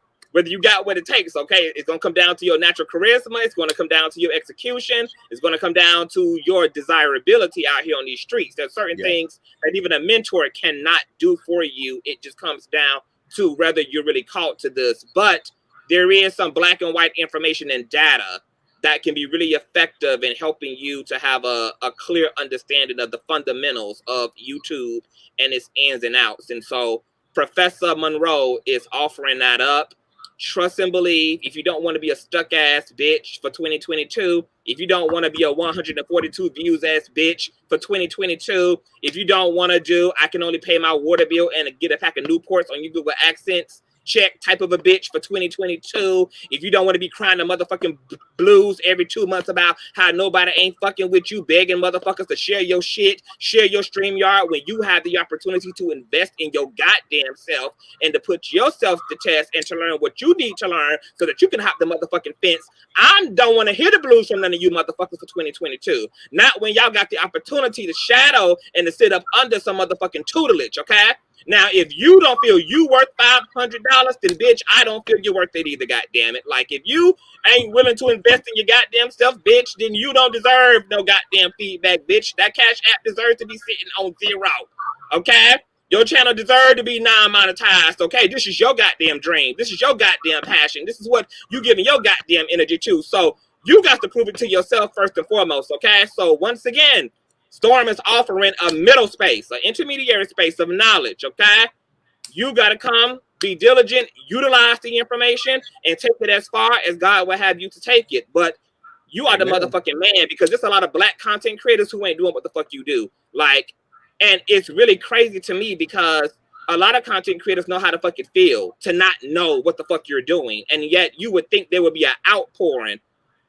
got what it takes. Okay. It's going to come down to your natural charisma. It's going to come down to your execution. It's going to come down to your desirability out here on these streets. There's certain things that even a mentor cannot do for you. It just comes down to whether you're really called to this. But there is some black and white information and data that can be really effective in helping you to have a clear understanding of the fundamentals of YouTube and its ins and outs. And so Professor Monroe is offering that up. Trust and believe. If you don't want to be a stuck ass bitch for 2022, if you don't want to be a 142 views ass bitch for 2022, if you don't want to do, I can only pay my water bill and get a pack of Newports on YouTube with accents check type of a bitch for 2022, if you don't want to be crying the motherfucking blues every 2 months about how nobody ain't fucking with you, begging motherfuckers to share your shit, share your StreamYard, when you have the opportunity to invest in your goddamn self and to put yourself to test and to learn what you need to learn so that you can hop the motherfucking fence. I don't want to hear the blues from none of you motherfuckers for 2022. Not when y'all got the opportunity to shadow and to sit up under some motherfucking tutelage, okay? Now, if you don't feel you worth $500, then bitch, I don't feel you're worth it either, goddamn it. Like, if you ain't willing to invest in your goddamn self, bitch, then you don't deserve no goddamn feedback, bitch. That Cash App deserves to be sitting on 0, okay? Your channel deserves to be non-monetized, okay? This is your goddamn dream. This is your goddamn passion. This is what you giving your goddamn energy to. So you got to prove it to yourself first and foremost, okay? So once again, Storm is offering a middle space, an intermediary space of knowledge, okay? You got to come, be diligent, utilize the information, and take it as far as God will have you to take it. But you are the motherfucking man, because there's a lot of black content creators who ain't doing what the fuck you do. Like, and it's really crazy to me because a lot of content creators know how to fucking feel to not know what the fuck you're doing. And yet you would think there would be an outpouring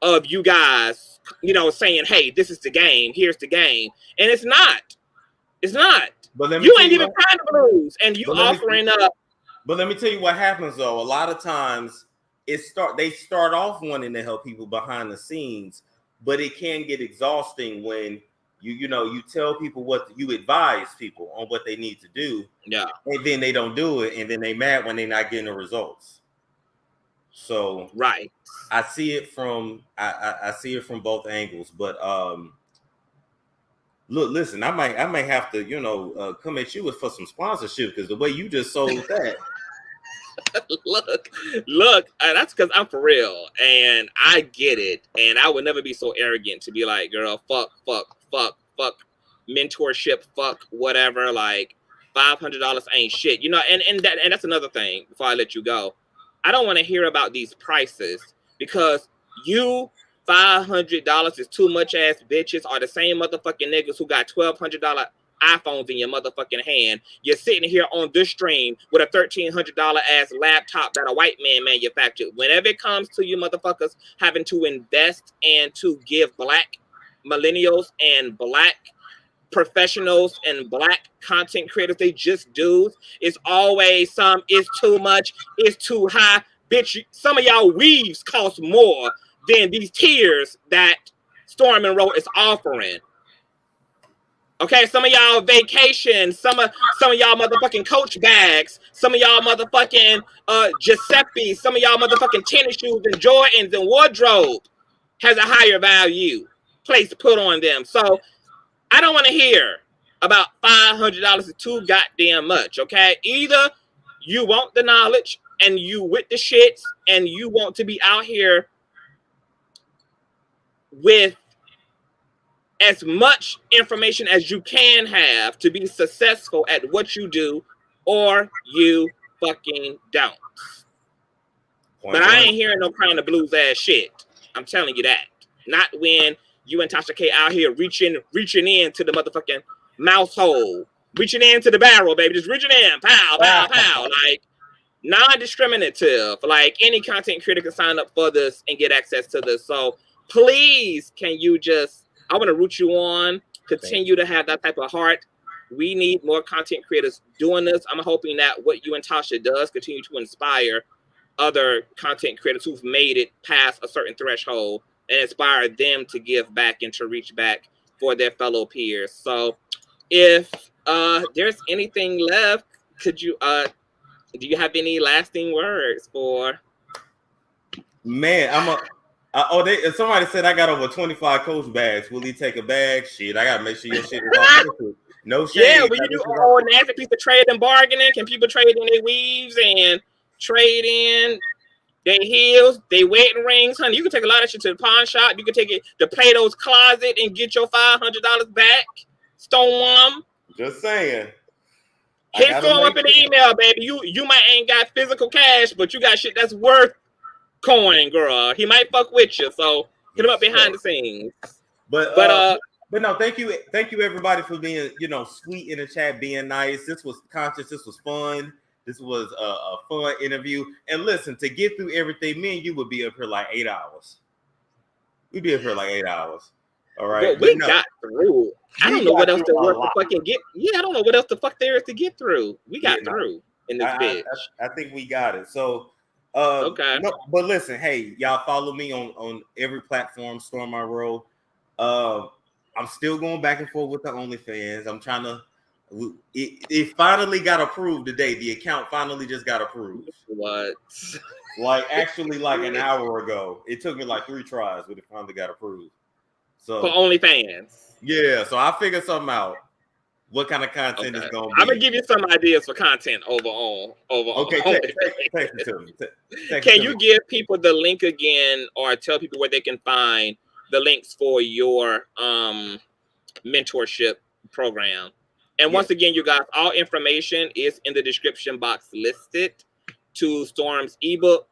of you guys, you know, saying, hey, this is the game, here's the game. And it's not. It's not. But let me You tell ain't even trying to lose, and you offering up. But let me tell you what happens though. A lot of times they start off wanting to help people behind the scenes, but it can get exhausting when you tell people you advise people on what they need to do. Yeah. And then they don't do it, and then they mad when they're not getting the results. So right. I see it from both angles, but listen, I might have to come at you for some sponsorship, because the way you just sold that. look, that's because I'm for real, and I get it, and I would never be so arrogant to be like, girl, fuck mentorship, fuck whatever, like $500 ain't shit, and that's another thing. Before I let you go, I don't want to hear about these prices, because $500 is too much ass bitches are the same motherfucking niggas who got $1,200 iPhones in your motherfucking hand. You're sitting here on this stream with a $1,300 ass laptop that a white man manufactured. Whenever it comes to you motherfuckers having to invest and to give black millennials and black professionals and black content creators, they just dudes, it's always it's too much, it's too high. Bitch, some of y'all weaves cost more than these tiers that Storm Monroe is offering. Okay, some of y'all vacations, some of y'all motherfucking Coach bags, some of y'all motherfucking Giuseppe, some of y'all motherfucking tennis shoes and Jordans and wardrobe has a higher value place put on them. So I don't want to hear about $500 is too goddamn much. Okay, either you want the knowledge and you with the shits and you want to be out here with as much information as you can have to be successful at what you do, or you fucking don't. But I ain't hearing no kind of blues ass shit. I'm telling you that. Not when you and Tasha K out here reaching into the motherfucking mouse hole, reaching into the barrel, baby, just reaching in, pow, pow, pow, like non-discriminative. Like any content creator can sign up for this and get access to this. So please, can you just, I want to root you on, continue to have that type of heart. We need more content creators doing this. I'm hoping that what you and Tasha does continue to inspire other content creators who've made it past a certain threshold and inspire them to give back and to reach back for their fellow peers. So if there's anything left, could you, do you have any lasting words for? Man, somebody said I got over 25 Coach bags. Will he take a bag? Shit, I gotta make sure your shit is authentic. No shade. Yeah, when you do a whole nasty piece of trade and bargaining, can people trade in their weaves and trade in their heels, their wedding rings, honey? You can take a lot of shit to the pawn shop. You can take it to Plato's Closet and get your $500 back. Storm. Just saying. Hit Storm up in the email, baby. You might ain't got physical cash, but you got shit that's worth coin, girl. He might fuck with you, so hit him up behind the scenes. But no, thank you everybody for being sweet in the chat, being nice. This was conscious. This was fun. This was a fun interview. And listen, to get through everything, me and you would be up here like 8 hours. We'd be up here like 8 hours. All right, we got through. I don't know what else to work to fucking get. Yeah, I don't know what else the fuck there is to get through. We got through in this bitch. I think we got it. So. Okay. No, but listen, hey, y'all follow me on every platform, Storm Monroe. I'm still going back and forth with the OnlyFans. I'm trying to. It finally got approved today. The account finally just got approved. What? Like actually, like an hour ago. It took me like 3 tries, but it finally got approved. So for OnlyFans. Yeah, so I figured something out. What kind of content is going to be? I'm gonna give you some ideas for content over on. Okay, text it to me. Can you give people the link again, or tell people where they can find the links for your mentorship program? And once again, you guys, all information is in the description box listed to Storm's ebook.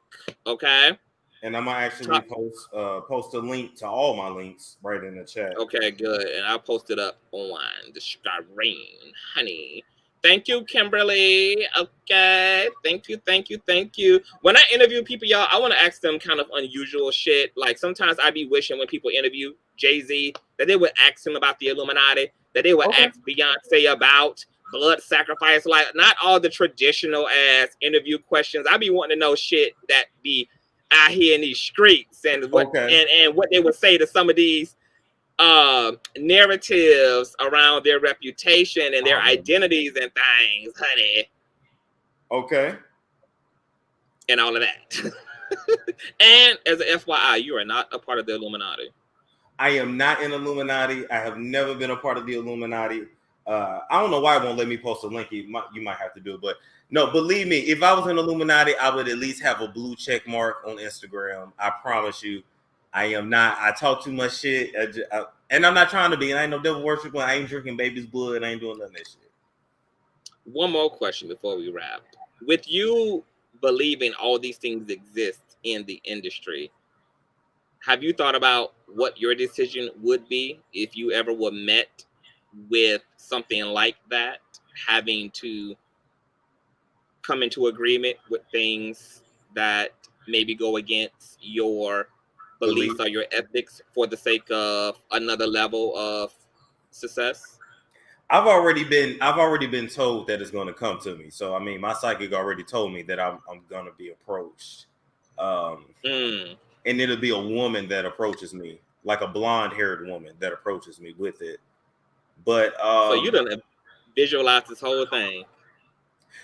Okay. And I'm gonna actually post a link to all my links right in the chat. Okay, good. And I'll post it up on the screen, honey. Thank you, Kimberly. Okay. Thank you. When I interview people, y'all, I want to ask them kind of unusual shit. Like sometimes I be wishing when people interview Jay-Z that they would ask him about the Illuminati, that they would ask Beyonce about blood sacrifice, like not all the traditional ass interview questions. I be wanting to know shit that be out here in these streets and what and what they would say to some of these narratives around their reputation and their identities and things, honey. Okay. And all of that. And as an FYI, you are not a part of the Illuminati. I am not in Illuminati. I have never been a part of the Illuminati. I don't know why it won't let me post a link. You might have to do it, but no, believe me, if I was in Illuminati, I would at least have a blue check mark on Instagram. I promise you. I am not. I talk too much shit, and I'm not trying to be. And I ain't no devil worshiper. I ain't drinking baby's blood. I ain't doing none of that shit. One more question before we wrap. With you believing all these things exist in the industry, have you thought about what your decision would be if you ever were met with something like that, having to come into agreement with things that maybe go against your beliefs or your ethics for the sake of another level of success? I've already been told that it's going to come to me. So I mean, my psychic already told me that I'm going to be approached, and it'll be a woman that approaches me, like a blonde-haired woman that approaches me with it. But so you done visualize this whole thing?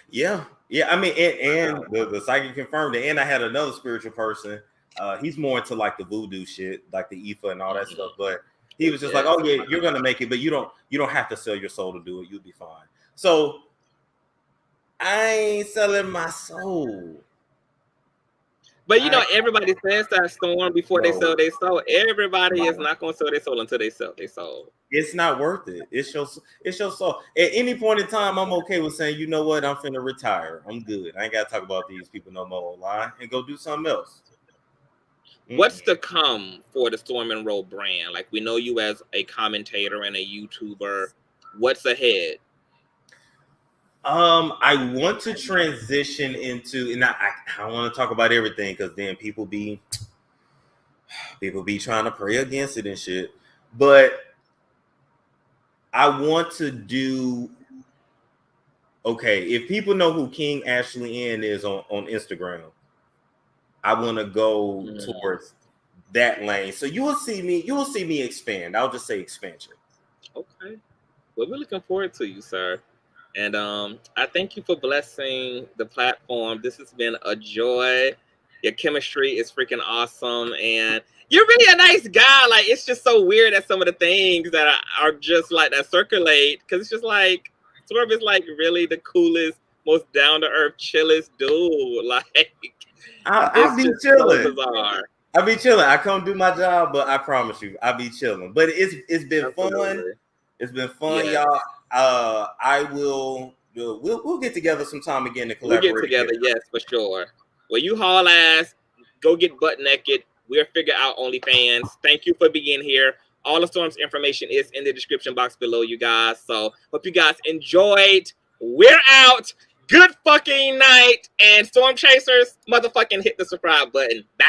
Yeah. I mean, and the psychic confirmed it. And I had another spiritual person. He's more into like the voodoo shit, like the Ifa and all that stuff. But he was just like, "Oh yeah, you're gonna make it, but you don't have to sell your soul to do it. You'll be fine." So I ain't selling my soul. But you know, everybody says that, Storm, before they sell their soul. Everybody is not gonna sell their soul until they sell their soul. It's not worth it. It's your soul. At any point in time, I'm okay with saying, you know what, I'm finna retire. I'm good. I ain't gotta talk about these people no more online and go do something else. What's to come for the Storm Monroe brand? Like, we know you as a commentator and a YouTuber. What's ahead? I want to transition into, and I don't want to talk about everything because then people be trying to pray against it and shit. But I want to do, okay, if people know who King Ashley Ann is on Instagram, I want to go towards that lane. So you will see me expand. I'll just say expansion. Okay. Well, we're looking forward to you, sir. And I thank you for blessing the platform. This has been a joy. Your chemistry is freaking awesome. And you're really a nice guy. Like, it's just so weird that some of the things that are just like that circulate. Because it's just like, Swerve is like really the coolest, most down-to-earth, chillest dude. Like, I'll be chilling. I'll be chilling. I come do my job, but I promise you, I'll be chilling. But it's been fun. It's been fun, y'all. We'll get together sometime again to collaborate. We'll get together, yes, for sure. Well, you haul ass, go get butt naked. We'll figure out OnlyFans. Thank you for being here. All of Storm's information is in the description box below, you guys. So hope you guys enjoyed. We're out. Good fucking night. And Storm Chasers, motherfucking hit the subscribe button. Bye.